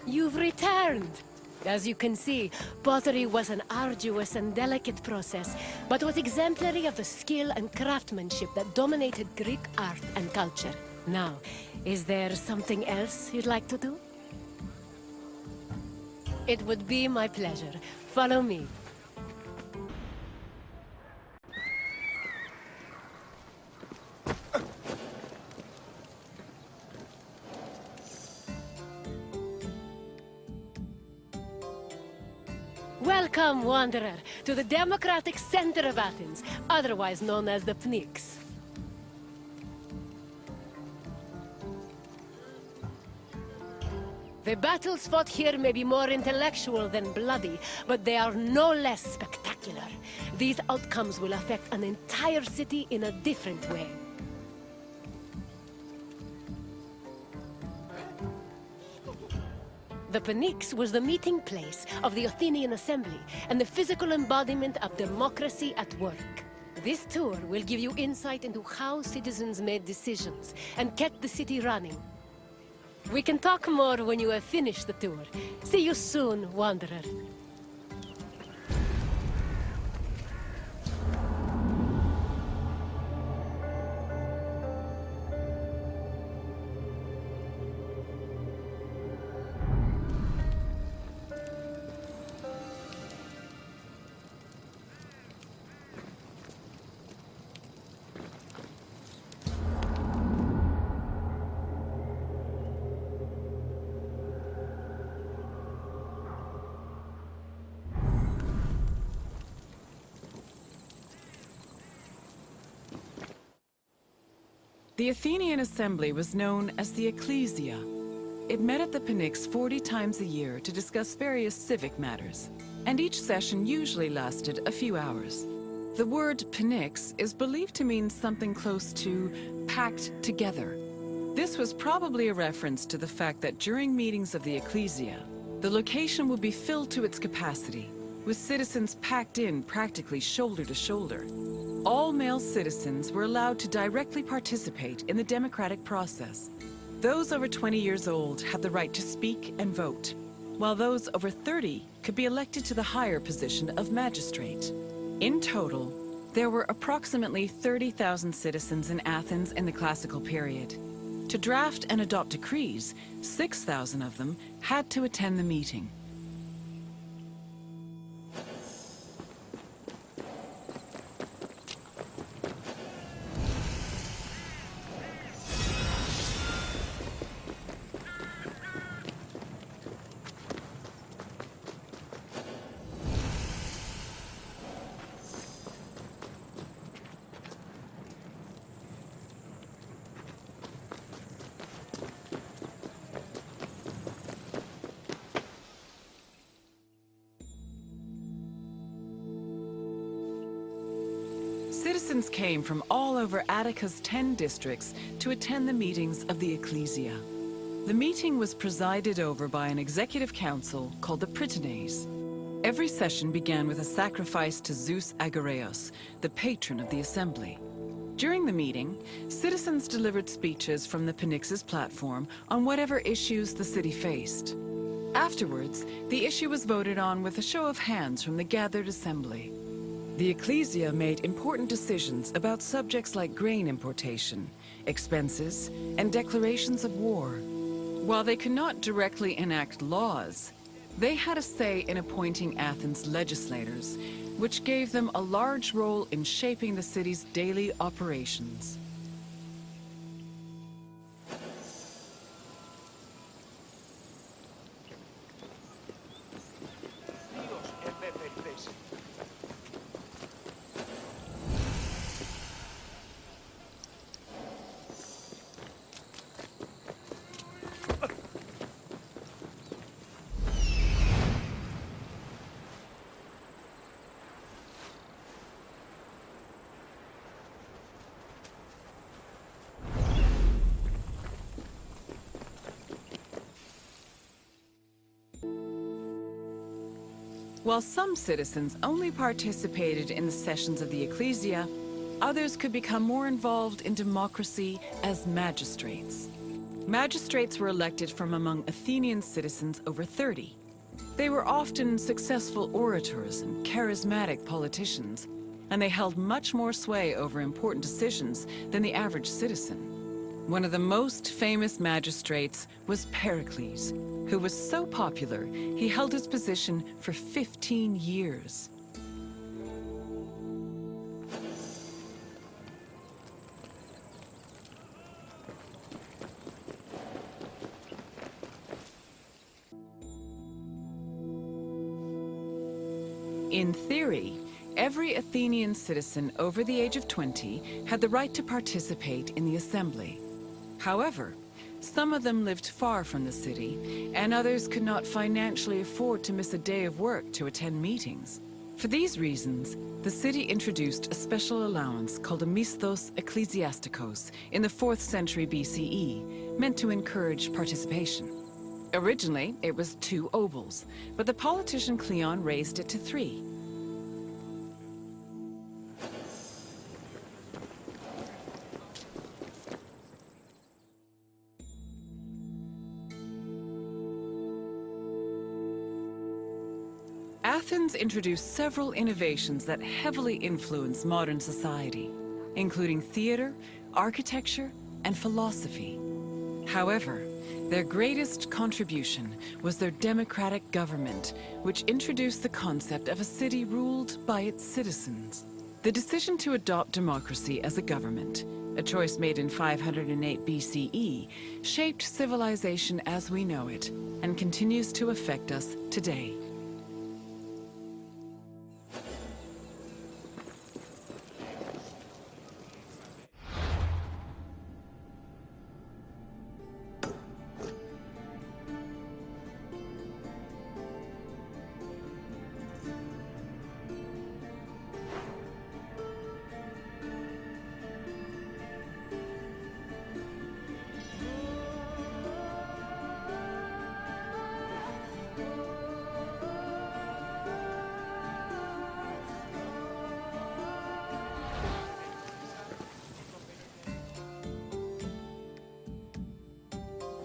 You've returned! As you can see, pottery was an arduous and delicate process, but was exemplary of the skill and craftsmanship that dominated Greek art and culture. Now, is there something else you'd like to do? It would be my pleasure. Follow me. Welcome, wanderer, to the democratic center of Athens, otherwise known as the Pnyx. The battles fought here may be more intellectual than bloody, but they are no less spectacular. These outcomes will affect an entire city in a different way. The Pnyx was the meeting place of the Athenian assembly and the physical embodiment of democracy at work. This tour will give you insight into how citizens made decisions and kept the city running. We can talk more when you have finished the tour. See you soon, wanderer. The Athenian assembly was known as the Ecclesia. It met at the Pnyx 40 times a year to discuss various civic matters, and each session usually lasted a few hours. The word Pnyx is believed to mean something close to packed together. This was probably a reference to the fact that during meetings of the Ecclesia, the location would be filled to its capacity, with citizens packed in practically shoulder to shoulder. All male citizens were allowed to directly participate in the democratic process. Those over 20 years old had the right to speak and vote, while those over 30 could be elected to the higher position of magistrate. In total, there were approximately 30,000 citizens in Athens in the classical period. To draft and adopt decrees, 6,000 of them had to attend the meeting. Citizens came from all over Attica's 10 districts to attend the meetings of the Ecclesia. The meeting was presided over by an executive council called the Prytanes. Every session began with a sacrifice to Zeus Agoreos, the patron of the assembly. During the meeting, citizens delivered speeches from the Pnyx's platform on whatever issues the city faced. Afterwards, the issue was voted on with a show of hands from the gathered assembly. The Ecclesia made important decisions about subjects like grain importation, expenses, and declarations of war. While they could not directly enact laws, they had a say in appointing Athens' legislators, which gave them a large role in shaping the city's daily operations. While some citizens only participated in the sessions of the Ecclesia, others could become more involved in democracy as magistrates. Magistrates were elected from among Athenian citizens over 30. They were often successful orators and charismatic politicians, and they held much more sway over important decisions than the average citizen. One of the most famous magistrates was Pericles, who was so popular, he held his position for 15 years. In theory, every Athenian citizen over the age of 20 had the right to participate in the assembly. However, some of them lived far from the city, and others could not financially afford to miss a day of work to attend meetings. For these reasons, the city introduced a special allowance called a misthos ecclesiasticos in the 4th century BCE, meant to encourage participation. Originally, it was 2 obols, but the politician Cleon raised it to 3. Athens introduced several innovations that heavily influenced modern society, including theater, architecture, and philosophy. However, their greatest contribution was their democratic government, which introduced the concept of a city ruled by its citizens. The decision to adopt democracy as a government, a choice made in 508 BCE, shaped civilization as we know it, and continues to affect us today.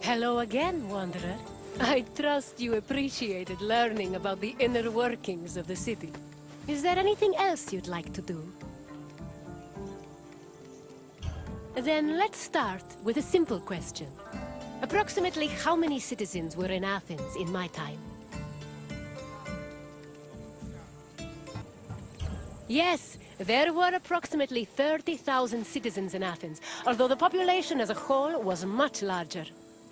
Hello again, Wanderer. I trust you appreciated learning about the inner workings of the city. Is there anything else you'd like to do? Then let's start with a simple question. Approximately how many citizens were in Athens in my time? Yes, there were approximately 30,000 citizens in Athens, although the population as a whole was much larger.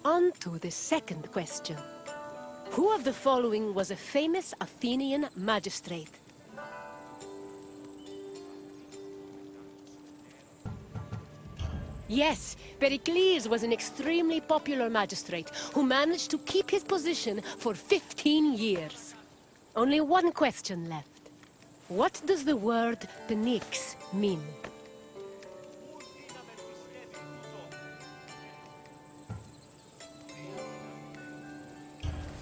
On to the second question. Who of the following was a famous Athenian magistrate? Yes, Pericles was an extremely popular magistrate who managed to keep his position for 15 years. Only one question left. What does the word Pnyx mean?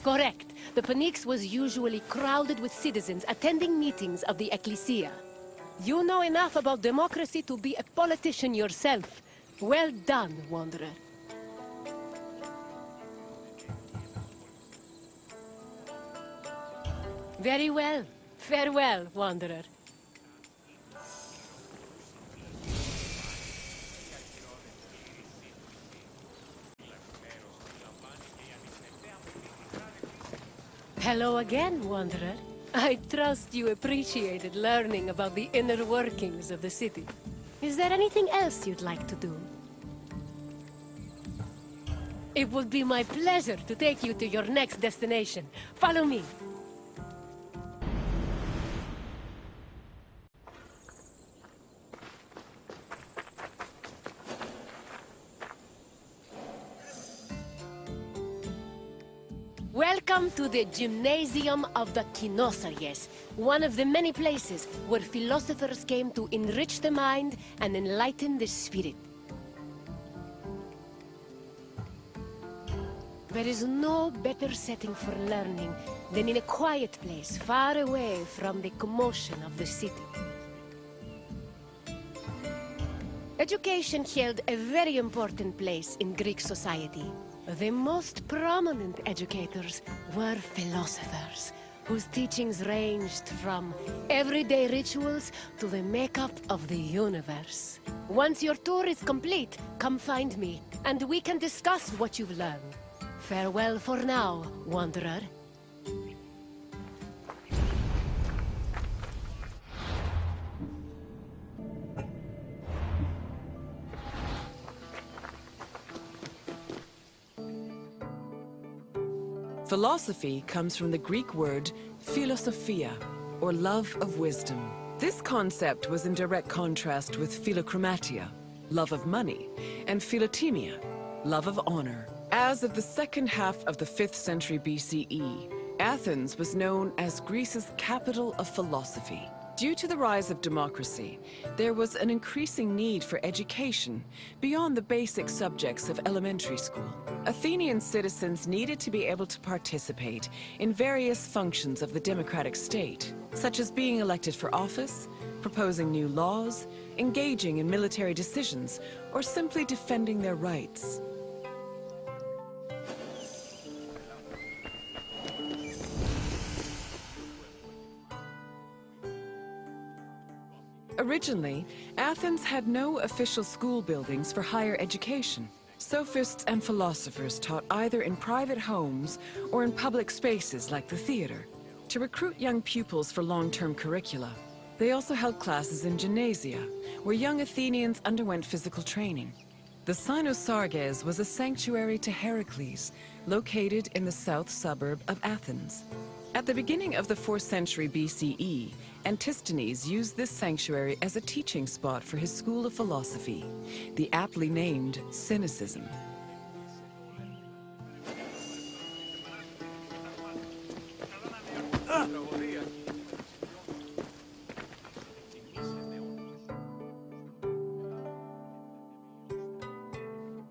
Correct. The Pnyx was usually crowded with citizens attending meetings of the Ecclesia. You know enough about democracy to be a politician yourself. Well done, Wanderer. Very well. Farewell, Wanderer. Hello again, Wanderer. I trust you appreciated learning about the inner workings of the city. Is there anything else you'd like to do? It would be my pleasure to take you to your next destination. Follow me. Welcome to the Gymnasium of the Knossos, one of the many places where philosophers came to enrich the mind and enlighten the spirit. There is no better setting for learning than in a quiet place far away from the commotion of the city. Education held a very important place in Greek society. The most prominent educators were philosophers, whose teachings ranged from everyday rituals to the makeup of the universe. Once your tour is complete, come find me, and we can discuss what you've learned. Farewell for now, Wanderer. Philosophy comes from the Greek word philosophia, or love of wisdom. This concept was in direct contrast with philochromatia, love of money, and philotimia, love of honor. As of the second half of the 5th century BCE, Athens was known as Greece's capital of philosophy. Due to the rise of democracy, there was an increasing need for education beyond the basic subjects of elementary school. Athenian citizens needed to be able to participate in various functions of the democratic state, such as being elected for office, proposing new laws, engaging in military decisions, or simply defending their rights. Originally, Athens had no official school buildings for higher education. Sophists and philosophers taught either in private homes or in public spaces like the theater. To recruit young pupils for long-term curricula, they also held classes in gymnasia, where young Athenians underwent physical training. The Cynosarges was a sanctuary to Heracles, located in the south suburb of Athens. At the beginning of the 4th century BCE, Antisthenes used this sanctuary as a teaching spot for his school of philosophy, the aptly named Cynicism.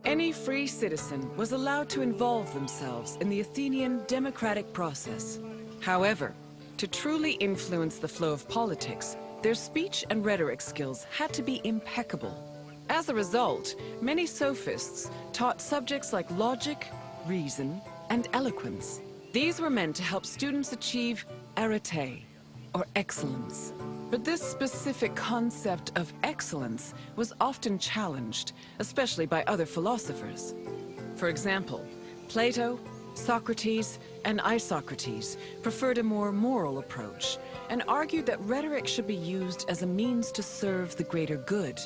Any free citizen was allowed to involve themselves in the Athenian democratic process. However, to truly influence the flow of politics, their speech and rhetoric skills had to be impeccable. As a result, many sophists taught subjects like logic, reason, and eloquence. These were meant to help students achieve arete, or excellence. But this specific concept of excellence was often challenged, especially by other philosophers. For example, Plato, Socrates, and Isocrates preferred a more moral approach and argued that rhetoric should be used as a means to serve the greater good.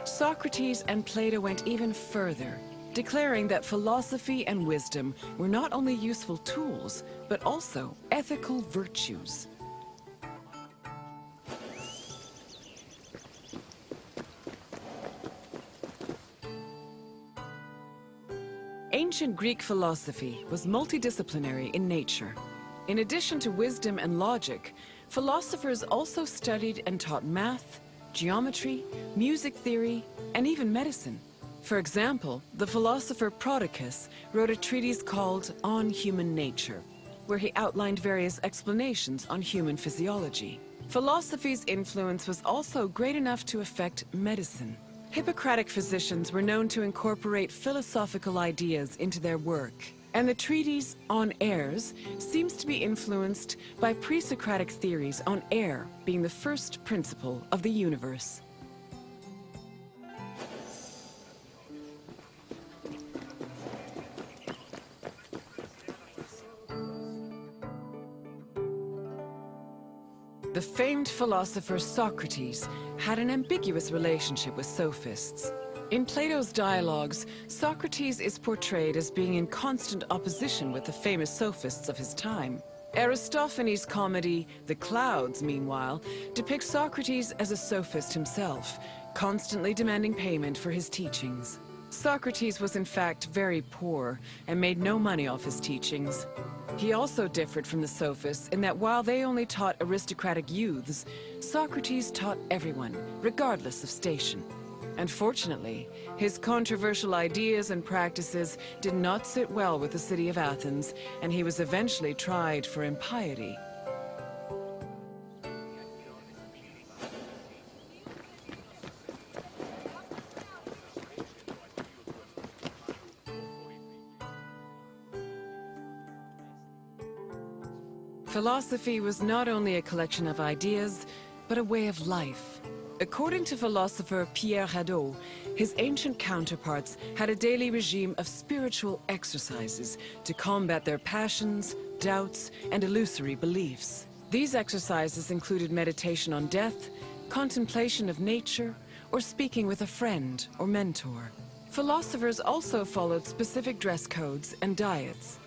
Socrates and Plato went even further, declaring that philosophy and wisdom were not only useful tools, but also ethical virtues. Ancient Greek philosophy was multidisciplinary in nature. In addition to wisdom and logic, philosophers also studied and taught math, geometry, music theory, and even medicine. For example, the philosopher Prodicus wrote a treatise called On Human Nature, where he outlined various explanations on human physiology. Philosophy's influence was also great enough to affect medicine. Hippocratic physicians were known to incorporate philosophical ideas into their work, and the treatise On Airs seems to be influenced by pre-Socratic theories on air being the first principle of the universe. The famed philosopher Socrates had an ambiguous relationship with sophists. In Plato's dialogues, Socrates is portrayed as being in constant opposition with the famous sophists of his time. Aristophanes' comedy, The Clouds, meanwhile, depicts Socrates as a sophist himself, constantly demanding payment for his teachings. Socrates was in fact very poor and made no money off his teachings. He also differed from the sophists in that while they only taught aristocratic youths, Socrates taught everyone, regardless of station. Unfortunately, his controversial ideas and practices did not sit well with the city of Athens, and he was eventually tried for impiety. Philosophy was not only a collection of ideas, but a way of life. According to philosopher Pierre Hadot, his ancient counterparts had a daily regime of spiritual exercises to combat their passions, doubts, and illusory beliefs. These exercises included meditation on death, contemplation of nature, or speaking with a friend or mentor. Philosophers also followed specific dress codes and diets.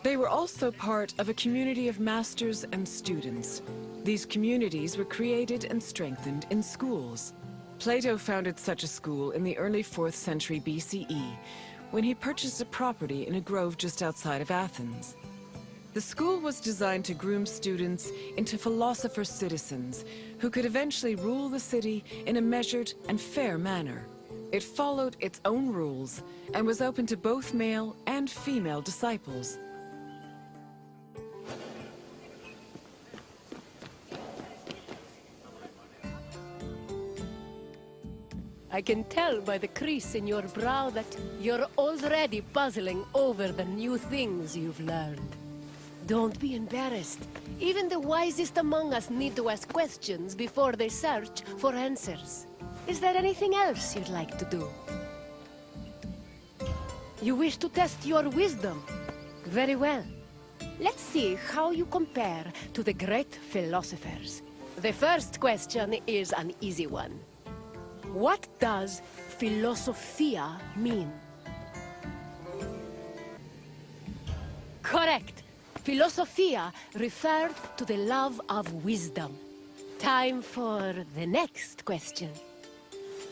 They were also part of a community of masters and students. These communities were created and strengthened in schools. Plato founded such a school in the early 4th century BCE, when he purchased a property in a grove just outside of Athens. The school was designed to groom students into philosopher citizens who could eventually rule the city in a measured and fair manner. It followed its own rules and was open to both male and female disciples. I can tell by the crease in your brow that you're already puzzling over the new things you've learned. Don't be embarrassed. Even the wisest among us need to ask questions before they search for answers. Is there anything else you'd like to do? You wish to test your wisdom? Very well. Let's see how you compare to the great philosophers. The first question is an easy one. What does philosophia mean? Correct. Philosophia referred to the love of wisdom. Time for the next question.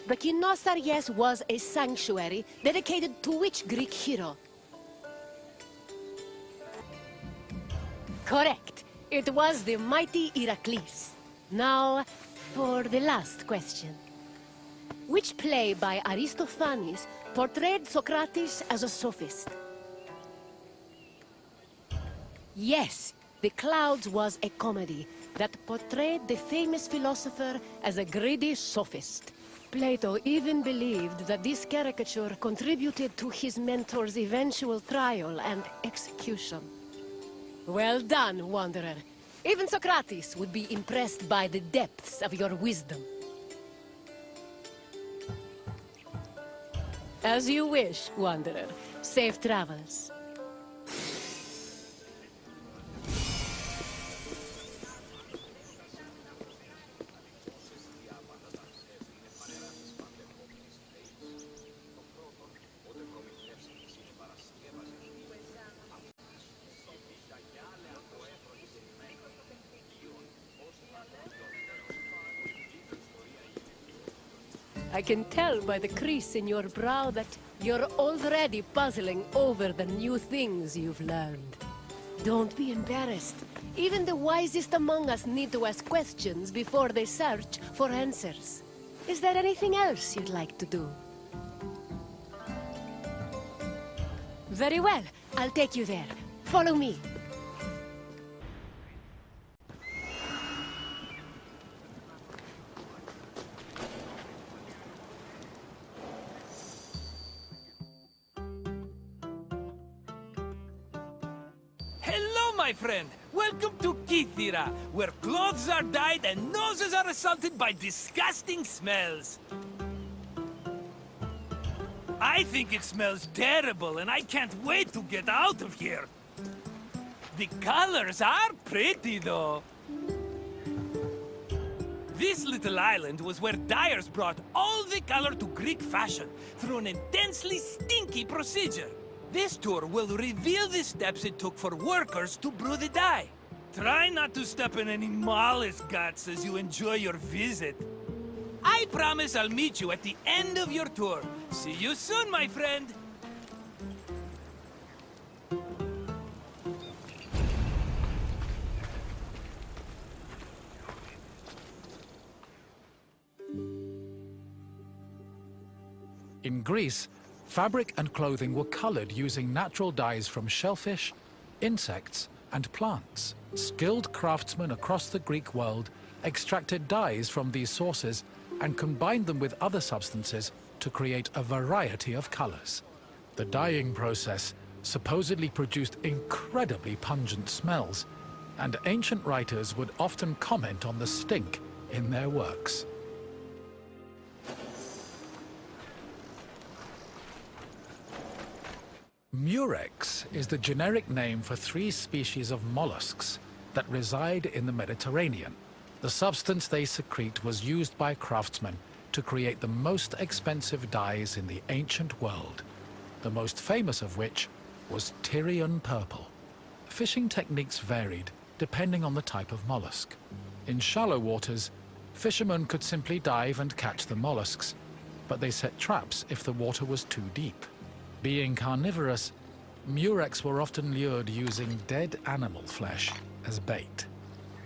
The Knossos was a sanctuary dedicated to which Greek hero? Correct. It was the mighty Heracles. Now, for the last question. Which play by Aristophanes portrayed Socrates as a sophist? Yes, The Clouds was a comedy that portrayed the famous philosopher as a greedy sophist. Plato even believed that this caricature contributed to his mentor's eventual trial and execution. Well done, Wanderer. Even Socrates would be impressed by the depths of your wisdom. As you wish, Wanderer. Safe travels. I can tell by the crease in your brow that you're already puzzling over the new things you've learned. Don't be embarrassed. Even the wisest among us need to ask questions before they search for answers. Is there anything else you'd like to do? Very well. I'll take you there. Follow me. My friend, welcome to Kythera, where clothes are dyed and noses are assaulted by disgusting smells. I think it smells terrible, and I can't wait to get out of here. The colors are pretty, though. This little island was where dyers brought all the color to Greek fashion through an intensely stinky procedure. This tour will reveal the steps it took for workers to brew the dye. Try not to step in any mollusk guts as you enjoy your visit. I promise I'll meet you at the end of your tour. See you soon, my friend. In Greece, fabric and clothing were colored using natural dyes from shellfish, insects, and plants. Skilled craftsmen across the Greek world extracted dyes from these sources and combined them with other substances to create a variety of colors. The dyeing process supposedly produced incredibly pungent smells, and ancient writers would often comment on the stink in their works. Murex is the generic name for 3 species of mollusks that reside in the Mediterranean. The substance they secrete was used by craftsmen to create the most expensive dyes in the ancient world, the most famous of which was Tyrian purple. fishing techniques varied depending on the type of mollusk. In shallow waters, fishermen could simply dive and catch the mollusks, but they set traps if the water was too deep. Being carnivorous, murex were often lured using dead animal flesh as bait.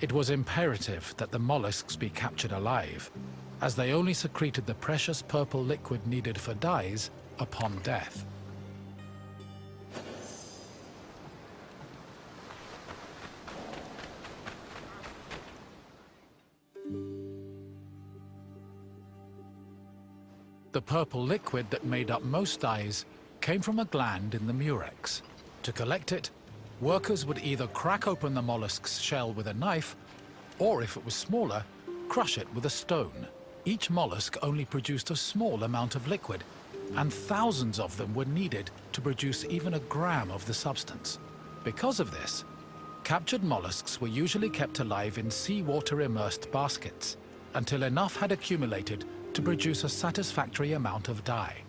It was imperative that the mollusks be captured alive, as they only secreted the precious purple liquid needed for dyes upon death. The purple liquid that made up most dyes came from a gland in the murex. To collect it, workers would either crack open the mollusk's shell with a knife, or if it was smaller, crush it with a stone. Each mollusk only produced a small amount of liquid, and thousands of them were needed to produce even a gram of the substance. Because of this, captured mollusks were usually kept alive in seawater immersed baskets until enough had accumulated to produce a satisfactory amount of dye.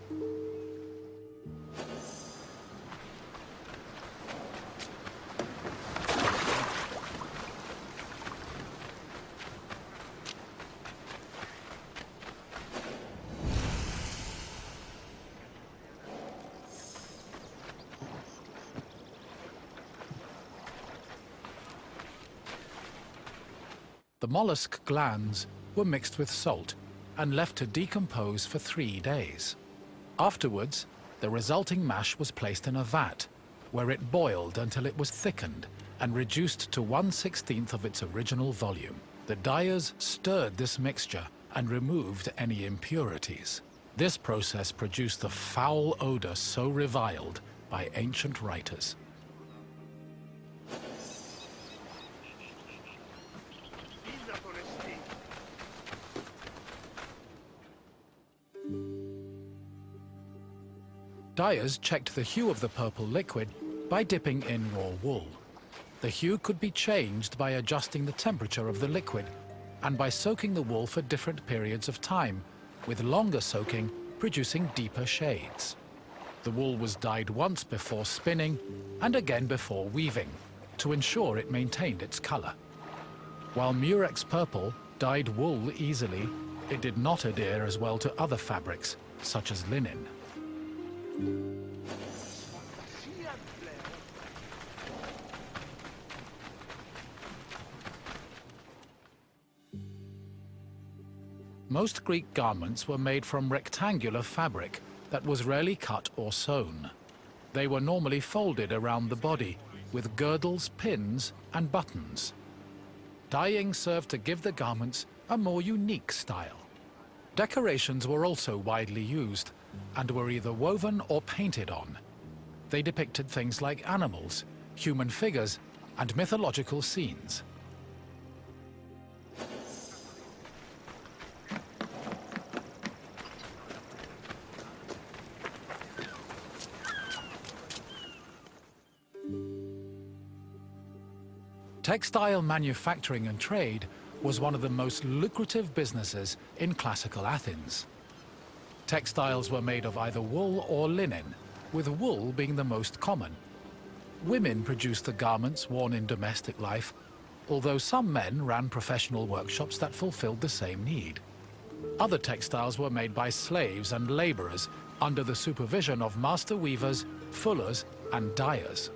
The mollusk glands were mixed with salt and left to decompose for 3 days. Afterwards, the resulting mash was placed in a vat, where it boiled until it was thickened and reduced to 1/16 of its original volume. The dyers stirred this mixture and removed any impurities. This process produced the foul odor so reviled by ancient writers. Dyers checked the hue of the purple liquid by dipping in raw wool. The hue could be changed by adjusting the temperature of the liquid and by soaking the wool for different periods of time, with longer soaking producing deeper shades. The wool was dyed once before spinning and again before weaving to ensure it maintained its color. While murex purple dyed wool easily, it did not adhere as well to other fabrics, such as linen. Most Greek garments were made from rectangular fabric that was rarely cut or sewn. They were normally folded around the body, with girdles, pins, and buttons. Dyeing served to give the garments a more unique style. Decorations were also widely used, and were either woven or painted on. They depicted things like animals, human figures, and mythological scenes. Textile manufacturing and trade was one of the most lucrative businesses in classical Athens. Textiles were made of either wool or linen, with wool being the most common. Women produced the garments worn in domestic life, although some men ran professional workshops that fulfilled the same need. Other textiles were made by slaves and laborers under the supervision of master weavers, fullers, and dyers.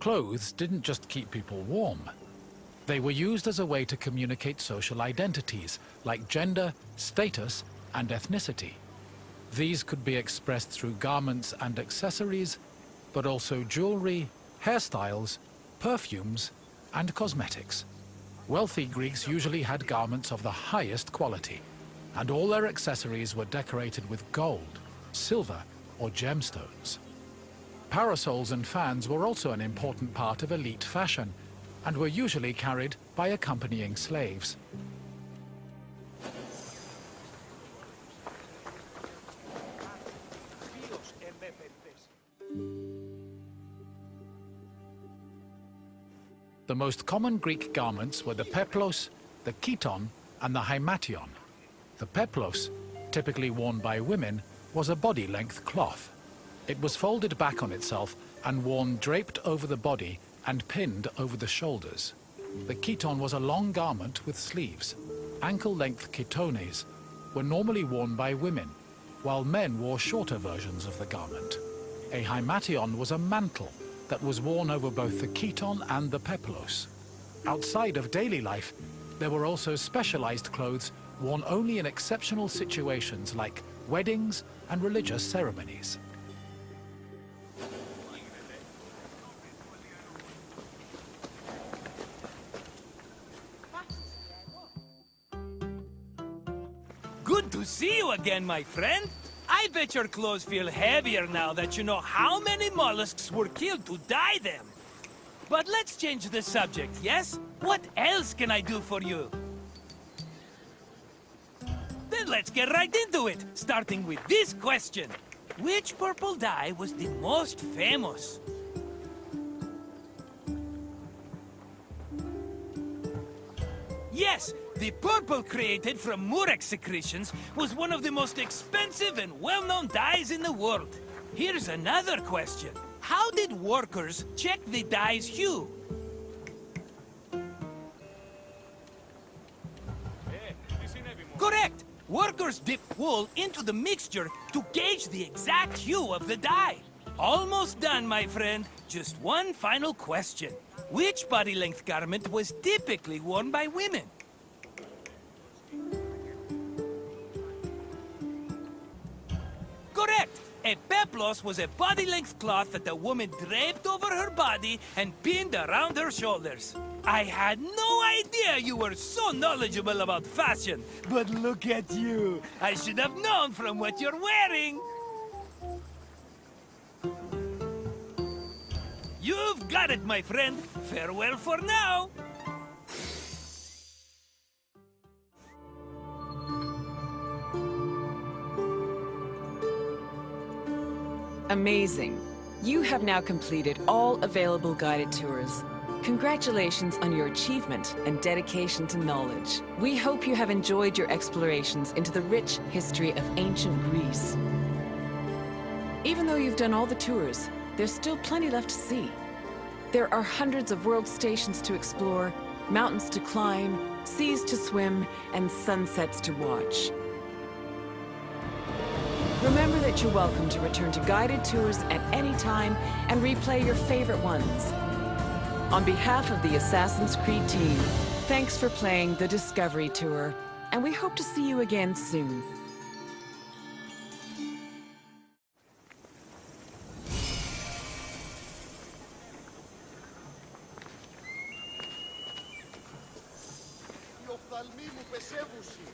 Clothes didn't just keep people warm. They were used as a way to communicate social identities like gender, status, and ethnicity. These could be expressed through garments and accessories, but also jewelry, hairstyles, perfumes, and cosmetics. Wealthy Greeks usually had garments of the highest quality, and all their accessories were decorated with gold, silver, or gemstones. Parasols and fans were also an important part of elite fashion, and were usually carried by accompanying slaves. The The most common Greek garments were the peplos, the chiton, and the hymation. The peplos, typically worn by women, was a body-length cloth. It was folded back on itself and worn draped over the body and pinned over the shoulders. The chiton was a long garment with sleeves. Ankle-length chitones were normally worn by women, while men wore shorter versions of the garment. A hymation was a mantle that was worn over both the chiton and the peplos. Outside of daily life, there were also specialized clothes worn only in exceptional situations like weddings and religious ceremonies. Good to see you again, my friend. I bet your clothes feel heavier now that you know how many mollusks were killed to dye them. But let's change the subject, yes? What else can I do for you? Then let's get right into it, starting with this question. Which purple dye was the most famous? Yes, the purple created from murex secretions was one of the most expensive and well-known dyes in the world. Here's another question. How did workers check the dye's hue? Correct! Workers dip wool into the mixture to gauge the exact hue of the dye. Almost done, my friend. Just one final question. Which body-length garment was typically worn by women? Correct! A peplos was a body-length cloth that a woman draped over her body and pinned around her shoulders. I had no idea you were so knowledgeable about fashion, but look at you. I should have known from what you're wearing. You've got it, my friend. Farewell for now. Amazing. You have now completed all available guided tours. Congratulations on your achievement and dedication to knowledge. We hope you have enjoyed your explorations into the rich history of ancient Greece. Even though you've done all the tours, there's still plenty left to see. There are hundreds of world stations to explore, mountains to climb, seas to swim, and sunsets to watch. Remember that you're welcome to return to guided tours at any time and replay your favorite ones. On behalf of the Assassin's Creed team, thanks for playing the Discovery Tour, and we hope to see you again soon. Η οφθαλμή μου πεσέβουση.